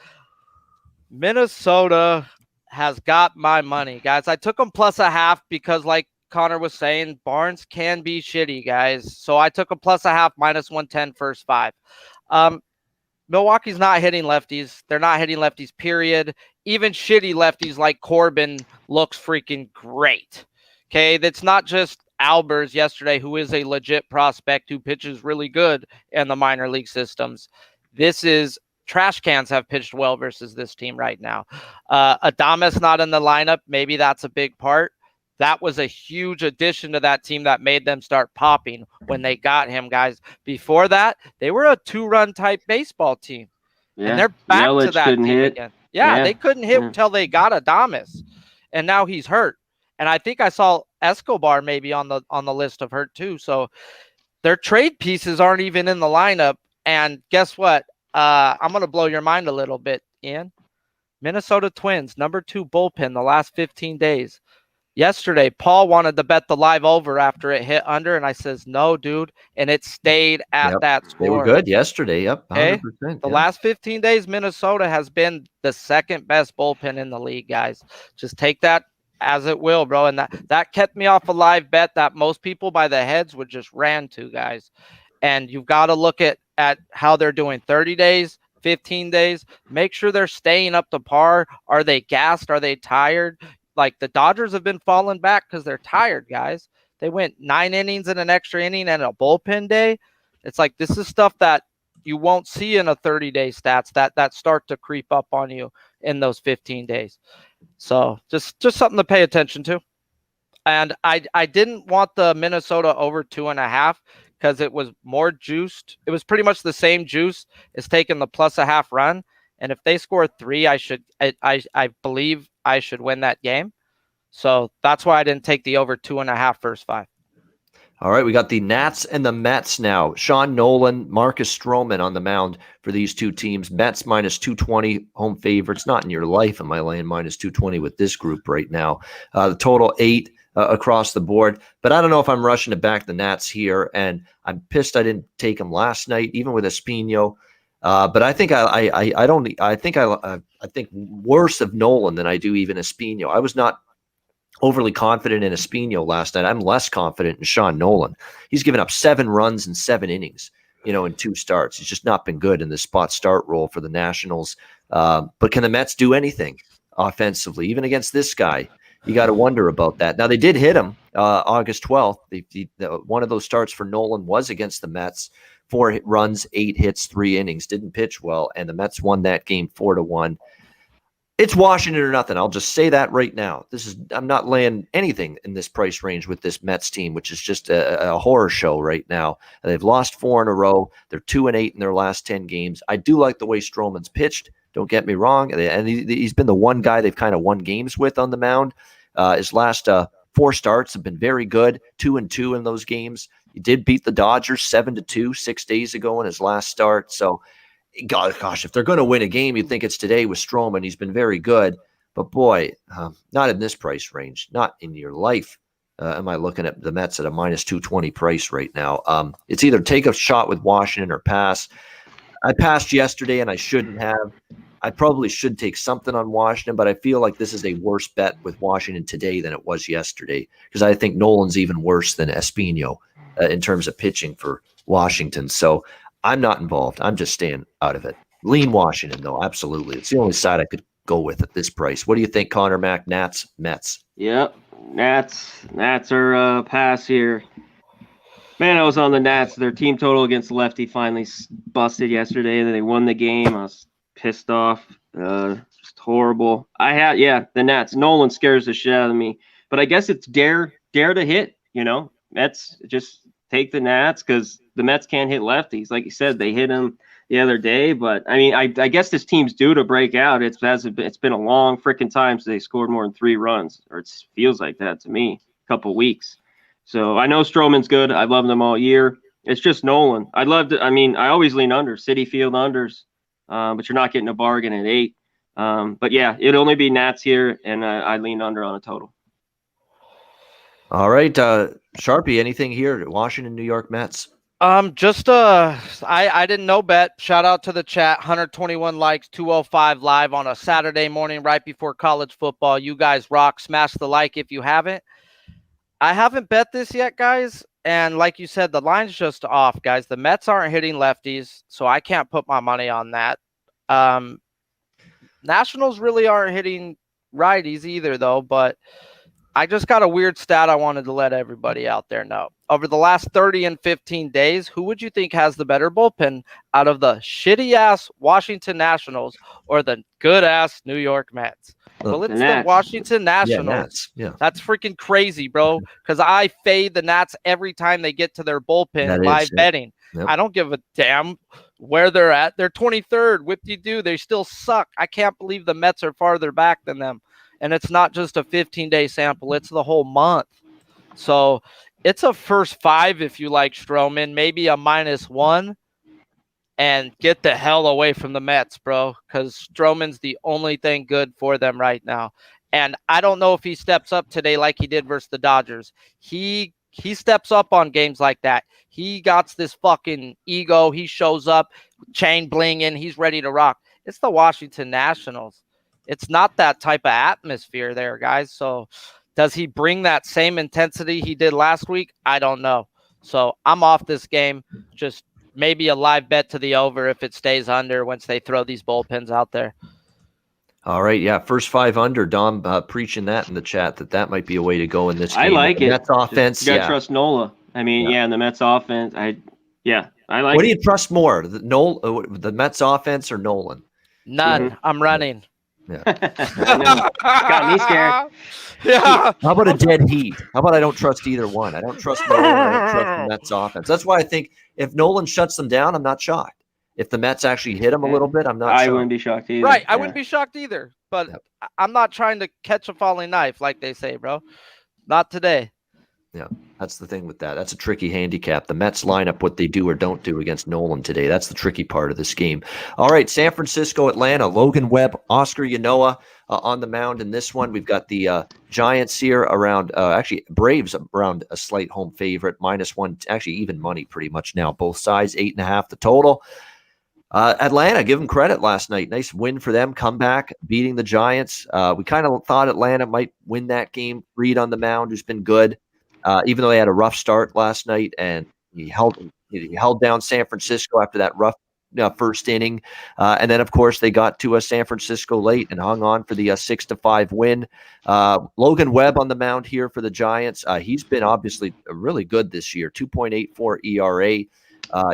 Minnesota has got my money, guys. I took them +0.5 because, like Connor was saying, Barnes can be shitty, guys. So I took a +0.5, -110 first 5. Milwaukee's not hitting lefties. They're not hitting lefties, period. Even shitty lefties like Corbin looks freaking great. Okay, that's not just Albers yesterday, who is a legit prospect who pitches really good in the minor league systems. This is trash cans have pitched well versus this team right now. Adames not in the lineup. Maybe that's a big part. That was a huge addition to that team that made them start popping when they got him, guys. Before that, they were a 2-run type baseball team. Yeah. And they're back to that team again. Yeah, they couldn't hit until they got Adames. And now he's hurt. And I think I saw Escobar maybe on the list of hurt too. So their trade pieces aren't even in the lineup. And guess what? I'm going to blow your mind a little bit, Ian. Minnesota Twins, #2 bullpen the last 15 days. Yesterday, Paul wanted to bet the live over after it hit under, and I says, no, dude, and it stayed at that score. They were good yesterday, 100%. Okay? The last 15 days, Minnesota has been the second best bullpen in the league, guys. Just take that as it will, bro, and that kept me off a live bet that most people by the heads would just ran to, guys. And you've got to look at how they're doing 30 days, 15 days. Make sure they're staying up to par. Are they gassed? Are they tired? Like the Dodgers have been falling back because they're tired, guys. They went 9 innings in an extra inning and a bullpen day. It's like this is stuff that you won't see in a 30-day stats that start to creep up on you in those 15 days. So just something to pay attention to. And I didn't want the Minnesota over 2.5 because it was more juiced. It was pretty much the same juice as taking the +0.5 run. And if they score 3, I believe I should win that game. So that's why I didn't take the over 2.5 first 5. All right, we got the Nats and the Mets now. Sean Nolan, Marcus Stroman on the mound for these two teams. Mets -220, home favorites. Not in your life am I laying -220 with this group right now. The total 8 across the board. But I don't know if I'm rushing to back the Nats here, and I'm pissed I didn't take them last night, even with Espino. But I think I think worse of Nolan than I do even Espino. I was not overly confident in Espino last night. I'm less confident in Sean Nolan. He's given up 7 runs in 7 innings, in 2 starts. He's just not been good in the spot start role for the Nationals. But can the Mets do anything? offensively, even against this guy. You got to wonder about that. Now, they did hit him August 12th. One of those starts for Nolan was against the Mets. 4 runs, 8 hits, 3 innings. Didn't pitch well, and the Mets won that game 4-1. It's Washington or nothing. I'll just say that right now. I'm not laying anything in this price range with this Mets team, which is just a horror show right now. They've lost 4 in a row. They're 2-8 in their last 10 games. I do like the way Stroman's pitched. Don't get me wrong. And he's been the one guy they've kind of won games with on the mound. His last 4 starts have been very good, 2-2 in those games. He did beat the Dodgers 7-2 6 days ago in his last start. So, gosh, if they're going to win a game, you'd think it's today with Stroman. He's been very good. But, boy, not in this price range. Not in your life am I looking at the Mets at a minus 220 price right now. It's either take a shot with Washington or pass. I passed yesterday, and I shouldn't have. I probably should take something on Washington, but I feel like this is a worse bet with Washington today than it was yesterday because I think Nolan's even worse than Espino in terms of pitching for Washington. So I'm not involved. I'm just staying out of it. Lean Washington, though, absolutely. It's the only side I could go with at this price. What do you think, Conor, Mac, Nats, Mets? Yep, Nats are pass here. Man, I was on the Nats. Their team total against lefty finally busted yesterday, and then they won the game. I was pissed off. Just horrible. The Nats. Nolan scares the shit out of me. But I guess it's dare to hit, Mets just take the Nats because the Mets can't hit lefties. Like you said, they hit him the other day. But, I mean, I guess this team's due to break out. It's been a long freaking time since they scored more than 3 runs. Or it feels like that to me. A couple weeks. So I know Stroman's good. I love them all year. It's just Nolan. I always lean under, City Field unders. But you're not getting a bargain at 8. But yeah, it'd only be Nats here, and I lean under on a total. All right, Sharpie, anything here? Washington, New York Mets. I didn't know bet. Shout out to the chat. 121 likes, 205 live on a Saturday morning right before college football. You guys rock. Smash the like if you haven't. I haven't bet this yet, guys. And like you said, the line's just off, guys. The Mets aren't hitting lefties, so I can't put my money on that. Nationals really aren't hitting righties either, though. But I just got a weird stat I wanted to let everybody out there know. Over the last 30 and 15 days, who would you think has the better bullpen out of the shitty-ass Washington Nationals or the good-ass New York Mets? Well, it's the Washington Nationals. Yeah. That's freaking crazy, bro, because I fade the Nats every time they get to their bullpen live betting. Yep. I don't give a damn where they're at. They're 23rd. What do you do? They still suck. I can't believe the Mets are farther back than them. And it's not just a 15-day sample. It's the whole month. So it's a first 5 if you like Stroman, maybe a -1. And get the hell away from the Mets, bro, because Stroman's the only thing good for them right now. And I don't know if he steps up today like he did versus the Dodgers. He steps up on games like that. He got this fucking ego. He shows up, chain blinging. He's ready to rock. It's the Washington Nationals. It's not that type of atmosphere there, guys. So does he bring that same intensity he did last week? I don't know. So I'm off this game. Just maybe a live bet to the over if it stays under once they throw these bullpens out there. All right, yeah, first 5 under. Dom preaching that in the chat that might be a way to go in this game. I like it. Mets offense, you gotta trust Nola. I mean, and the Mets offense. I like. What do you trust more, the Mets offense or Nolan? None. Mm-hmm. I'm running. Yeah. Got me scared. Yeah. How about a dead heat? How about I don't trust either one? I don't trust Nolan. I don't trust the Mets offense. That's why I think if Nolan shuts them down, I'm not shocked. If the Mets actually hit him a little bit, I'm not shocked. I wouldn't be shocked either. Right. I wouldn't be shocked either. But I'm not trying to catch a falling knife like they say, bro. Not today. Yeah, that's the thing with that. That's a tricky handicap. The Mets line up what they do or don't do against Nolan today. That's the tricky part of this game. All right, San Francisco, Atlanta, Logan Webb, Oscar Yanoa on the mound in this one. We've got the Giants here around, Braves around a slight home favorite, -1, actually even money pretty much now. Both sides, 8.5 the total. Atlanta, give them credit last night. Nice win for them, comeback, beating the Giants. We kind of thought Atlanta might win that game. Reed on the mound, who's been good. Even though they had a rough start last night, and he held down San Francisco after that rough first inning. And then, of course, they got to San Francisco late and hung on for the 6-5 win. Logan Webb on the mound here for the Giants. He's been obviously really good this year, 2.84 ERA.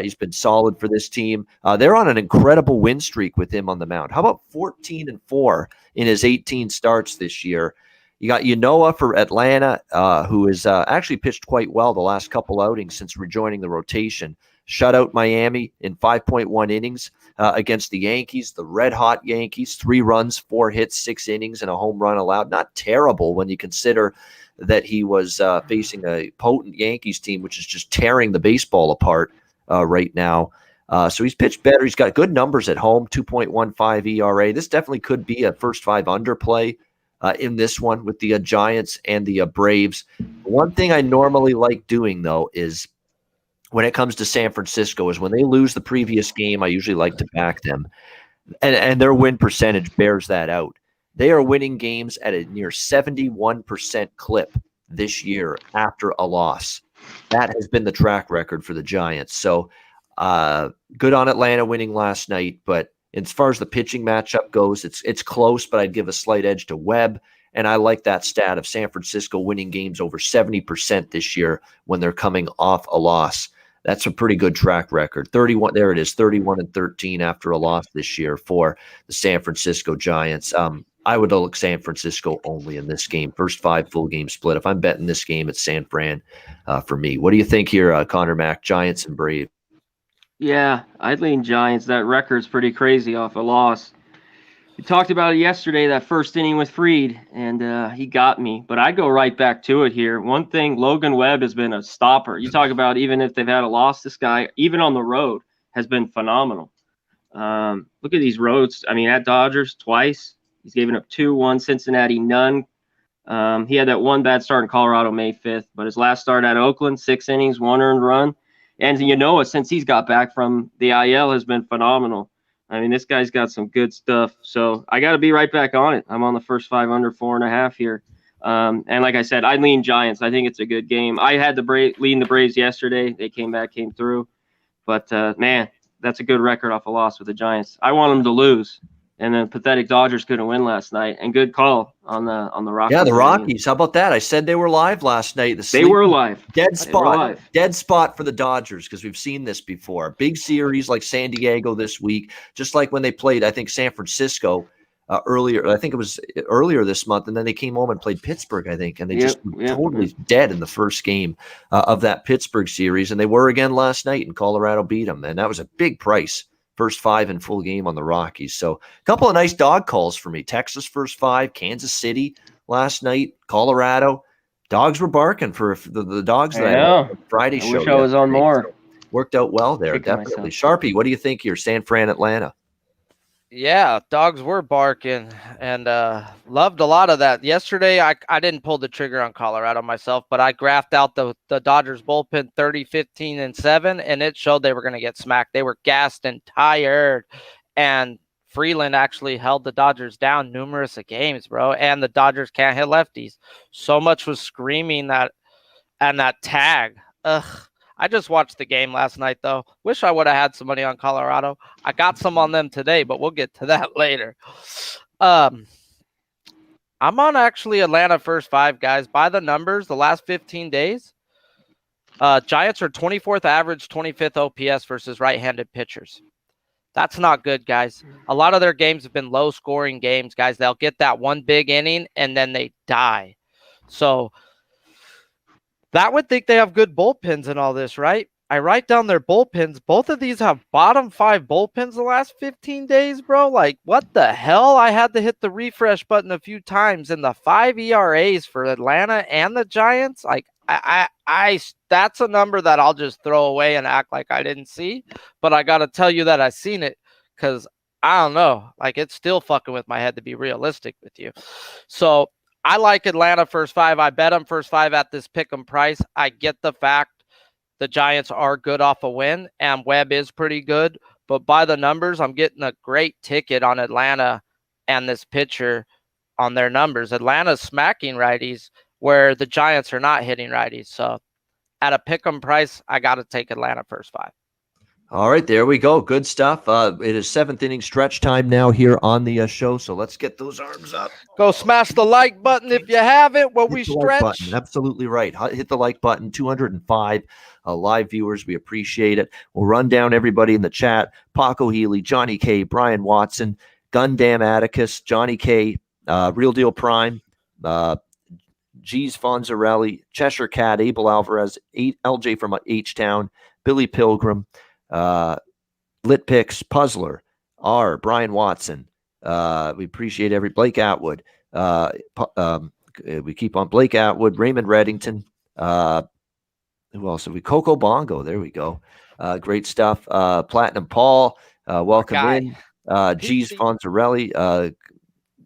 He's been solid for this team. They're on an incredible win streak with him on the mound. How about 14-4 in his 18 starts this year? You got Yanoa for Atlanta, who has actually pitched quite well the last couple outings since rejoining the rotation. Shut out Miami in 5.1 innings against the Yankees, the red-hot Yankees. 3 runs, 4 hits, 6 innings, and a home run allowed. Not terrible when you consider that he was facing a potent Yankees team, which is just tearing the baseball apart right now. So he's pitched better. He's got good numbers at home, 2.15 ERA. This definitely could be a first 5 under play in this one with the Giants and the Braves. One thing I normally like doing, though, is when it comes to San Francisco is when they lose the previous game, I usually like to back them. And their win percentage bears that out. They are winning games at a near 71% clip this year after a loss. That has been the track record for the Giants. So good on Atlanta winning last night, but as far as the pitching matchup goes, it's close, but I'd give a slight edge to Webb. And I like that stat of San Francisco winning games over 70% this year when they're coming off a loss. That's a pretty good track record. 31, there it is, 31-13 after a loss this year for the San Francisco Giants. I would look San Francisco only in this game. First 5 full game split. If I'm betting this game, it's San Fran for me. What do you think here, Connor Mack, Giants and Braves? Yeah, I'd lean Giants. That record's pretty crazy off a loss. We talked about it yesterday, that first inning with Fried, and he got me. But I go right back to it here. One thing, Logan Webb has been a stopper. You talk about even if they've had a loss, this guy, even on the road, has been phenomenal. Look at these roads. I mean, at Dodgers, twice. He's given up 2, Cincinnati, none. He had that one bad start in Colorado May 5th, but his last start at Oakland, 6 innings, 1 earned run. And since he's got back from the IL, has been phenomenal. I mean, this guy's got some good stuff. So I got to be right back on it. I'm on the first 5 under 4.5 here. And like I said, I lean Giants. I think it's a good game. I had lean the Braves yesterday. They came through. But, man, that's a good record off a loss with the Giants. I want them to lose. And then pathetic Dodgers couldn't win last night. And good call on the Rockies. Yeah, the Rockies. How about that? I said they were live last night. They were live. Dead spot. Dead spot for the Dodgers because we've seen this before. Big series like San Diego this week, just like when they played, I think, San Francisco earlier. I think it was earlier this month. And then they came home and played Pittsburgh, I think. And they totally dead in the first game of that Pittsburgh series. And they were again last night, and Colorado beat them. And that was a big price. First 5 in full game on the Rockies. So a couple of nice dog calls for me. Texas first 5, Kansas City last night, Colorado. Dogs were barking for the dogs that Friday show. I wish I was on more. So worked out well there, definitely. Sharpie, what do you think here? San Fran, Atlanta. Yeah, dogs were barking and loved a lot of that. Yesterday, I didn't pull the trigger on Colorado myself, but I graphed out the Dodgers bullpen 30, 15, and 7, and it showed they were going to get smacked. They were gassed and tired, and Freeland actually held the Dodgers down numerous games, bro, and the Dodgers can't hit lefties. So much was screaming that tag. Ugh. I just watched the game last night, though. Wish I would have had some money on Colorado. I got some on them today, but we'll get to that later. I'm on actually Atlanta first 5, guys. By the numbers, the last 15 days, Giants are 24th average, 25th OPS versus right-handed pitchers. That's not good, guys. A lot of their games have been low-scoring games, guys. They'll get that one big inning, and then they die. So that would think they have good bullpens and all this, right? I write down their bullpens. Both of these have bottom 5 bullpens the last 15 days, bro. Like, what the hell? I had to hit the refresh button a few times, and the 5 ERAs for Atlanta and the Giants, like, I that's a number that I'll just throw away and act like I didn't see. But I got to tell you that I seen it because I don't know. Like, it's still fucking with my head, to be realistic with you. So I like Atlanta first 5. I bet them first 5 at this pick 'em price. I get the fact the Giants are good off a win, and Webb is pretty good. But by the numbers, I'm getting a great ticket on Atlanta and this pitcher on their numbers. Atlanta's smacking righties where the Giants are not hitting righties. So at a pick 'em price, I got to take Atlanta first 5. All right, there we go. Good stuff. It is 7th inning stretch time now here on the show, so let's get those arms up. Go smash the like button if you haven't while we stretch. Like absolutely right. Hit the like button. 205 live viewers. We appreciate it. We'll run down everybody in the chat. Paco Healy, Johnny K, Brian Watson, Gundam Atticus, Johnny K, Real Deal Prime, G's Fonzarelli, Cheshire Cat, Abel Alvarez, LJ from H-Town, Billy Pilgrim, Litpix, Puzzler, R, Brian Watson. We appreciate Blake Atwood. We keep on Blake Atwood, Raymond Reddington. Who else have we? Coco Bongo. There we go. Great stuff. Platinum Paul. Welcome in. G's Fonzarelli.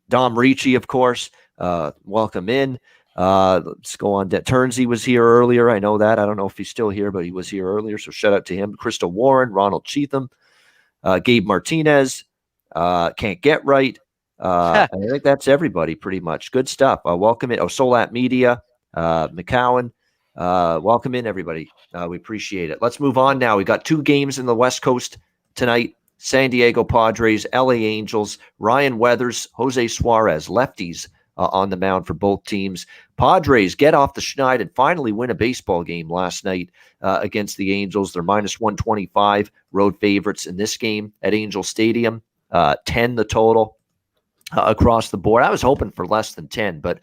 Dom Ricci, of course. Welcome in. Let's go on. Turnsey was here earlier. I know that. I don't know if he's still here, but he was here earlier. So shout out to him. Crystal Warren, Ronald Cheatham, Gabe Martinez. Can't get right. I think that's everybody pretty much. Good stuff. Welcome in. Solat Media, McCowan. Welcome in, everybody. We appreciate it. Let's move on now. We got 2 games in the West Coast tonight. San Diego Padres, LA Angels, Ryan Weathers, Jose Suarez, lefties on the mound for both teams. Padres get off the schneid and finally win a baseball game last night against the Angels. They're minus 125 road favorites in this game at Angel Stadium. 10 the total across the board. I was hoping for less than 10, but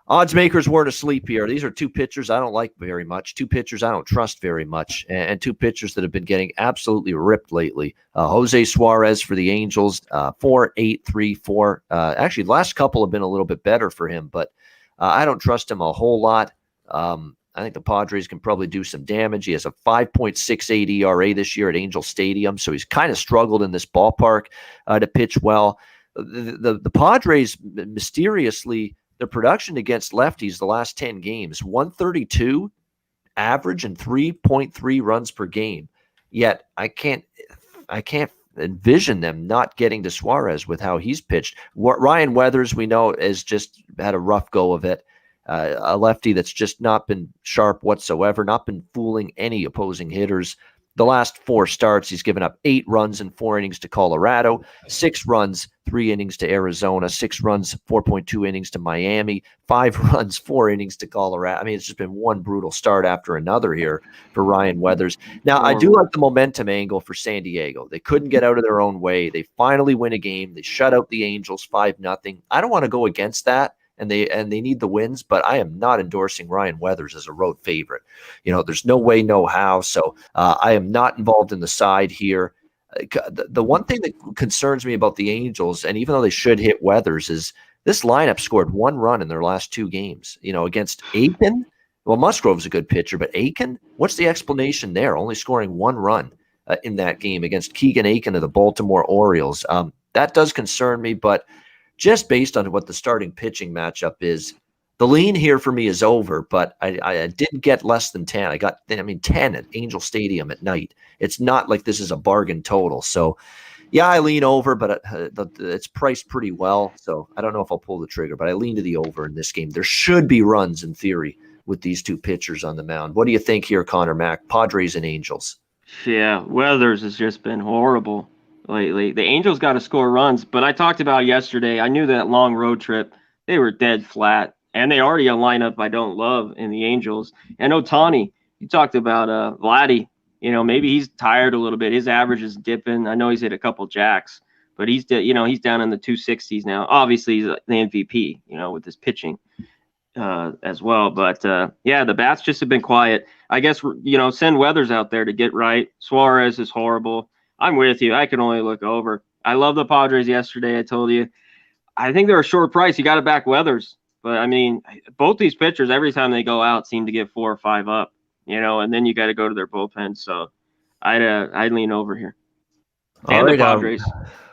odds makers weren't asleep here. These are 2 pitchers I don't like very much, 2 pitchers I don't trust very much, and 2 pitchers that have been getting absolutely ripped lately. Jose Suarez for the Angels, 4.834. Actually, the last couple have been a little bit better for him, but I don't trust him a whole lot. I think the Padres can probably do some damage. He has a 5.68 ERA this year at Angel Stadium, so he's kind of struggled in this ballpark to pitch well. The Padres, mysteriously, their production against lefties the last 10 games, 132 average and 3.3 runs per game. Yet I can't envision them not getting to Suarez with how he's pitched. Ryan Weathers, we know, has just had a rough go of it. A lefty that's just not been sharp whatsoever, not been fooling any opposing hitters. The last 4 starts, he's given up 8 runs in 4 innings to Colorado, 6 runs, 3 innings to Arizona, 6 runs, 4.2 innings to Miami, 5 runs, 4 innings to Colorado. I mean, it's just been one brutal start after another here for Ryan Weathers. Now, I do like the momentum angle for San Diego. They couldn't get out of their own way. They finally win a game. They shut out the Angels 5-0. I don't want to go against that. And they need the wins, but I am not endorsing Ryan Weathers as a road favorite. There's no way, no how. So I am not involved in the side here. The one thing that concerns me about the Angels, and even though they should hit Weathers, is this lineup scored 1 run in their last 2 games. Against Aiken. Well, Musgrove's a good pitcher, but Aiken, what's the explanation there? Only scoring 1 run in that game against Keegan Aiken of the Baltimore Orioles. That does concern me, but just based on what the starting pitching matchup is, the lean here for me is over, but I didn't get less than 10. I got 10 at Angel Stadium at night. It's not like this is a bargain total. So, yeah, I lean over, but it's priced pretty well. So I don't know if I'll pull the trigger, but I lean to the over in this game. There should be runs in theory with these 2 pitchers on the mound. What do you think here, Connor Mack? Padres and Angels. Yeah, Weathers has just been horrible lately. The Angels got to score runs, but I talked about yesterday, I knew that long road trip, they were dead flat, and they already a lineup I don't love in the Angels. And Ohtani, you talked about Vladdy, maybe he's tired a little bit. His average is dipping. I know he's hit a couple jacks, but he's down in the 260s now. Obviously, he's the MVP, with his pitching as well. But, the bats just have been quiet. I guess, send Weathers out there to get right. Suarez is horrible. I'm with you. I can only look over. I love the Padres yesterday. I told you. I think they're a short price. You got to back Weathers. But, I mean, both these pitchers, every time they go out, seem to get 4 or 5 up, and then you got to go to their bullpen. So I'd lean over here. And the Padres.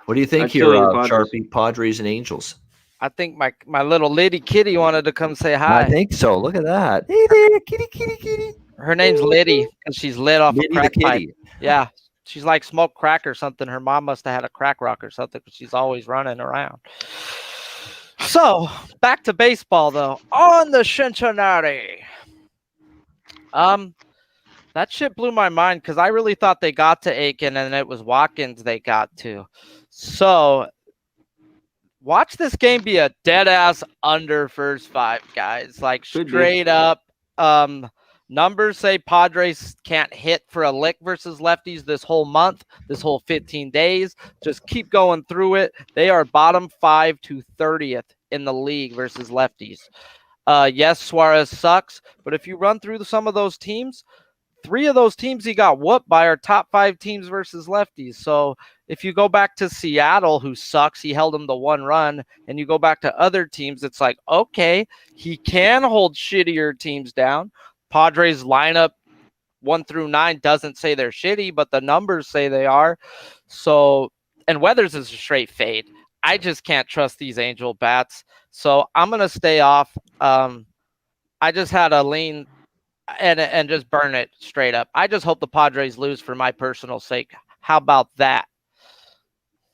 What do you think here, Sharpie, Padres and Angels? I think my little lady kitty wanted to come say hi. I think so. Look at that. Hey there, kitty, kitty, kitty. Her name's Liddy because she's lit off a crack pipe. Yeah. She's like smoked crack or something. Her mom must have had a crack rock or something because she's always running around. So, back to baseball, though. On the Cincinnati. That shit blew my mind because I really thought they got to Aiken and it was Watkins they got to. So watch this game be a dead ass under first 5, guys. Like straight up. Numbers say Padres can't hit for a lick versus lefties this whole month, this whole 15 days. Just keep going through it. They are bottom 5 to 30th in the league versus lefties. Yes, Suarez sucks, but if you run through some of those teams, 3 of those teams he got whooped by are top 5 teams versus lefties. So if you go back to Seattle, who sucks, he held them to 1 run, and you go back to other teams, it's like, okay, he can hold shittier teams down. Padres lineup 1 through 9 doesn't say they're shitty, but the numbers say they are. So, and Weathers is a straight fade. I just can't trust these Angel bats. So I'm going to stay off. I just had a lean and just burn it straight up. I just hope the Padres lose for my personal sake. How about that?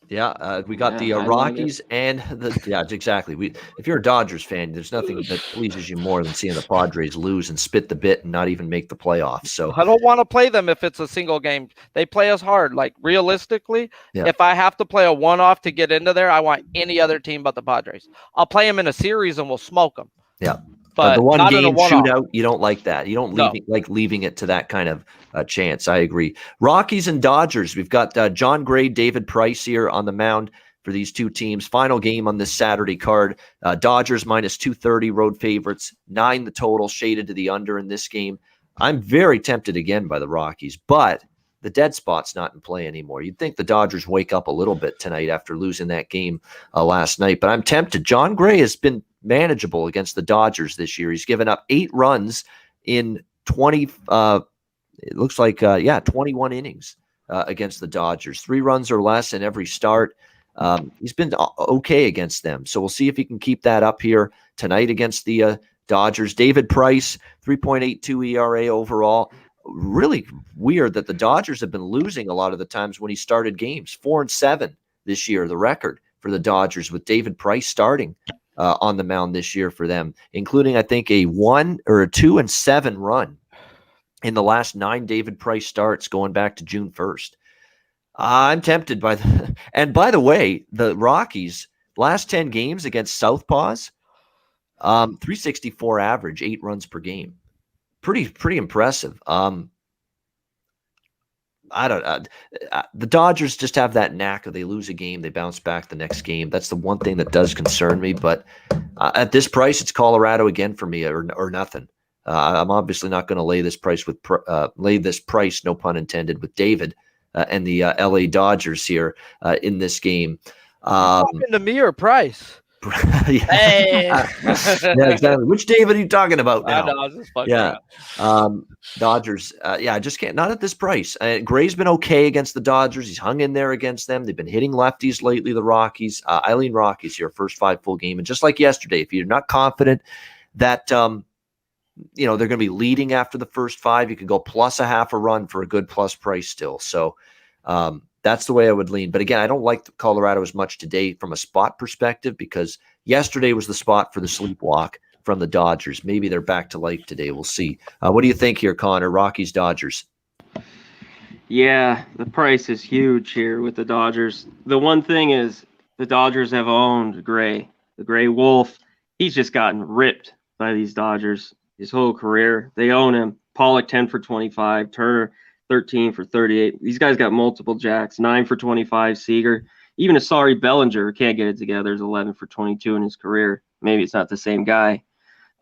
Yeah, we got the Rockies and the exactly. If you're a Dodgers fan, there's nothing that pleases you more than seeing the Padres lose and spit the bit and not even make the playoffs. So I don't want to play them if it's a single game. They play us hard. Like realistically, if I have to play a one-off to get into there, I want any other team but the Padres. I'll play them in a series and we'll smoke them. Yeah. But the one game shootout, you don't like that. You don't like leaving it to that kind of chance. I agree. Rockies and Dodgers. We've got John Gray, David Price here on the mound for these two teams. Final game on this Saturday card. Dodgers minus 230 road favorites. 9 the total, shaded to the under in this game. I'm very tempted again by the Rockies, but the dead spot's not in play anymore. You'd think the Dodgers wake up a little bit tonight after losing that game last night, but I'm tempted. John Gray has been manageable against the Dodgers this year. He's given up 8 runs in 20 it looks like 21 innings against the Dodgers. 3 runs or less in every start. He's been okay against them, so we'll see if he can keep that up here tonight against the Dodgers. David Price, 3.82 ERA overall. Really weird that the Dodgers have been losing a lot of the times when he started games. 4-7 this year, the record for the Dodgers with David Price starting on the mound this year for them, including I think a 2-7 run in the last 9 David Price starts going back to June 1st. I'm tempted by and by the way, the Rockies last 10 games against Southpaws, 364 average, 8 runs per game. Pretty impressive. I don't the Dodgers just have that knack of they lose a game, they bounce back the next game. That's the one thing that does concern me. But at this price, it's Colorado again for me, or nothing. I'm obviously not going to lay this price no pun intended, with David and the LA Dodgers here in this game. Talking to me or Price? Hey. Yeah, exactly. Which David are you talking about now? I know, I was just fucking Dodgers. I just can't. Not at this price. Gray's been okay against the Dodgers. He's hung in there against them. They've been hitting lefties lately, the Rockies. I lean Rockies here, first 5 full game. And just like yesterday, if you're not confident that they're going to be leading after the first 5, you can go plus a half a run for a good plus price still. So that's the way I would lean. But again, I don't like Colorado as much today from a spot perspective, because yesterday was the spot for the sleepwalk from the Dodgers. Maybe they're back to life today. We'll see. What do you think here, Connor? Rockies, Dodgers? Yeah, the price is huge here with the Dodgers. The one thing is the Dodgers have owned Gray, the Gray Wolf. He's just gotten ripped by these Dodgers his whole career. They own him. Pollock 10 for 25, Turner 13 for 38. These guys got multiple jacks. 9 for 25, Seager. Even Asari Bellinger can't get it together. Is 11 for 22 in his career. Maybe it's not the same guy,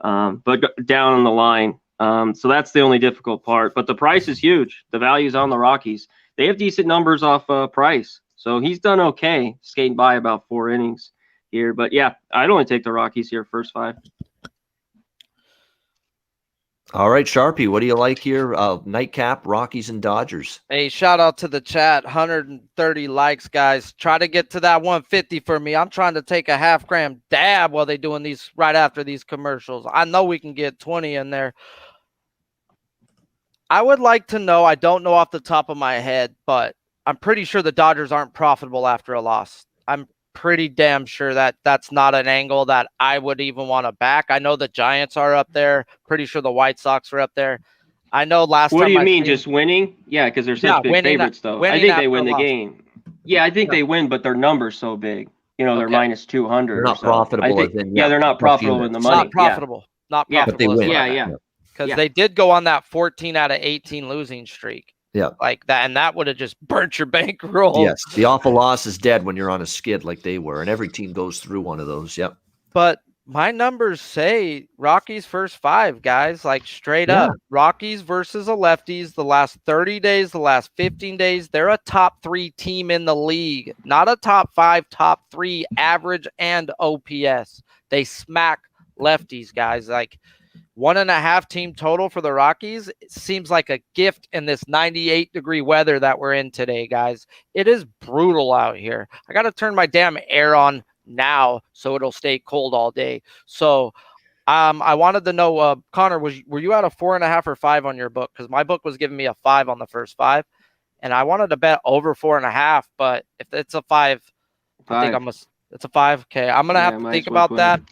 but down on the line. So that's the only difficult part. But the price is huge. The value's on the Rockies. They have decent numbers off Price, so he's done okay, skating by about 4 innings here. But yeah, I'd only take the Rockies here first 5. All right, Sharpie, what do you like here? Nightcap, Rockies and Dodgers. Hey, shout out to the chat. 130 likes, guys. Try to get to that 150 for me. I'm trying to take a half-gram dab while they're doing these right after these commercials. I know we can get 20 in there. I would like to know, I don't know off the top of my head, but I'm pretty sure the Dodgers aren't profitable after a loss. I'm pretty damn sure that that's not an angle that I would even want to back. I know the Giants are up there. Pretty sure the White Sox are up there. I know last time. What do you mean, just winning? Yeah, because they're such big favorites, though. I think they win the game. Yeah, I think they win, but their number's so big. You know, they're minus 200. They're not profitable. They're not profitable in the money. Not profitable. Not profitable. But they win. Yeah. Because they did go on that 14 out of 18 losing streak. Yeah. Like that. And that would have just burnt your bankroll. Yes. The awful loss is dead when you're on a skid like they were. And every team goes through one of those. Yep. But my numbers say Rockies first 5, guys, like straight up. Rockies versus the lefties the last 30 days, the last 15 days. They're a top 3 team in the league, not a top 5, top 3 average and OPS. They smack lefties, guys. Like 1.5 team total for the Rockies. It seems like a gift in this 98-degree weather that we're in today, guys. It is brutal out here. I got to turn my damn air on now so it'll stay cold all day. So I wanted to know, Conor, were you at a 4.5 or 5 on your book? Because my book was giving me a 5 on the first 5, and I wanted to bet over 4.5. But if it's a 5, I think it's a 5. Okay, I'm gonna have to think about that,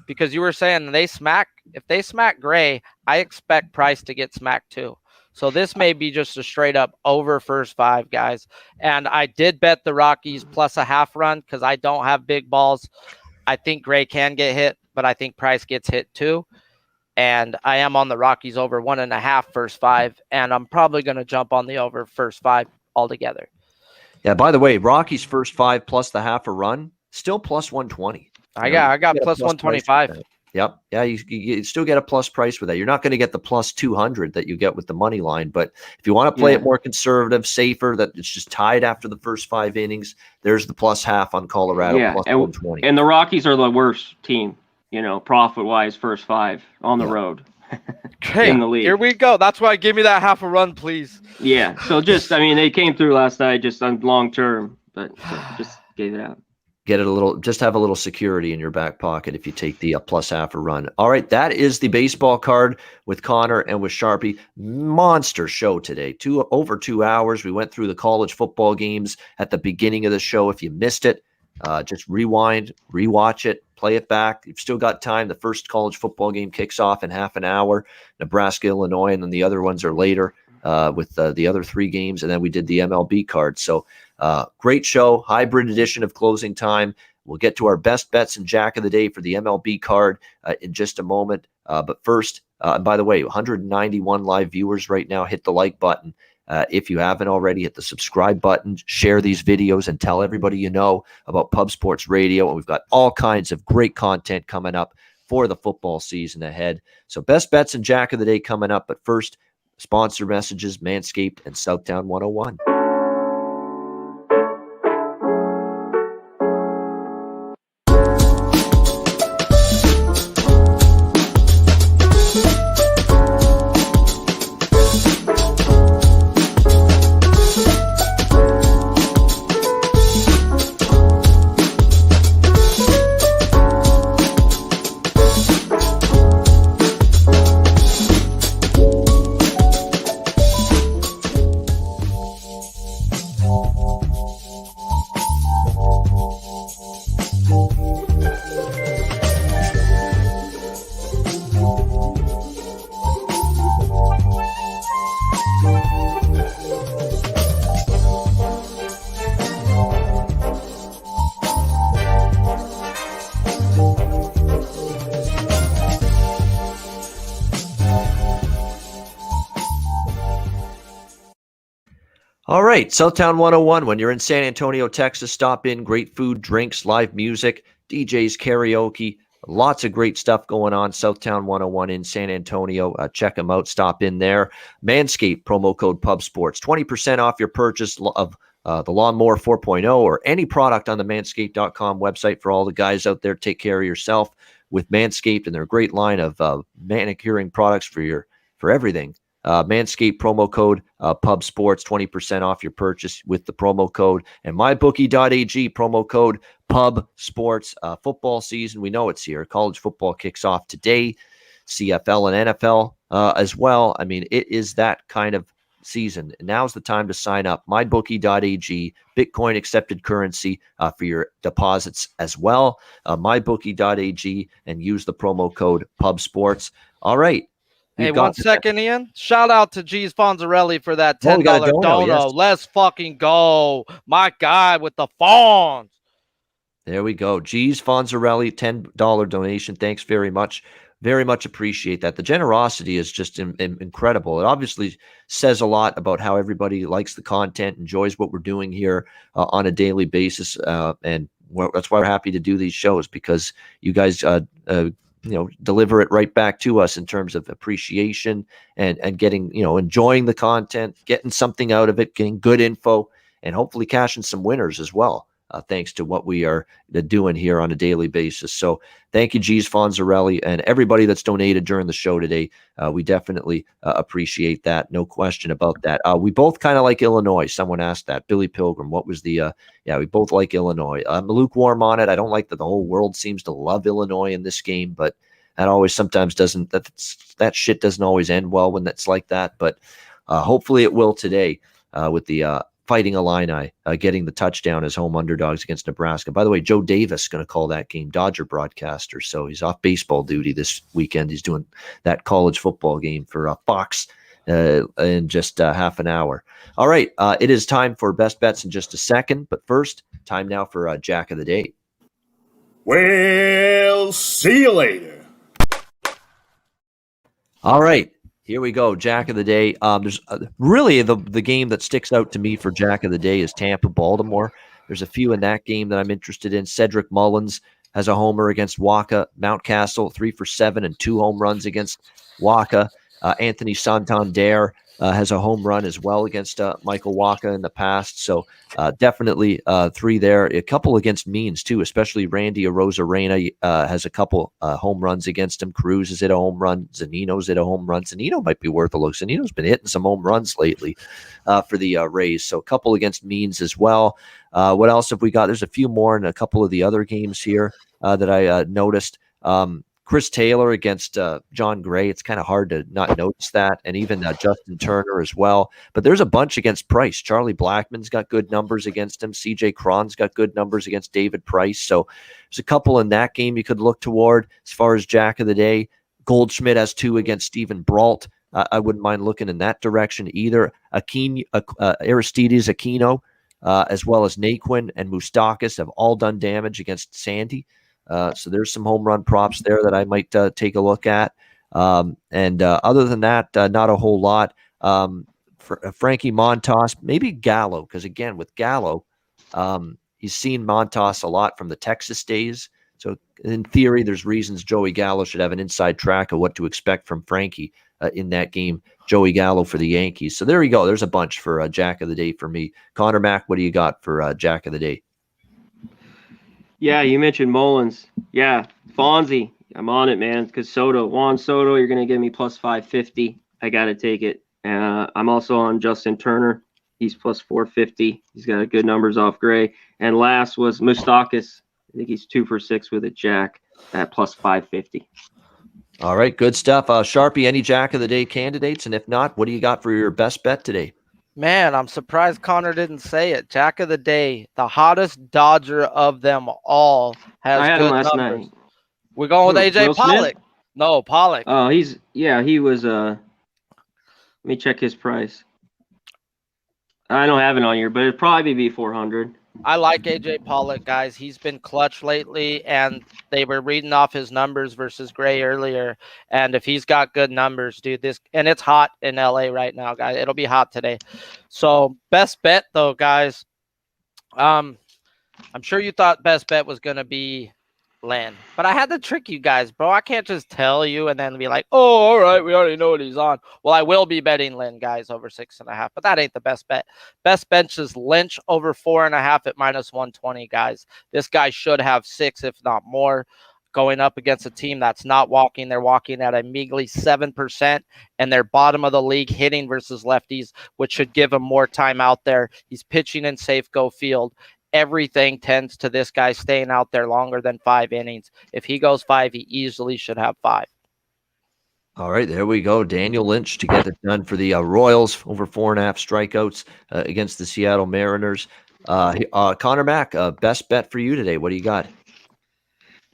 because you were saying if they smack Gray, I expect Price to get smacked too. So this may be just a straight up over first 5, guys. And I did bet the Rockies plus a half run because I don't have big balls. I think Gray can get hit, but I think Price gets hit too. And I am on the Rockies over 1.5 first 5. And I'm probably going to jump on the over first 5 altogether. Yeah, by the way, Rockies first 5 plus the half a run, still plus 120. I got plus 125. Yep. Yeah, you still get a plus price with that. You're not going to get the plus 200 that you get with the money line. But if you want to play it more conservative, safer, that it's just tied after the first 5 innings, there's the plus half on Colorado, plus 120. And the Rockies are the worst team, profit-wise, first 5 on the road. Okay, in the league. Here we go. That's why give me that half a run, please. Yeah. So they came through last night just on long term, but just gave it out. Get it just have a little security in your back pocket if you take the plus half a run. All right, that is the baseball card with Conor and with Sharpie. Monster show today. Over 2 hours. We went through the college football games at the beginning of the show. If you missed it, just rewind, rewatch it, play it back. You've still got time. The first college football game kicks off in half an hour. Nebraska, Illinois, and then the other ones are later with the other 3 games. And then we did the MLB card. So great show, hybrid edition of Closing Time. We'll get to our best bets and Jack of the Day for the MLB card in just a moment. But first, by the way, 191 live viewers right now. Hit the like button. If you haven't already, hit the subscribe button, share these videos, and tell everybody you know about Pub Sports Radio. And we've got all kinds of great content coming up for the football season ahead. So best bets and Jack of the Day coming up. But first, sponsor messages, Manscaped and Southtown 101. All right, Southtown 101. When you're in San Antonio, Texas, stop in. Great food, drinks, live music, DJs, karaoke, lots of great stuff going on. Southtown 101 in San Antonio. Check them out. Stop in there. Manscaped, promo code PubSports. 20% off your purchase of the Lawnmower 4.0 or any product on the Manscaped.com website. For all the guys out there, take care of yourself with Manscaped and their great line of manicuring products for everything. Manscaped promo code PubSports, 20% off your purchase with the promo code, and mybookie.ag promo code PubSports. Football season, we know it's here. College football kicks off today. CFL and NFL as well. I mean, it is that kind of season. Now's the time to sign up. mybookie.ag, Bitcoin accepted currency for your deposits as well. Mybookie.ag, and use the promo code PubSports. All right. Hey, 1 second, Ian. Shout out to G's Fonzarelli for that $10 dono. Yes. Let's fucking go. My guy with the Fonz. There we go. G's Fonzarelli, $10 donation. Thanks very much. Very much appreciate that. The generosity is just incredible. It obviously says a lot about how everybody likes the content, enjoys what we're doing here on a daily basis. And that's why we're happy to do these shows, because you guys deliver it right back to us in terms of appreciation and getting, enjoying the content, getting something out of it, getting good info, and hopefully cashing some winners as well. Thanks to what we are doing here on a daily basis. So thank you, G's Fonzarelli, and everybody that's donated during the show today. We definitely appreciate that. No question about that. We both kind of like Illinois. Someone asked that. Billy Pilgrim, what was the we both like Illinois. I'm lukewarm on it. I don't like that the whole world seems to love Illinois in this game, but that always sometimes doesn't, that shit doesn't always end well when that's like that. But hopefully it will today with the Fighting Illini getting the touchdown as home underdogs against Nebraska. By the way, Joe Davis going to call that game, Dodger broadcaster. So he's off baseball duty this weekend. He's doing that college football game for Fox in just half an hour. All right, it is time for Best Bets in just a second. But first, time now for Jack of the Day. Well, see you later. All right. Here we go, Jack of the Day. There's really the game that sticks out to me for Jack of the Day is Tampa-Baltimore. There's a few in that game that I'm interested in. Cedric Mullins has a homer against Waka. Mountcastle, 3 for 7 and 2 home runs against Waka. Anthony Santander has a home run as well against Michael Waka in the past. So definitely 3 there. A couple against Means, too, especially Randy Arozarena has a couple home runs against him. Cruz has hit a home run. Zanino's hit a home run. Zanino might be worth a look. Zanino's been hitting some home runs lately for the Rays. So a couple against Means as well. What else have we got? There's a few more in a couple of the other games here that I noticed. Chris Taylor against John Gray. It's kind of hard to not notice that. And even Justin Turner as well. But there's a bunch against Price. Charlie Blackmon's got good numbers against him. CJ Cron's got good numbers against David Price. So there's a couple in that game you could look toward as far as Jack of the Day. Goldschmidt has 2 against Stephen Brault. I wouldn't mind looking in that direction either. Aristides Aquino, as well as Naquin and Moustakas have all done damage against Sandy. So there's some home run props there that I might take a look at. And other than that, not a whole lot. For Frankie Montas, maybe Gallo, because again, with Gallo, he's seen Montas a lot from the Texas days. So in theory, there's reasons Joey Gallo should have an inside track of what to expect from Frankie in that game. Joey Gallo for the Yankees. So there you go. There's a bunch for Jack of the Day for me. Connor Mack, what do you got for Jack of the Day? Yeah, you mentioned Mullins. Yeah, Fonzie, I'm on it, man. Because Juan Soto, you're going to give me plus 550. I got to take it. I'm also on Justin Turner. He's plus 450. He's got good numbers off Gray. And last was Moustakas. I think he's 2 for 6 with a jack at plus 550. All right, good stuff. Sharpie, any Jack of the Day candidates? And if not, what do you got for your best bet today? Man, I'm surprised Connor didn't say it. Jack of the Day, the hottest Dodger of them all, has I had good him last numbers. night. We're going with AJ Will Pollock. Smith? No, Pollock. Oh, he was let me check his price. I don't have it on here, but it'd probably be 400. I like AJ Pollock, guys. He's been clutch lately, and they were reading off his numbers versus Gray earlier. And if he's got good numbers, dude, and it's hot in LA right now, guys. It'll be hot today. So best bet, though, guys. I'm sure you thought best bet was gonna be Len, but I had to trick you guys, bro. I can't just tell you and then be like, oh, all right, we already know what he's on. Well, I will be betting Len, guys, over 6.5, but that ain't the best bet. Best bench is Lynch over 4.5 at minus 120, guys. This guy should have 6, if not more, going up against a team that's not walking. They're walking at a measly 7%, and they're bottom of the league hitting versus lefties, which should give him more time out there. He's pitching in safe go field. Everything tends to this guy staying out there longer than 5 innings. If he goes 5, he easily should have 5. All right, there we go. Daniel Lynch to get it done for the Royals, over 4.5 strikeouts against the Seattle Mariners. Connor Mack, best bet for you today. What do you got?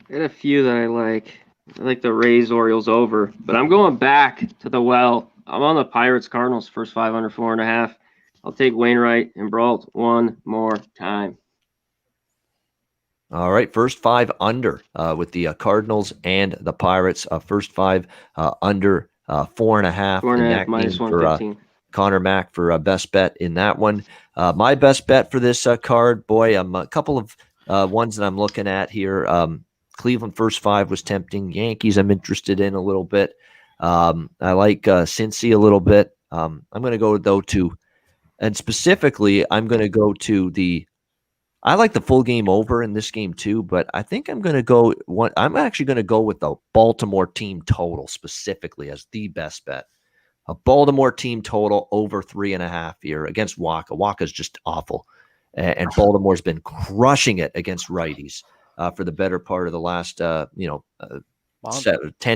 I got a few that I like. I like the Rays Orioles over, but I'm going back to the well. I'm on the Pirates Cardinals first 5 under 4.5. I'll take Wainwright and Brault one more time. All right, first 5 under with the Cardinals and the Pirates. First 5 under 4.5. 4.5 minus 115. Connor Mack for best bet in that one. My best bet for this card, boy, a couple of ones that I'm looking at here. Cleveland first 5 was tempting. Yankees I'm interested in a little bit. I like Cincy a little bit. I'm going to go though to, and specifically I'm going to go to I like the full game over in this game too, but I think I'm going to go I'm actually going to go with the Baltimore team total specifically as the best bet. A Baltimore team total over 3.5 here against Waka. Waka's just awful. And Baltimore's been crushing it against righties for the better part of the last, 10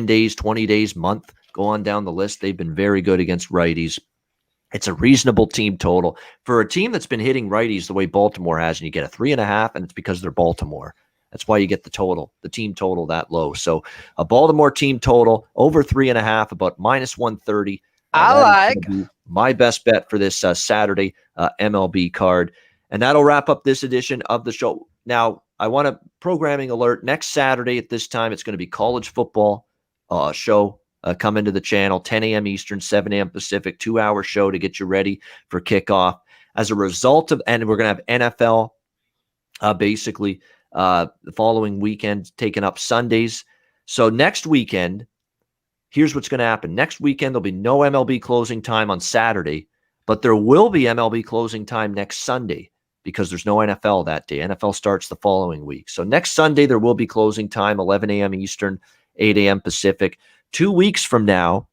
days, 20 days, month. Go on down the list. They've been very good against righties. It's a reasonable team total for a team that's been hitting righties the way Baltimore has, and you get a 3.5, and it's because they're Baltimore. That's why you get the team total that low. So a Baltimore team total over 3.5, about minus 130. I like my best bet for this Saturday MLB card. And that'll wrap up this edition of the show. Now, I want a programming alert. Next Saturday at this time, it's going to be college football show coming to the channel, 10 a.m. Eastern, 7 a.m. Pacific, 2-hour show to get you ready for kickoff. As a result of, and we're going to have NFL basically the following weekend taking up Sundays. So next weekend, here's what's going to happen. Next weekend, there'll be no MLB closing time on Saturday, but there will be MLB closing time next Sunday because there's no NFL that day. NFL starts the following week. So next Sunday, there will be closing time, 11 a.m. Eastern, 8 a.m. Pacific. 2 weeks from now,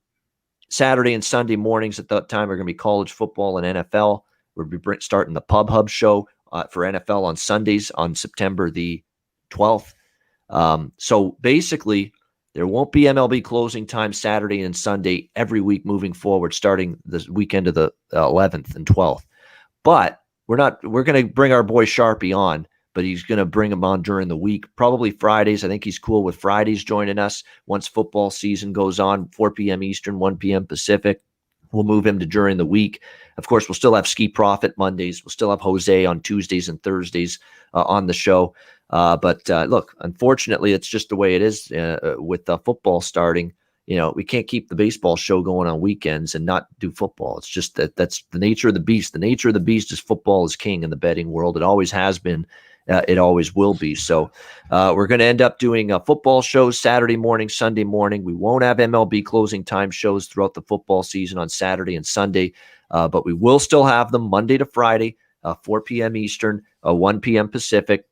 Saturday and Sunday mornings at that time are going to be college football and NFL. We'll be starting the Pub Hub show for NFL on Sundays on September the 12th. So basically, there won't be MLB closing time Saturday and Sunday every week moving forward, starting the weekend of the 11th and 12th. But we're going to bring our boy Sharpie on, but he's going to bring him on during the week, probably Fridays. I think he's cool with Fridays joining us once football season goes on, 4 p.m. Eastern, 1 p.m. Pacific. We'll move him to during the week. Of course, we'll still have Ski Profit Mondays. We'll still have Jose on Tuesdays and Thursdays on the show. But look, unfortunately, it's just the way it is with football starting. We can't keep the baseball show going on weekends and not do football. It's just that's the nature of the beast. The nature of the beast is football is king in the betting world. It always has been. It always will be. So we're going to end up doing football shows Saturday morning, Sunday morning. We won't have MLB closing time shows throughout the football season on Saturday and Sunday, but we will still have them Monday to Friday, 4 p.m. Eastern, 1 p.m. Pacific.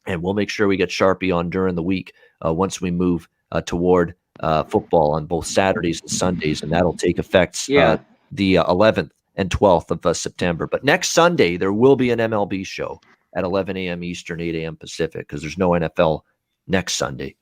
And we'll make sure we get Sharpie on during the week once we move toward football on both Saturdays and Sundays, and that'll take effect the 11th and 12th of September. But next Sunday, there will be an MLB show at 11 a.m. Eastern, 8 a.m. Pacific, because there's no NFL next Sunday.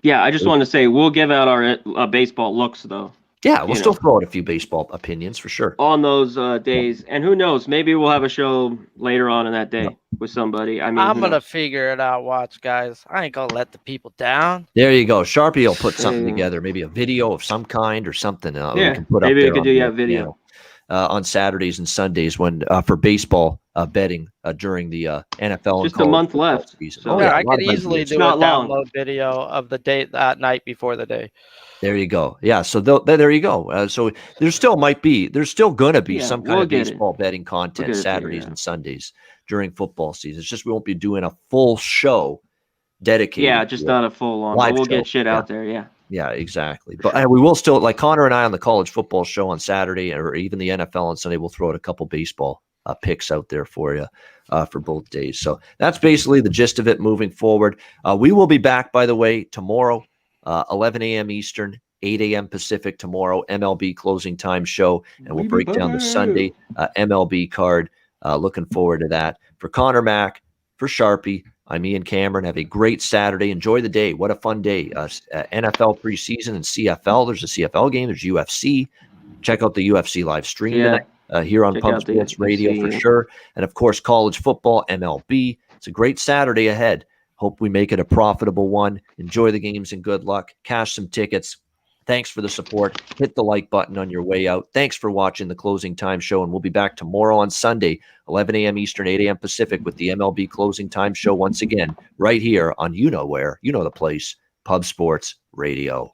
Yeah, I just wanted to say we'll give out our baseball looks, though. Yeah, we'll still throw out a few baseball opinions for sure. On those days. And who knows, maybe we'll have a show later on in that day with somebody. I mean, I'm going to figure it out. Watch, guys. I ain't going to let the people down. There you go. Sharpie will put something together, maybe a video of some kind or something. We can put maybe up we could do that video. On Saturdays and Sundays when for baseball betting during the NFL. Just a month left. So I could easily do a download video of the day that night before the day. There you go. Yeah. So there you go. So there's still going to be some kind of baseball betting content Saturdays and Sundays during football season. It's just we won't be doing a full show dedicated. Yeah, just not a full on. But we'll get shit out there. Yeah. Yeah, exactly. But we will still, like Conor and I on the college football show on Saturday, or even the NFL on Sunday, we'll throw out a couple baseball picks out there for you for both days. So that's basically the gist of it moving forward. We will be back, by the way, tomorrow, 11 a.m. Eastern, 8 a.m. Pacific tomorrow, MLB closing time show, and we'll break down the Sunday MLB card. Looking forward to that. For Conor Mack, for Sharpie, I'm Ian Cameron. Have a great Saturday. Enjoy the day. What a fun day. NFL preseason and CFL. There's a CFL game. There's UFC. Check out the UFC live stream tonight here on Pump Sports Radio for sure. And, of course, college football, MLB. It's a great Saturday ahead. Hope we make it a profitable one. Enjoy the games and good luck. Cash some tickets. Thanks for the support. Hit the like button on your way out. Thanks for watching the Closing Time Show, and we'll be back tomorrow on Sunday, 11 a.m. Eastern, 8 a.m. Pacific, with the MLB Closing Time Show once again, right here on you know where, you know the place, Pub Sports Radio.